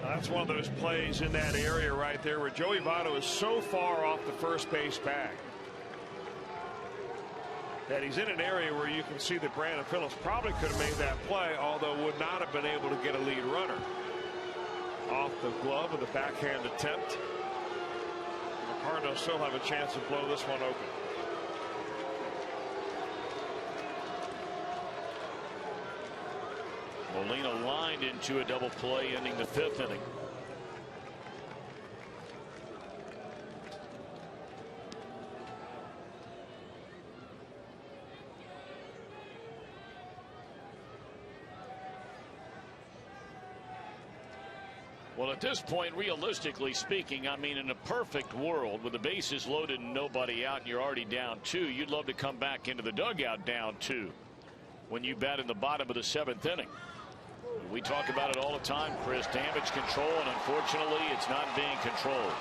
Speaker 2: That's one of those plays in that area right there where Joey Votto is so far off the first base bag that he's in an area where you can see that Brandon Phillips probably could have made that play, although would not have been able to get a lead runner. Off the glove with a backhand attempt. The Cardinals still have a chance to blow this one open.
Speaker 1: Molina lined into a double play, ending the 5th inning. Well, at this point, realistically speaking, I mean, in a perfect world with the bases loaded and nobody out and you're already down 2, you'd love to come back into the dugout down 2 when you bat in the bottom of the 7th inning. We talk about it all the time, Chris. Damage control, and unfortunately, it's not being controlled.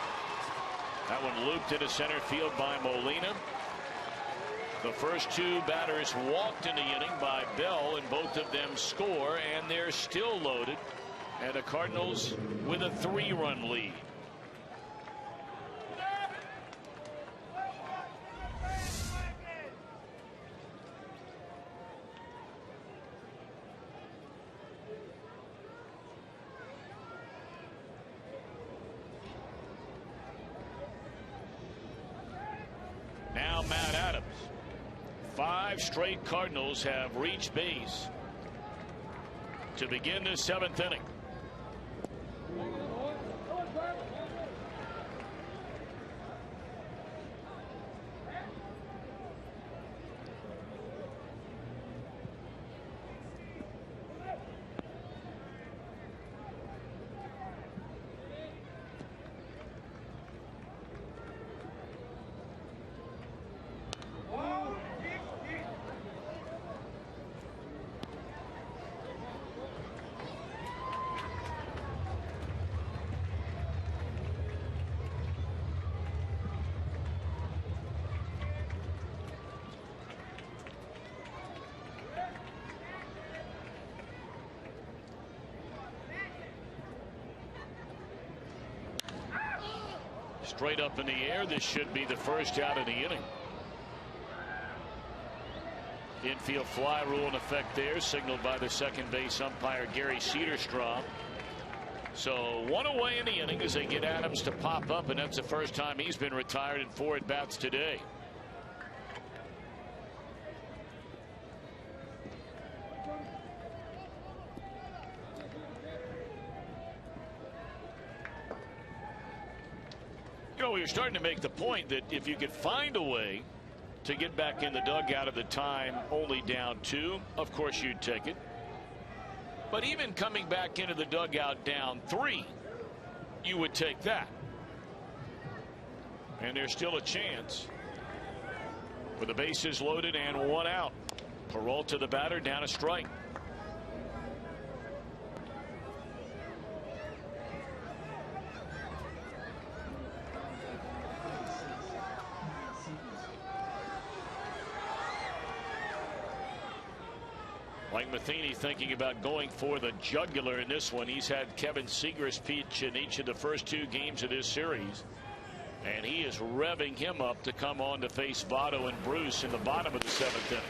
Speaker 1: That one looped into center field by Molina. The first 2 batters walked in the inning by Bell, and both of them score, and they're still loaded. And the Cardinals with a 3-run lead. Now Matt Adams. 5 straight Cardinals have reached base to begin the 7th inning. Straight up in the air. This should be the first out of the inning. Infield fly rule in effect there, signaled by the second base umpire Gary Cederstrom. So one away in the inning as they get Adams to pop up, and that's the first time he's been retired in 4 at-bats today. You know, we were starting to make the point that if you could find a way to get back in the dugout at the time only down 2, of course you'd take it. But even coming back into the dugout down 3, you would take that. And there's still a chance with the bases loaded and 1 out. Peralta, the batter, down a strike. Mike Matheny thinking about going for the jugular in this one. He's had Kevin Seager's pitch in each of the first 2 games of this series, and he is revving him up to come on to face Votto and Bruce in the bottom of the 7th inning.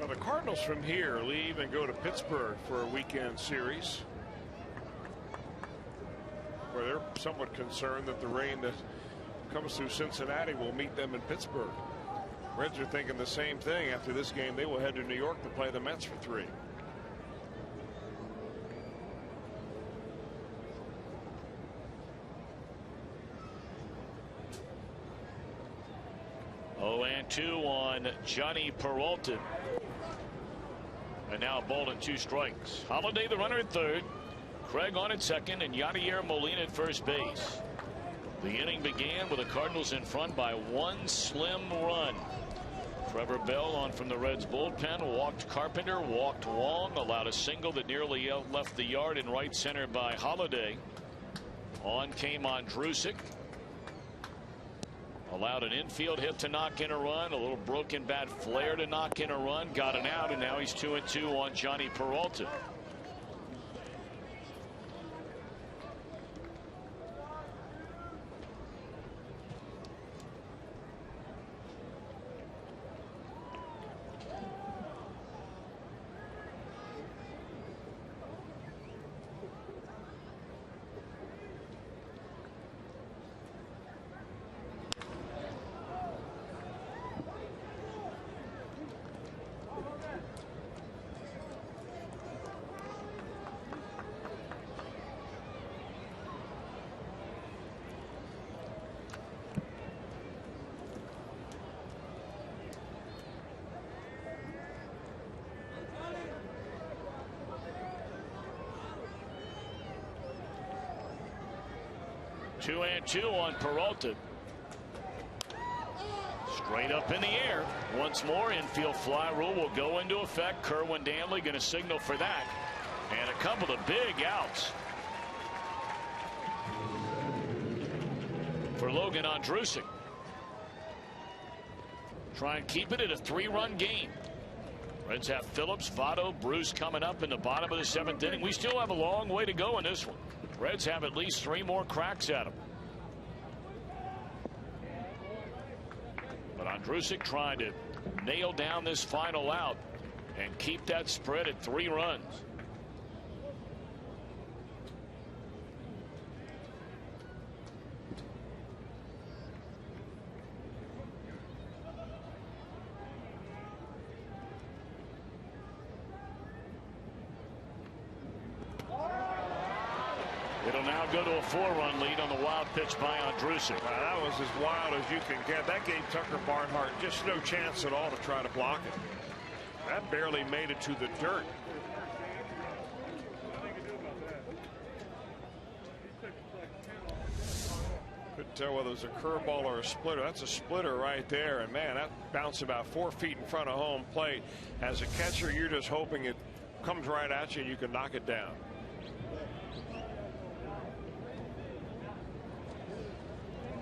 Speaker 2: The Cardinals from here leave and go to Pittsburgh for a weekend series, where they're somewhat concerned that the rain that comes through Cincinnati will meet them in Pittsburgh. Reds are thinking the same thing. After this game, they will head to New York to play the Mets for 3.
Speaker 1: Oh, and 2 on Johnny Peralta. And now a ball and 2 strikes. Holiday, the runner at third. Craig on at second, and Yadier Molina at first base. The inning began with the Cardinals in front by 1 slim run. Trevor Bell on from the Reds bullpen, walked Carpenter, walked Wong, allowed a single that nearly left the yard in right center by Holiday. On came Andrusik. Allowed an infield hit to knock in a run, a little broken bat flare to knock in a run, got an out, and now he's 2-2 on Johnny Peralta. Two and 2 on Peralta. Straight up in the air. Once more, infield fly rule will go into effect. Kerwin Danley going to signal for that. And a couple of big outs for Logan Andrusik. Try and keep it at a 3-run game. Reds have Phillips, Votto, Bruce coming up in the bottom of the 7th inning. We still have a long way to go in this one. Reds have at least 3 more cracks at him. But Andrusik trying to nail down this final out and keep that spread at 3 runs. It'll now go to a 4-run lead on the wild pitch by Andrusik.
Speaker 2: That was as wild as you can get. That gave Tucker Barnhart just no chance at all to try to block it. That barely made it to the dirt. Couldn't tell whether it was a curveball or a splitter. That's a splitter right there. And man, that bounced about 4 feet in front of home plate. As a catcher, you're just hoping it comes right at you and you can knock it down.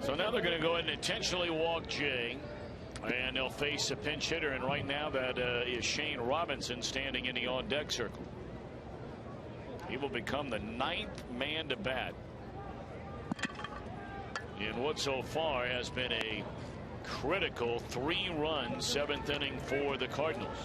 Speaker 1: So now they're going to go ahead and intentionally walk Jay, and they'll face a pinch hitter, and right now that is Shane Robinson standing in the on-deck circle. He will become the 9th man to bat in what so far has been a critical 3-run 7th inning for the Cardinals.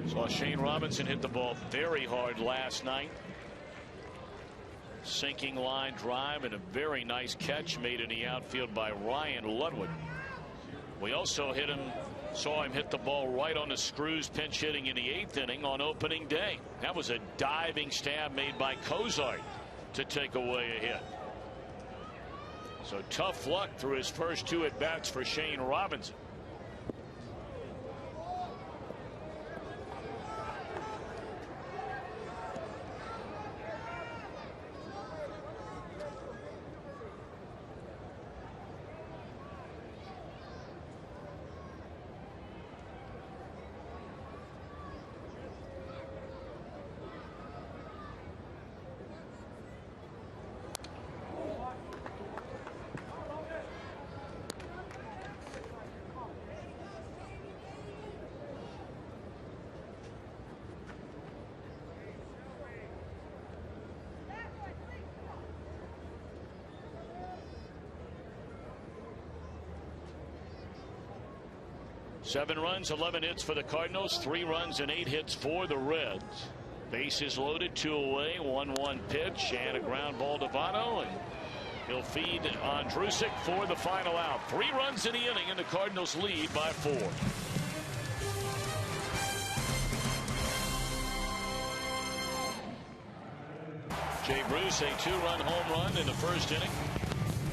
Speaker 1: Saw Shane Robinson hit the ball very hard last night. Sinking line drive and a very nice catch made in the outfield by Ryan Ludwig. We also saw him hit the ball right on the screws, pinch hitting in the 8th inning on opening day. That was a diving stab made by Cozart to take away a hit. So tough luck through his first 2 at bats for Shane Robinson. Seven runs, 11 hits for the Cardinals, 3 runs and 8 hits for the Reds. Bases loaded, 2 away, 1-1 pitch, and a ground ball to Votto, and he'll feed Andrusik for the final out. 3 runs in the inning, and the Cardinals lead by 4. Jay Bruce, a 2-run home run in the first inning.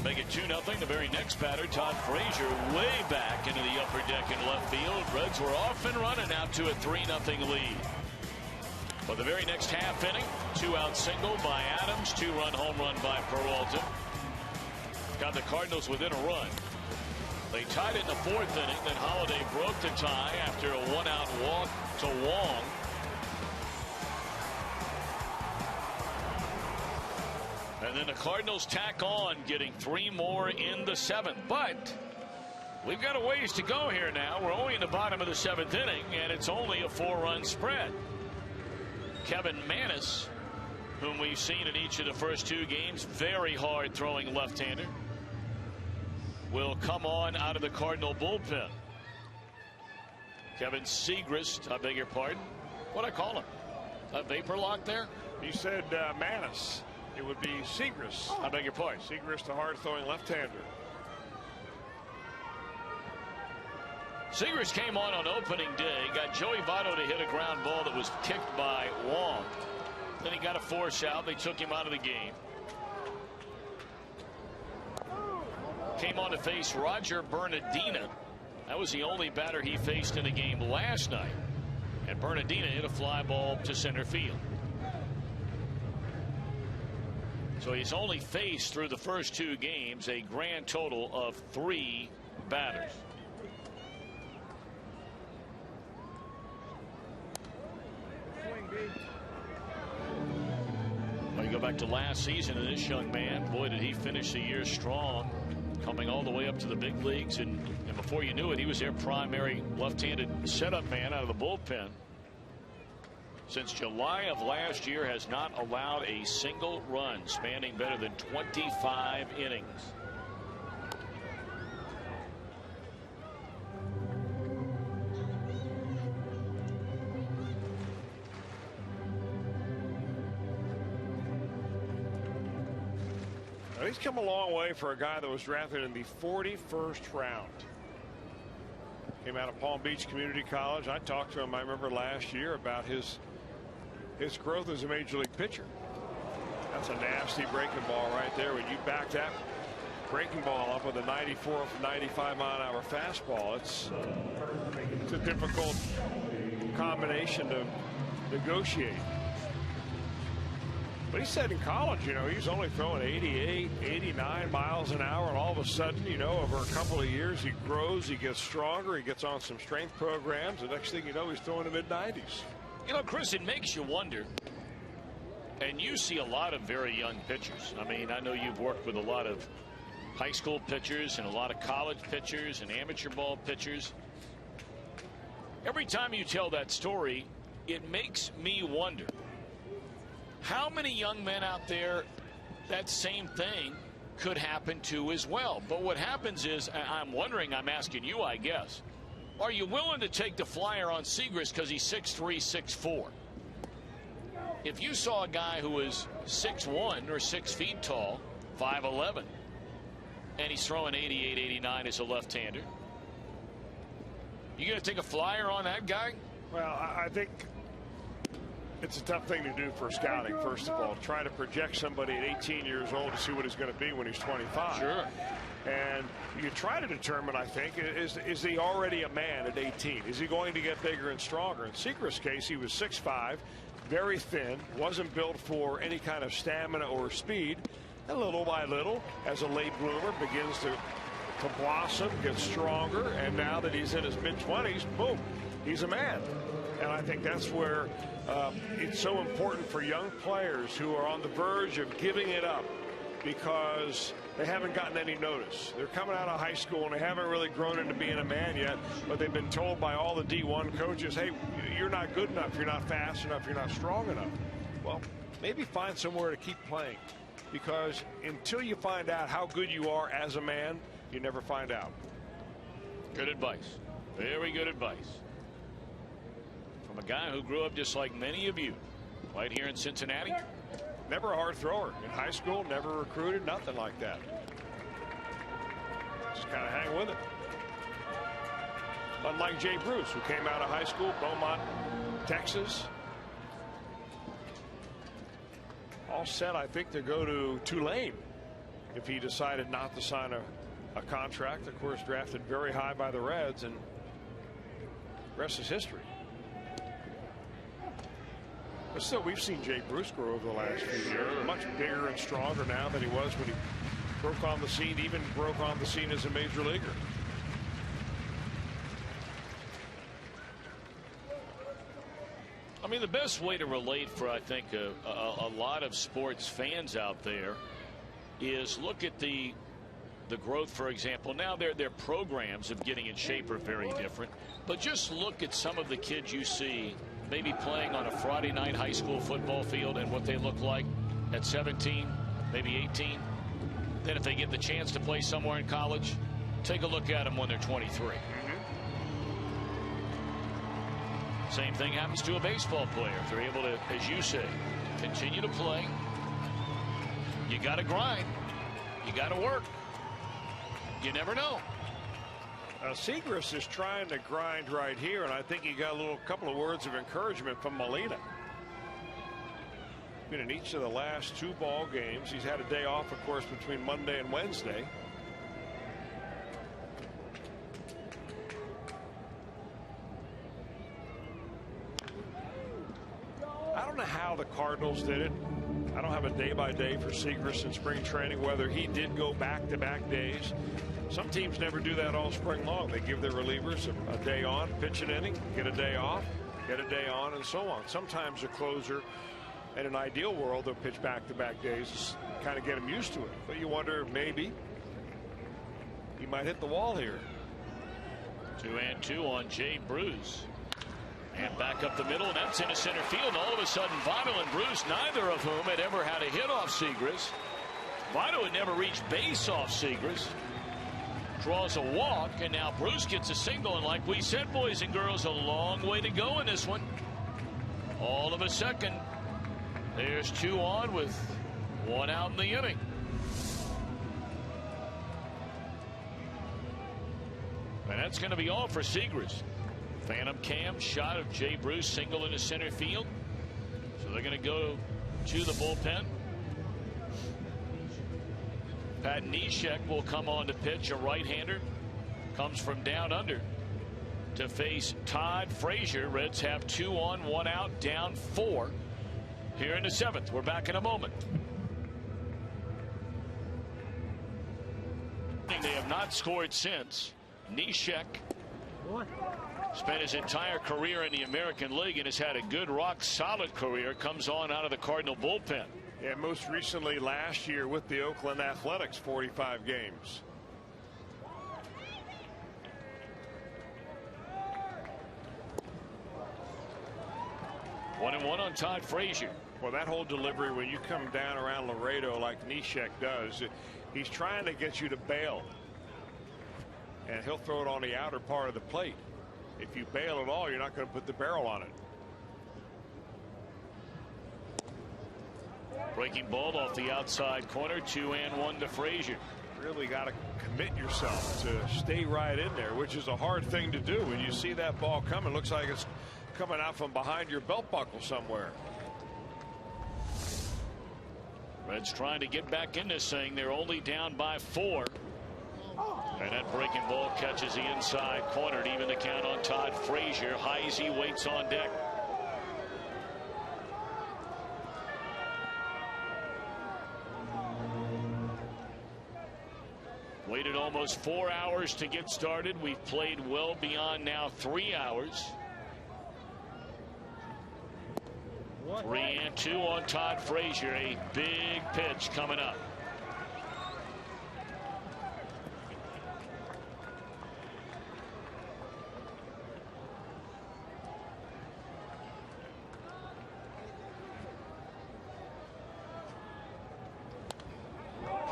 Speaker 1: Make it 2-0. The very next batter, Todd Frazier, way back into the upper deck in left field. Reds were off and running out to a 3-0 lead. But the very next half inning, 2-out single by Adams, 2-run home run by Peralta. Got the Cardinals within a run. They tied it in the 4th inning. Then Holiday broke the tie after a 1-out walk to Wong. And then the Cardinals tack on, getting 3 more in the 7th. But we've got a ways to go here now. We're only in the bottom of the 7th inning, and it's only a 4-run spread. Kevin Manis, whom we've seen in each of the first 2 games, very hard throwing left-hander, will come on out of the Cardinal bullpen. Kevin Segrist, I beg your pardon. What'd I call him? A vapor lock there?
Speaker 2: You said Manis. It would be Segrist.
Speaker 1: I beg your pardon.
Speaker 2: Segrist, a hard-throwing left-hander.
Speaker 1: Segrist came on opening day, got Joey Votto to hit a ground ball that was kicked by Wong. Then he got a force out. They took him out of the game. Came on to face Roger Bernardina. That was the only batter he faced in the game last night. And Bernardina hit a fly ball to center field. So he's only faced through the first 2 games a grand total of 3 batters. Well, you go back to last season, and this young man, boy, did he finish the year strong, coming all the way up to the big leagues. And before you knew it, he was their primary left-handed setup man out of the bullpen. Since July of last year, has not allowed a single run, spanning better than 25 innings.
Speaker 2: Now, he's come a long way for a guy that was drafted in the 41st round. Came out of Palm Beach Community College. I talked to him, I remember last year, about his growth as a major league pitcher. That's a nasty breaking ball right there. When you back that breaking ball up with a 94, 95 mile an hour fastball, it's a difficult combination to negotiate. But he said in college, you know, he's only throwing 88, 89 miles an hour, and all of a sudden, you know, over a couple of years, he grows, he gets stronger, he gets on some strength programs. The next thing you know, he's throwing the mid-90s.
Speaker 1: You know, Chris, it makes you wonder. And you see a lot of very young pitchers. I mean, I know you've worked with a lot of high school pitchers and a lot of college pitchers and amateur ball pitchers. Every time you tell that story, it makes me wonder how many young men out there that same thing could happen to as well. But what happens is, I'm wondering, I'm asking you, I guess, are you willing to take the flyer on Segras because he's 6'3", 6'4"? If you saw a guy who was 6'1" or 6 feet tall, 5'11", and he's throwing 88, 89 as a left-hander, you going to take a flyer on that guy?
Speaker 2: Well, I think it's a tough thing to do for scouting, first of all. Try to project somebody at 18 years old to see what he's going to be when he's 25.
Speaker 1: Sure.
Speaker 2: And you try to determine, I think, is he already a man at 18? Is he going to get bigger and stronger? In Segras' case, he was 6'5", very thin, wasn't built for any kind of stamina or speed. And little by little, as a late bloomer, begins to blossom, get stronger, and now that he's in his mid-20s, boom, he's a man. And I think that's where it's so important for young players who are on the verge of giving it up because they haven't gotten any notice. They're coming out of high school and they haven't really grown into being a man yet, but they've been told by all the D1 coaches, hey, you're not good enough, you're not fast enough, you're not strong enough. Well, maybe find somewhere to keep playing, because until you find out how good you are as a man, you never find out.
Speaker 1: Good advice. Very good advice. From a guy who grew up just like many of you, right here in Cincinnati.
Speaker 2: Never a hard thrower. In high school, never recruited, nothing like that. Just kind of hang with it. Unlike Jay Bruce, who came out of high school, Beaumont, Texas. All set, I think, to go to Tulane if he decided not to sign a contract. Of course, drafted very high by the Reds, and the rest is history. But still, we've seen Jay Bruce grow over the last few years. Much bigger and stronger now than he was when he broke on the scene, even broke on the scene as a major leaguer.
Speaker 1: I mean, the best way to relate for, I think, a lot of sports fans out there is look at the growth, for example. Now their programs of getting in shape are very different, but just look at some of the kids you see maybe playing on a Friday night high school football field and what they look like at 17, maybe 18. Then if they get the chance to play somewhere in college, take a look at them when they're 23. Same thing happens to a baseball player. If they're able to, as you say, continue to play, you got to grind. You got to work. You never know.
Speaker 2: Segras is trying to grind right here, and I think he got a couple of words of encouragement from Molina. Been in each of the last 2 ball games. He's had a day off, of course, between Monday and Wednesday. I don't know how the Cardinals did it. I don't have a day-by-day for Segras in spring training, whether he did go back-to-back days. Some teams never do that all spring long. They give their relievers a day on, pitch an inning, get a day off, get a day on, and so on. Sometimes a closer, in an ideal world, they'll pitch back-to-back days, kind of get them used to it. But you wonder, maybe he might hit the wall here.
Speaker 1: 2-2 on Jay Bruce. And back up the middle, and that's into center field. And all of a sudden, Votto and Bruce, neither of whom had ever had a hit off Segras. Votto had never reached base off Segras. Draws a walk, and now Bruce gets a single. And like we said, boys and girls, a long way to go in this one. All of a second, there's 2 on with 1 out in the inning. And that's going to be all for Segras. Phantom cam shot of Jay Bruce, single into center field. So they're going to go to the bullpen. Pat Neshek will come on to pitch, a right-hander. Comes from down under to face Todd Frazier. Reds have 2 on, 1 out, down 4 here in the 7th. We're back in a moment. They have not scored since. Neshek spent his entire career in the American League and has had a good, rock-solid career. Comes on out of the Cardinal bullpen.
Speaker 2: Yeah, most recently last year with the Oakland Athletics, 45 games.
Speaker 1: One and one on Todd Frazier.
Speaker 2: Well, that whole delivery, when you come down around Laredo like Neshek does, he's trying to get you to bail. And he'll throw it on the outer part of the plate. If you bail at all, you're not going to put the barrel on it.
Speaker 1: Breaking ball off the outside corner, 2-1 to Frazier.
Speaker 2: Really got to commit yourself to stay right in there, which is a hard thing to do. When you see that ball coming, looks like it's coming out from behind your belt buckle somewhere.
Speaker 1: Reds trying to get back in this thing. They're only down by 4. And that breaking ball catches the inside corner to even the count on Todd Frazier. Heisey waits on deck. Waited almost 4 hours to get started. We've played well beyond now 3 hours. 3-2 on Todd Frazier. A big pitch coming up.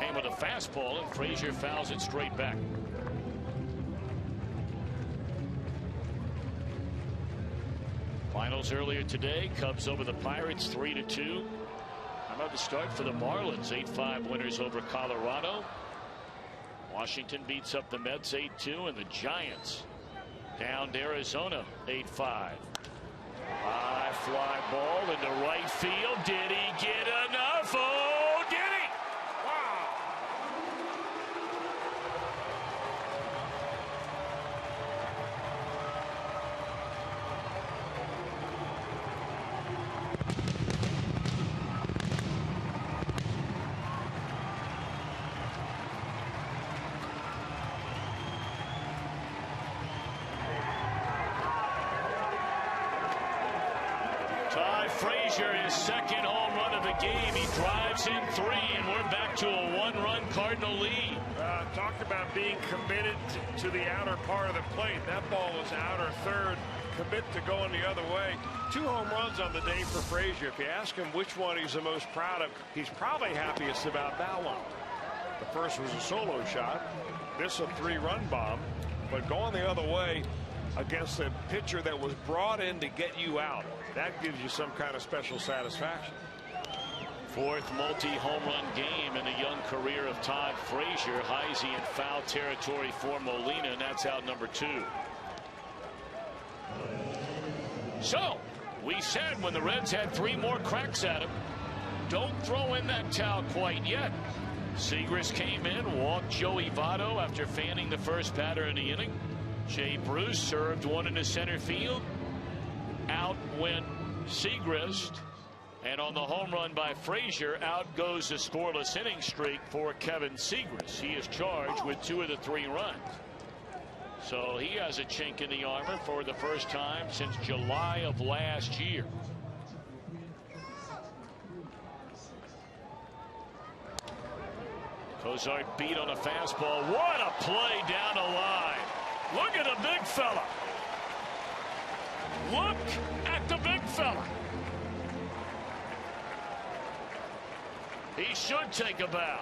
Speaker 1: Came with a fastball, and Frazier fouls it straight back. Finals earlier today. Cubs over the Pirates 3-2. How about the start for the Marlins? 8-5 winners over Colorado. Washington beats up the Mets 8-2, and the Giants down to Arizona 8-5. High fly ball into right field. Did he get enough? Oh, did he? Wow. Todd Frazier, his second home run of the game. He drives in 3, and we're back to a 1-run Cardinal lead.
Speaker 2: Talk about being committed to the outer part of the plate. That ball was outer third. Commit to going the other way. 2 home runs on the day for Frazier. If you ask him which one he's the most proud of, he's probably happiest about that one. The first was a solo shot. This a 3-run bomb. But going the other way against a pitcher that was brought in to get you out, that gives you some kind of special satisfaction.
Speaker 1: 4th multi-home run game in the young career of Todd Frazier. Heisey in foul territory for Molina, and that's out number 2. So we said when the Reds had 3 more cracks at him, don't throw in that towel quite yet. Segras came in, walked Joey Votto after fanning the first batter in the inning. Jay Bruce served one into center field. Out went Segras, and on the home run by Frazier, out goes the scoreless inning streak for Kevin Segras. He is charged with 2 of the 3 runs. So he has a chink in the armor for the first time since July of last year. Cozart beat on a fastball. What a play down the line. Look at the big fella. Look at the big fella. He should take a bow.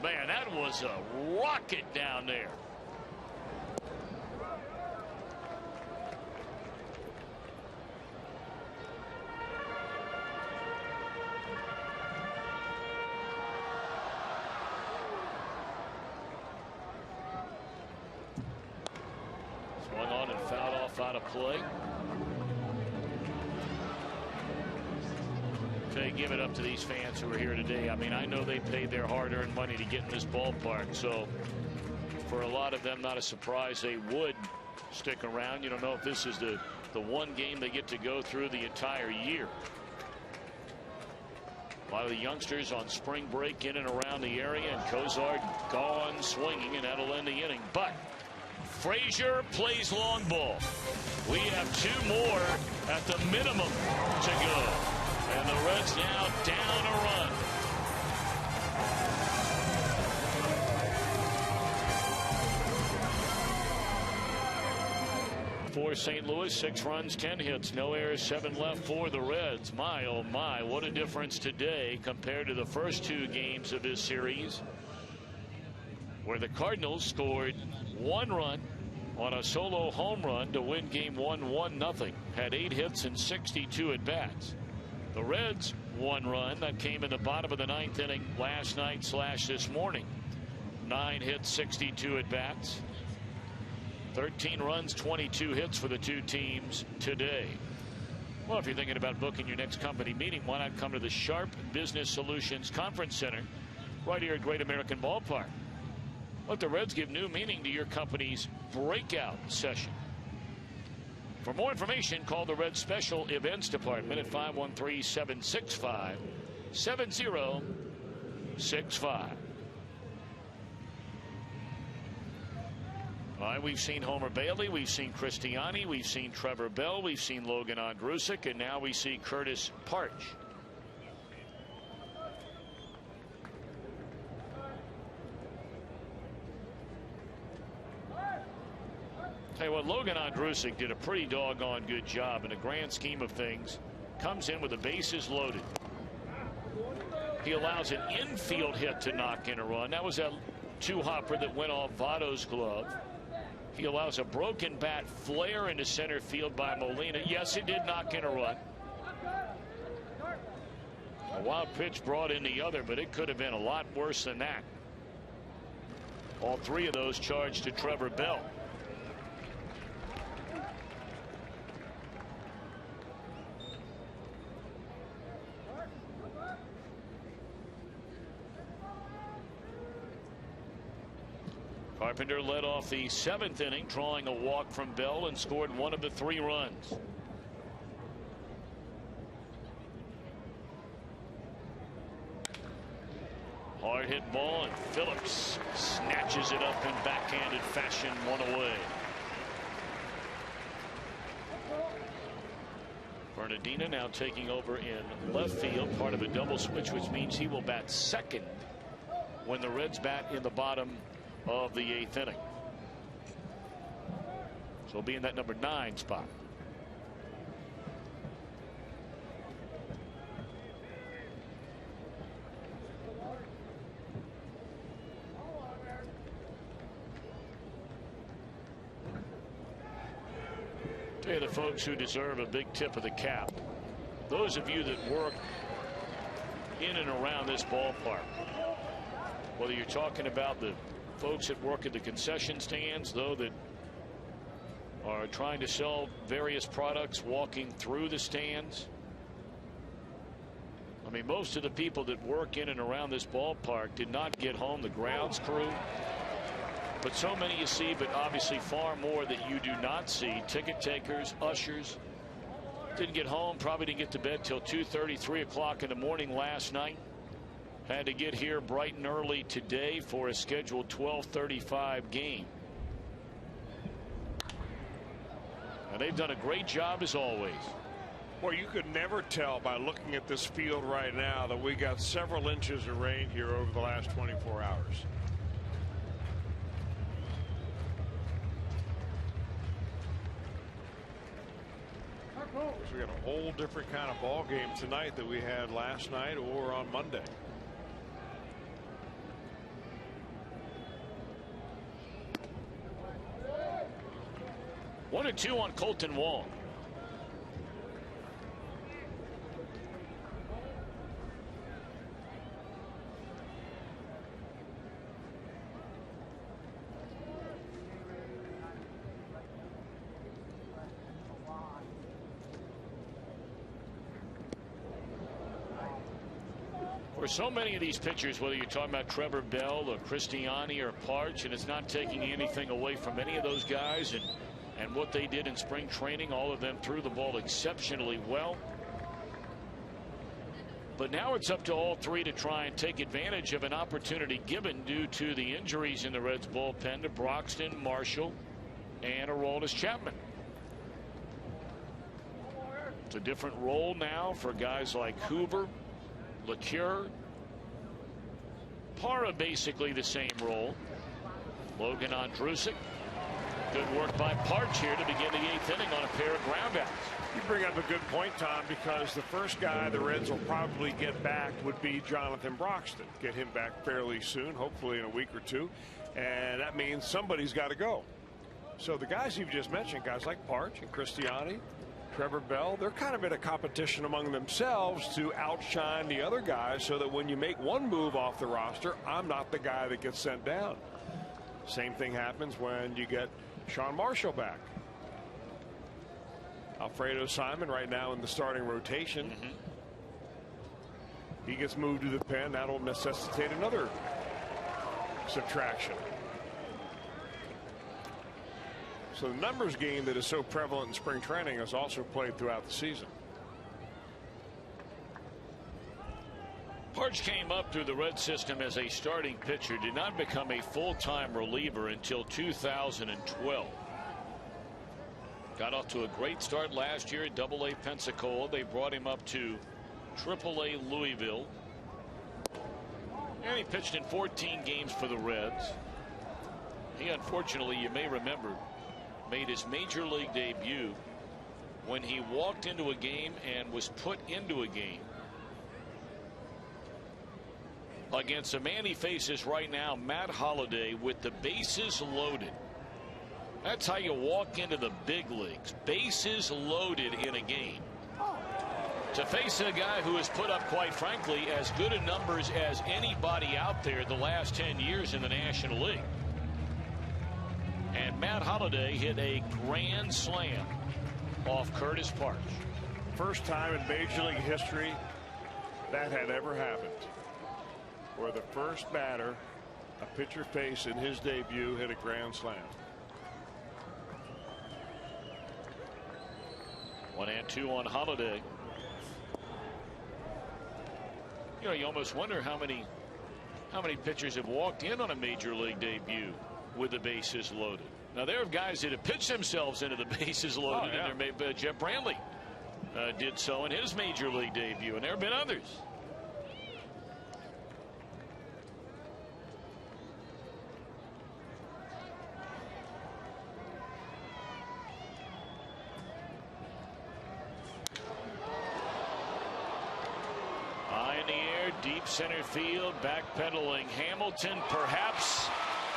Speaker 1: Man, that was a rocket down there. Swung on and fouled off out of play. Give it up to these fans who are here today. I mean, I know they paid their hard-earned money to get in this ballpark, so for a lot of them, not a surprise they would stick around. You don't know if this is the one game they get to go through the entire year. A lot of the youngsters on spring break in and around the area, and Cozart gone swinging, and that'll end the inning. But Frazier plays long ball. We have 2 more at the minimum to go, and the Reds now down a run. For St. Louis, 6 runs, 10 hits, no errors, 7 left for the Reds. My, oh my, what a difference today compared to the first 2 games of this series, where the Cardinals scored 1 run on a solo home run to win game 1, 1-0. Had 8 hits and 62 at bats. The Reds 1 run that came in the bottom of the 9th inning last night / this morning. 9 hits, 62 at bats. 13 runs, 22 hits for the 2 teams today. Well, if you're thinking about booking your next company meeting, why not come to the Sharp Business Solutions Conference Center right here at Great American Ballpark? Let the Reds give new meaning to your company's breakout session. For more information, call the Reds Special Events Department at 513-765-7065. All right, we've seen Homer Bailey, we've seen Cristiani, we've seen Trevor Bell, we've seen Logan Ondrusek, and now we see Curtis Parch. Tell you what, Logan Ondrusek did a pretty doggone good job in the grand scheme of things. Comes in with the bases loaded. He allows an infield hit to knock in a run. That was a 2-hopper that went off Votto's glove. He allows a broken bat flare into center field by Molina. Yes, it did knock in a run. A wild pitch brought in the other, but it could have been a lot worse than that. All 3 of those charged to Trevor Bell. Carpenter led off the 7th inning, drawing a walk from Bell, and scored 1 of the 3 runs. Hard hit ball, and Phillips snatches it up in backhanded fashion, 1 away. Bernardina now taking over in left field, part of a double switch, which means he will bat second when the Reds bat in the bottom of the 8th inning. So he'll be in that number 9 spot. Tell you the folks who deserve a big tip of the cap. Those of you that work in and around this ballpark. Whether you're talking about the folks that work at the concession stands, though, that are trying to sell various products walking through the stands. I mean, most of the people that work in and around this ballpark did not get home. The grounds crew, but so many you see, but obviously far more that you do not see. Ticket takers, ushers, didn't get home, probably didn't get to bed till 2:30, 3 o'clock in the morning last night. Had to get here bright and early today for a scheduled 12:35 game. And they've done a great job as always.
Speaker 2: Well, you could never tell by looking at this field right now that we got several inches of rain here over the last 24 hours. We got a whole different kind of ball game tonight that we had last night or on Monday.
Speaker 1: One and 2 on Colton Wong. For so many of these pitchers, whether you're talking about Trevor Bell or Cristiani or Parch, and it's not taking anything away from any of those guys, and and what they did in spring training. All of them threw the ball exceptionally well. But now it's up to all three to try and take advantage of an opportunity given due to the injuries in the Reds bullpen to Broxton, Marshall, and Aroldis Chapman. It's a different role now for guys like Hoover, LeCure. Parra basically the same role. Logan Ondrusek. Good work by Parch here to begin the 8th inning on a pair of groundouts.
Speaker 2: You bring up a good point, Tom, because the first guy the Reds will probably get back would be Jonathan Broxton. Get him back fairly soon, hopefully in a week or two. And that means somebody's got to go. So the guys you've just mentioned, guys like Parch and Cristiani, Trevor Bell, they're kind of in a competition among themselves to outshine the other guys so that when you make one move off the roster, I'm not the guy that gets sent down. Same thing happens when you get Sean Marshall back. Alfredo Simon right now in the starting rotation. He gets moved to the pen. That'll necessitate another subtraction. So the numbers game that is so prevalent in spring training is also played throughout the season.
Speaker 1: Parch came up through the Red system as a starting pitcher, did not become a full-time reliever until 2012. Got off to a great start last year at Double-A Pensacola. They brought him up to Triple-A Louisville. And he pitched in 14 games for the Reds. He, unfortunately, you may remember, made his major league debut when he walked into a game and was put into a game against a man he faces right now, Matt Holliday, with the bases loaded. That's how you walk into the big leagues. Bases loaded in a game. To face a guy who has put up, quite frankly, as good a numbers as anybody out there the last 10 years in the National League. And Matt Holliday hit a grand slam off Curtis Parch.
Speaker 2: First time in Major League history that had ever happened, where the first batter a pitcher faced in his debut hit a grand slam.
Speaker 1: 1-2 on Holliday. You know, you almost wonder how many pitchers have walked in on a major league debut with the bases loaded. Now there are guys that have pitched themselves into the bases loaded. And there Jeff Brantley did so in his major league debut, and there have been others. Deep center field, backpedaling Hamilton. Perhaps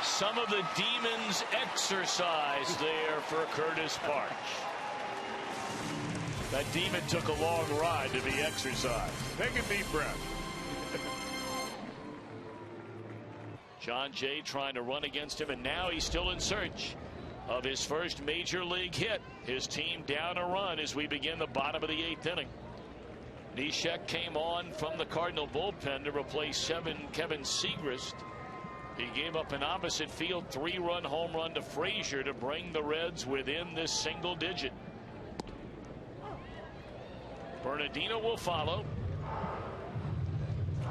Speaker 1: some of the demons exercise there for Curtis Parch. That demon took a long ride to be exercised.
Speaker 2: Take a deep breath.
Speaker 1: John Jay trying to run against him, and now he's still in search of his first major league hit. His team down a run as we begin the bottom of the 8th inning. Neshek came on from the Cardinal bullpen to replace Kevin Segrist. He gave up an opposite field 3-run home run to Frazier to bring the Reds within this single digit. Bernardino will follow.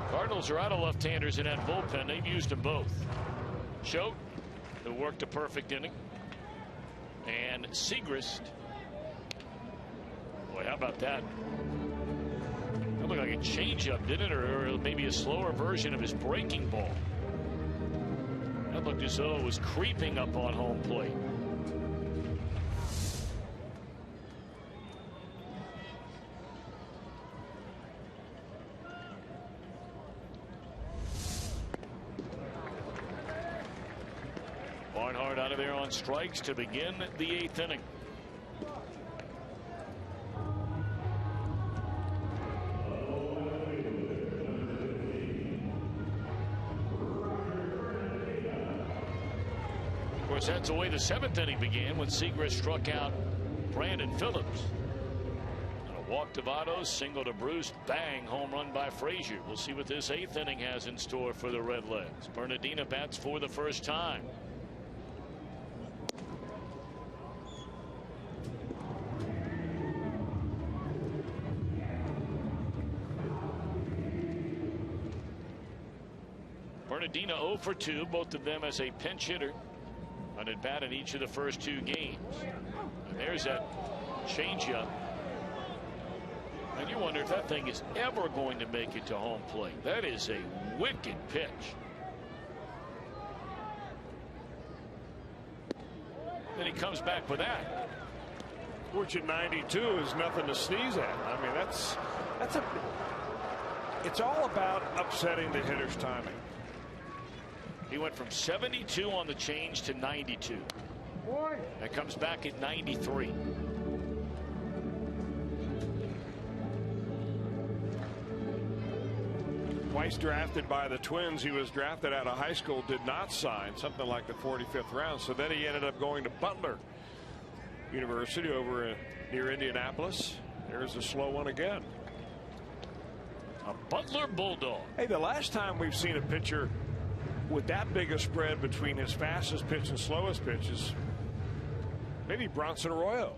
Speaker 1: Cardinals are out of left-handers in that bullpen. They've used them both. Choate, who worked a perfect inning, and Segrist. Boy, how about that? That looked like a changeup, didn't it? Or maybe a slower version of his breaking ball. That looked as though it was creeping up on home plate. Barnhart out of there on strikes to begin the 8th inning. Of course, that's the way the 7th inning began when Segrist struck out Brandon Phillips. And a walk to Votto, single to Bruce, bang, home run by Frazier. We'll see what this 8th inning has in store for the Redlegs. Bernardino bats for the first time. Bernardino 0 for 2, both of them as a pinch hitter on at bat in each of the first 2 games. And there's that changeup. And you wonder if that thing is ever going to make it to home plate. That is a wicked pitch. Then he comes back with that.
Speaker 2: Which at 92 is nothing to sneeze at. I mean, it's all about upsetting the hitter's timing.
Speaker 1: He went from 72 on the change to 92. That comes back at 93.
Speaker 2: Twice drafted by the Twins. He was drafted out of high school, did not sign, something like the 45th round. So then he ended up going to Butler University over near Indianapolis. There's a slow one again.
Speaker 1: A Butler Bulldog.
Speaker 2: Hey, the last time we've seen a pitcher with that big a spread between his fastest pitch and slowest pitches, maybe Bronson Arroyo.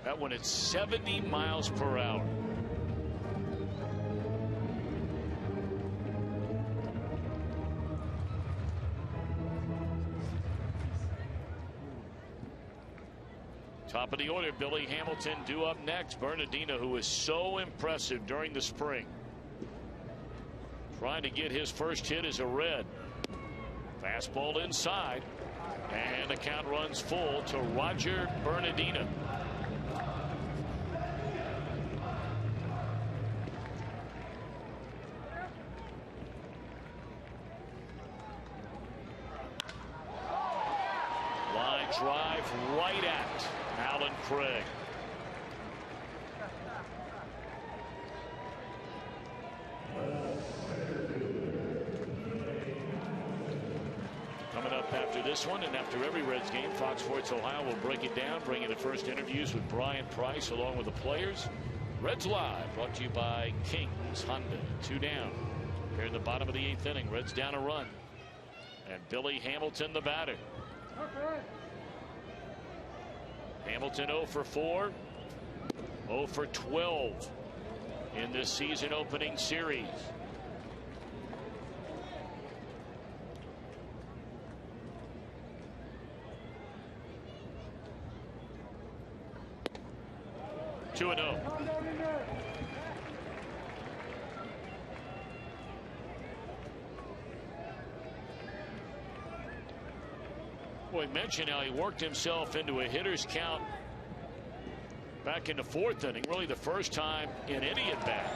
Speaker 1: That one at 70 miles per hour. Top of the order, Billy Hamilton due up next. Bernardino, who was so impressive during the spring, trying to get his first hit as a Red. Fastball inside, and the count runs full to Roger Bernardino. Line drive right at Alan Craig. Coming up after this one and after every Reds game, Fox Sports Ohio will break it down, bring in the first interviews with Brian Price along with the players. Reds Live brought to you by Kings Honda. 2 down here in the bottom of the 8th inning. Reds down a run, and Billy Hamilton the batter. Hamilton 0 for 4, 0 for 12 in this season opening series. Two and 0. Boy, mentioned how he worked himself into a hitter's count back in the 4th inning, really the first time in any at bat.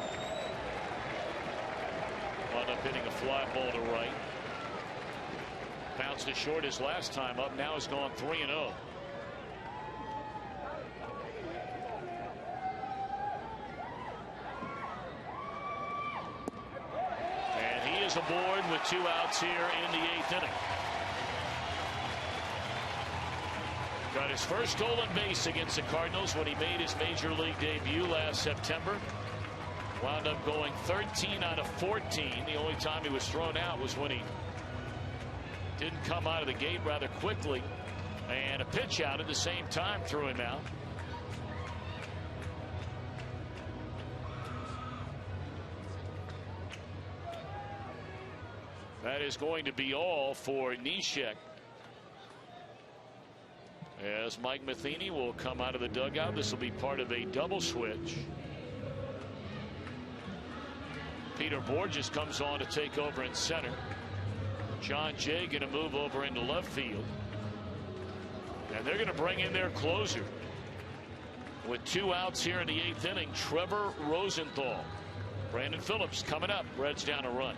Speaker 1: Wound up hitting a fly ball to right. Bounced it short his last time up. Now has gone 3 and 0. And he is aboard with 2 outs here in the 8th inning. Got his first stolen base against the Cardinals when he made his major league debut last September. Wound up going 13 out of 14. The only time he was thrown out was when he didn't come out of the gate rather quickly, and a pitch out at the same time threw him out. That is going to be all for Neshek, as Mike Matheny will come out of the dugout. This will be part of a double switch. Peter Borges comes on to take over in center. John Jay going to move over into left field. And they're going to bring in their closer. With 2 outs here in the 8th inning, Trevor Rosenthal. Brandon Phillips coming up. Reds down a run.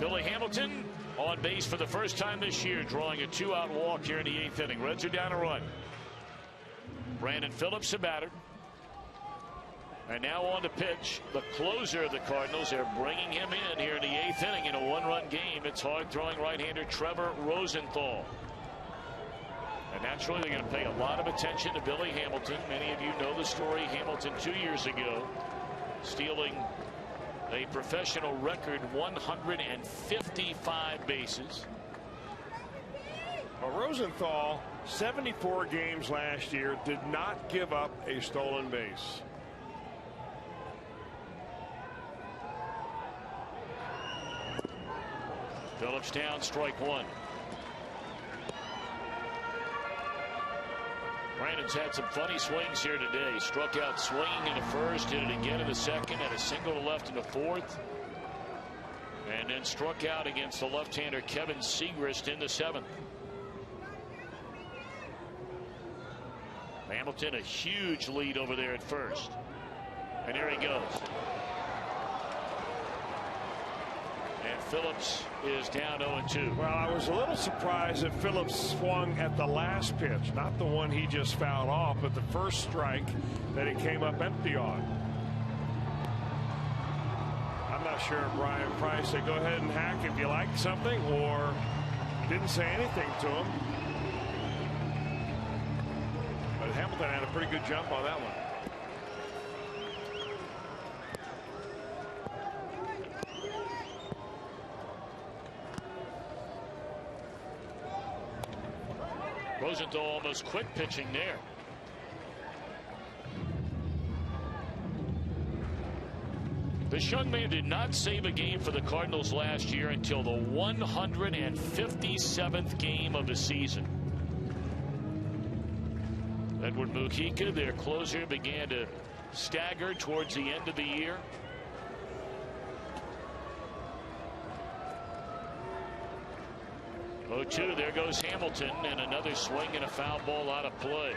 Speaker 1: Billy Hamilton on base for the first time this year, drawing a 2-out walk here in the 8th inning. Reds are down a run. Brandon Phillips, the batter. And now on to pitch, the closer of the Cardinals. They're bringing him in here in the 8th inning in a 1-run game. It's hard-throwing right-hander Trevor Rosenthal. And naturally, they're going to pay a lot of attention to Billy Hamilton. Many of you know the story. Hamilton 2 years ago stealing a professional record 155 bases.
Speaker 2: Well, Rosenthal, 74 games last year, did not give up a stolen base.
Speaker 1: Phillips down, strike one. Brandon's had some funny swings here today. Struck out swinging in the first, did it again in the second, had a single to left in the fourth, and then struck out against the left-hander Kevin Segrist in the seventh. Hamilton, a huge lead over there at first, and here he goes. And Phillips is down 0-2.
Speaker 2: Well, I was a little surprised that Phillips swung at the last pitch, not the one he just fouled off, but the first strike that he came up empty on. I'm not sure if Brian Price said go ahead and hack if you like something, or didn't say anything to him. But Hamilton had a pretty good jump on that one.
Speaker 1: Rosenthal almost quit pitching there. This young man did not save a game for the Cardinals last year until the 157th game of the season. Edward Mujica, their closer, began to stagger towards the end of the year. Oh, 2, there goes Hamilton, and another swing and a foul ball out of play.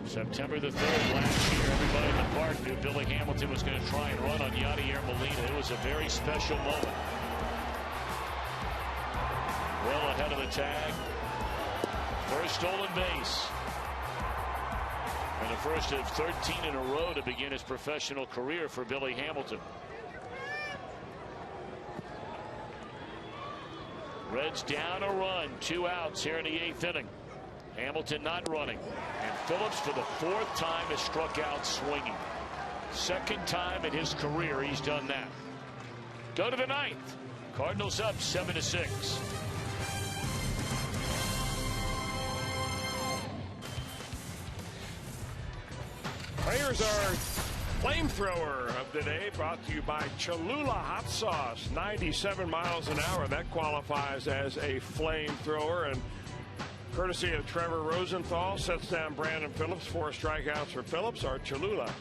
Speaker 1: September the 3rd last year, everybody in the park knew Billy Hamilton was going to try and run on Yadier Molina. It was a very special moment. Well ahead of the tag. First stolen base. And the first of 13 in a row to begin his professional career for Billy Hamilton. Reds down a run, 2 outs here in the 8th inning. Hamilton not running. And Phillips, for the 4th time, has struck out swinging. 2nd time in his career he's done that. Go to the 9th. Cardinals up 7-6.
Speaker 2: Players are flamethrower of the day, brought to you by Cholula Hot Sauce. 97 miles an hour. That qualifies as a flamethrower. And courtesy of Trevor Rosenthal, sets down Brandon Phillips. 4 strikeouts for Phillips. Our Cholula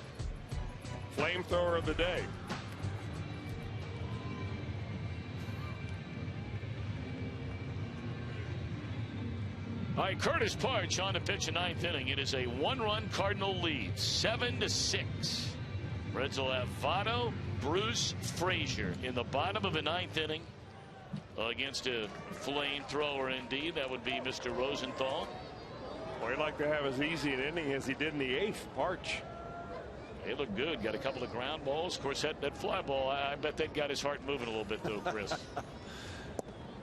Speaker 2: flamethrower of the day.
Speaker 1: All right, Curtis Parch on the pitch in 9th inning. It is a 1-run Cardinal lead, 7-6. Reds will have Votto, Bruce, Frazier in the bottom of the 9th inning against a flamethrower indeed. That would be Mr. Rosenthal.
Speaker 2: Or he'd like to have as easy an inning as he did in the 8th. Parch.
Speaker 1: They look good. Got a couple of ground balls. Of course, that fly ball, I bet that got his heart moving a little bit, though, Chris.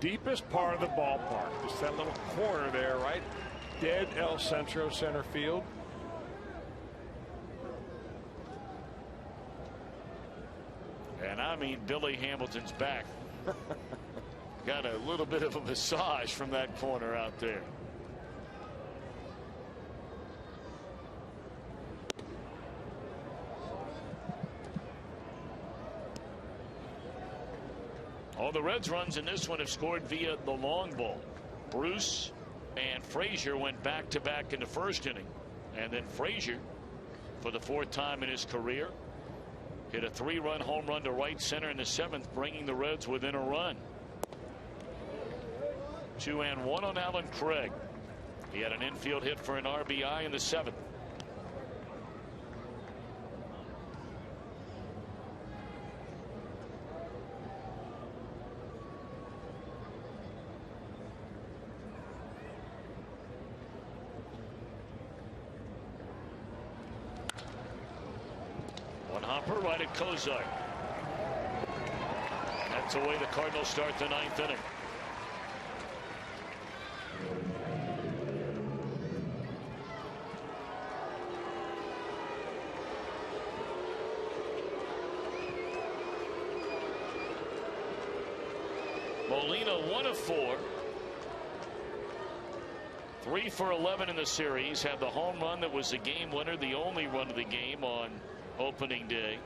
Speaker 2: Deepest part of the ballpark, just that little corner there, right? Dead El Centro center field.
Speaker 1: And I mean, Billy Hamilton's back. Got a little bit of a massage from that corner out there. All the Reds runs in this one have scored via the long ball. Bruce and Frazier went back-to-back in the 1st inning. And then Frazier, for the 4th time in his career, hit a 3-run home run to right center in the 7th, bringing the Reds within a run. 2-1 on Alan Craig. He had an infield hit for an RBI in the 7th. Hopper right at Kozar. That's the way the Cardinals start the 9th inning. Molina 1 of 4. 3 for 11 in the series. Had the home run that was the game winner, the only run of the game on opening day.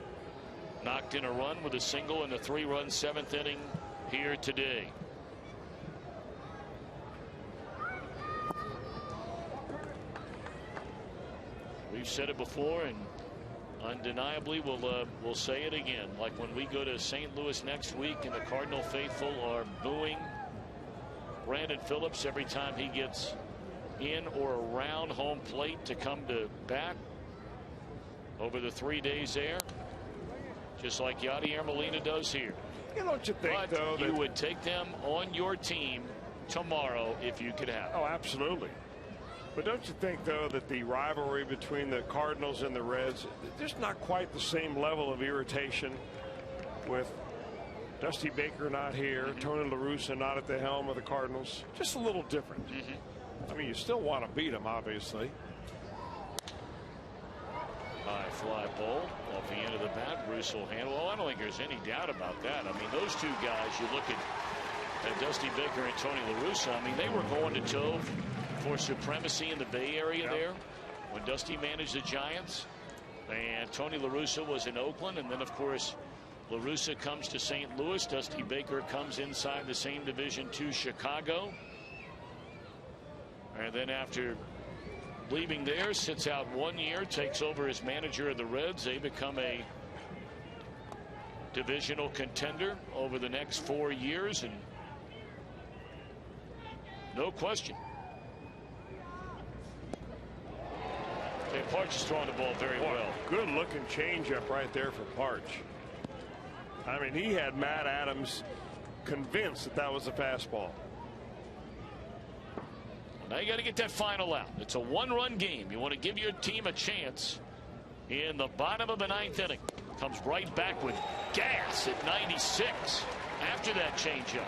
Speaker 1: Knocked in a run with a single in the 3-run 7th inning here today. We've said it before, and undeniably we'll say it again. Like when we go to St. Louis next week and the Cardinal faithful are booing Brandon Phillips every time he gets in or around home plate to come to bat over the 3 days there, just like Yadier Molina does here.
Speaker 2: You know, don't you think,
Speaker 1: but
Speaker 2: though,
Speaker 1: you would take them on your team tomorrow if you could have it.
Speaker 2: Oh, absolutely. But don't you think, though, that the rivalry between the Cardinals and the Reds, there's not quite the same level of irritation with Dusty Baker not here, Tony La Russa not at the helm of the Cardinals? Just a little different. I mean, you still want to beat them, obviously.
Speaker 1: High fly ball off the end of the bat. Bruce will handle. Well, I don't think there's any doubt about that. I mean, those two guys, you look at Dusty Baker and Tony La Russa, I mean, they were going to toe for supremacy in the Bay Area there when Dusty managed the Giants, and Tony La Russa was in Oakland, and then of course La Russa comes to St. Louis. Dusty Baker comes inside the same division to Chicago, and then after leaving there, sits out 1 year, takes over as manager of the Reds. They become a divisional contender over the next 4 years, and no question. Parch is throwing the ball very well.
Speaker 2: Good looking changeup right there for Parch. I mean, he had Matt Adams convinced that that was a fastball.
Speaker 1: Now you got to get that final out. It's a 1-run game. You want to give your team a chance in the bottom of the 9th inning. Comes right back with gas at 96 after that changeup.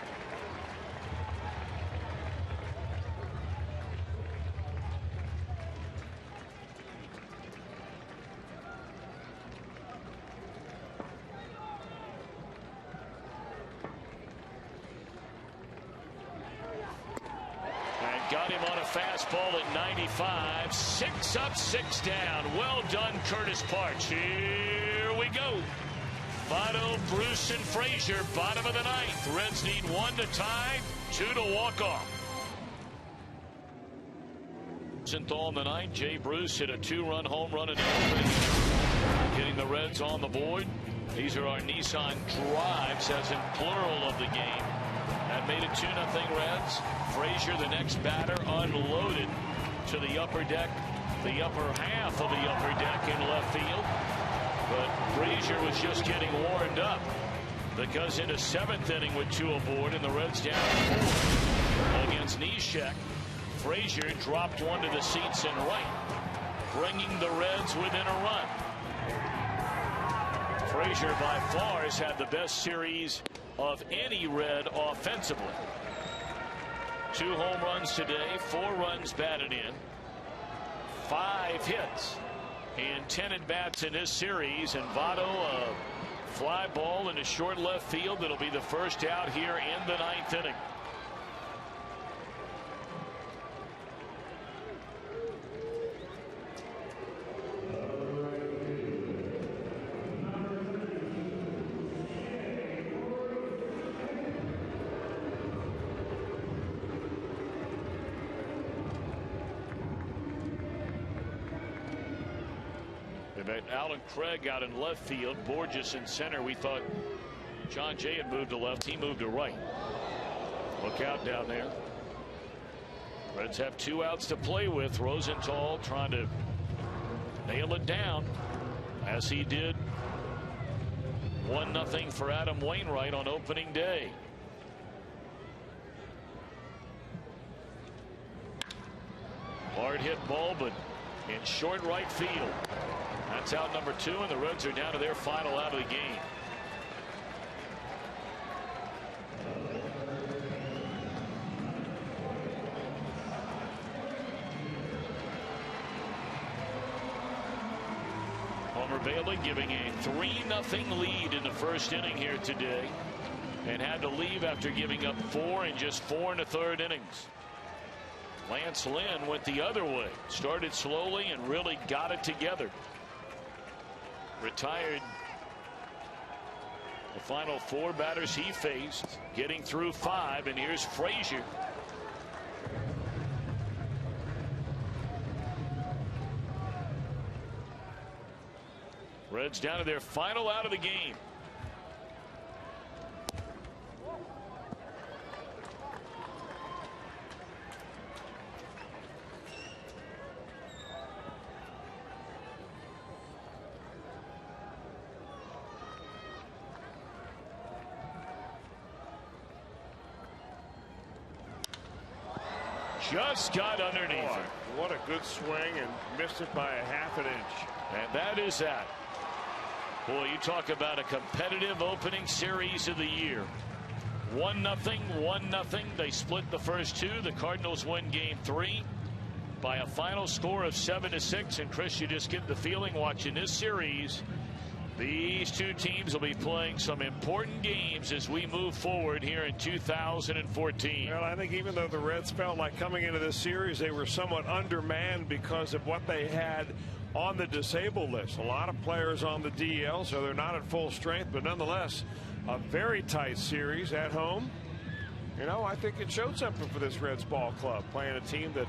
Speaker 1: Got him on a fastball at 95. 6 up, 6 down. Well done, Curtis Parch. Here we go. Votto, Bruce, and Frazier, bottom of the 9th. Reds need 1 to tie, 2 to walk off. Rosenthal in the 9th. Jay Bruce hit a 2-run home run in the opening, getting the Reds on the board. These are our Nissan drives, as in plural, of the game. That made it 2-0 Reds. Frazier, the next batter, unloaded to the upper deck, the upper half of the upper deck in left field. But Frazier was just getting warmed up, because in a 7th inning with 2 aboard and the Reds down 4 against Neshek, Frazier dropped one to the seats in right, bringing the Reds within a run. Frazier by far has had the best series of any Red offensively. 2 home runs today, 4 runs batted in, 5 hits, and 10 at-bats in this series. And Votto, a fly ball in the short left field. That'll be the first out here in the 9th inning. Alan Craig out in left field, Borges in center. We thought John Jay had moved to left. He moved to right. Look out down there. Reds have 2 outs to play with. Rosenthal trying to nail it down, as he did 1-0 for Adam Wainwright on opening day. Hard hit ball, but in short right field. That's out number 2, and the Reds are down to their final out of the game. Homer Bailey giving a 3-0 lead in the first inning here today. and had to leave after giving up 4 in just 4 1/3 innings. Lance Lynn went the other way, started slowly and really got it together. Retired the final 4 batters he faced, getting through 5, and here's Frazier. Reds down to their final out of the game. Just got underneath it.
Speaker 2: What a good swing, and missed it by a ½ inch.
Speaker 1: And that is that. Boy, you talk about a competitive opening series of the year. 1-0, 1-0. They split the first 2. The Cardinals win game 3 by a final score of 7-6. And Chris, you just get the feeling watching this series, these 2 teams will be playing some important games as we move forward here in 2014.
Speaker 2: Well, I think even though the Reds felt like coming into this series they were somewhat undermanned because of what they had on the disabled list. A lot of players on the DL, so they're not at full strength, but nonetheless a very tight series at home. You know, I think it showed something for this Reds ball club, playing a team that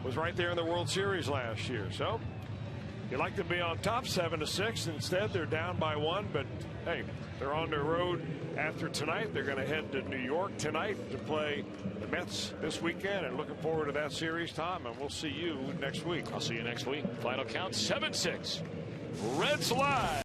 Speaker 2: was right there in the World Series last year. So you'd like to be on top 7-6. Instead, they're down by 1. But hey, they're on their road after tonight. They're going to head to New York tonight to play the Mets this weekend, and looking forward to that series, Tom. And we'll see you next week.
Speaker 1: I'll see you next week. Final count 7-6. Reds live.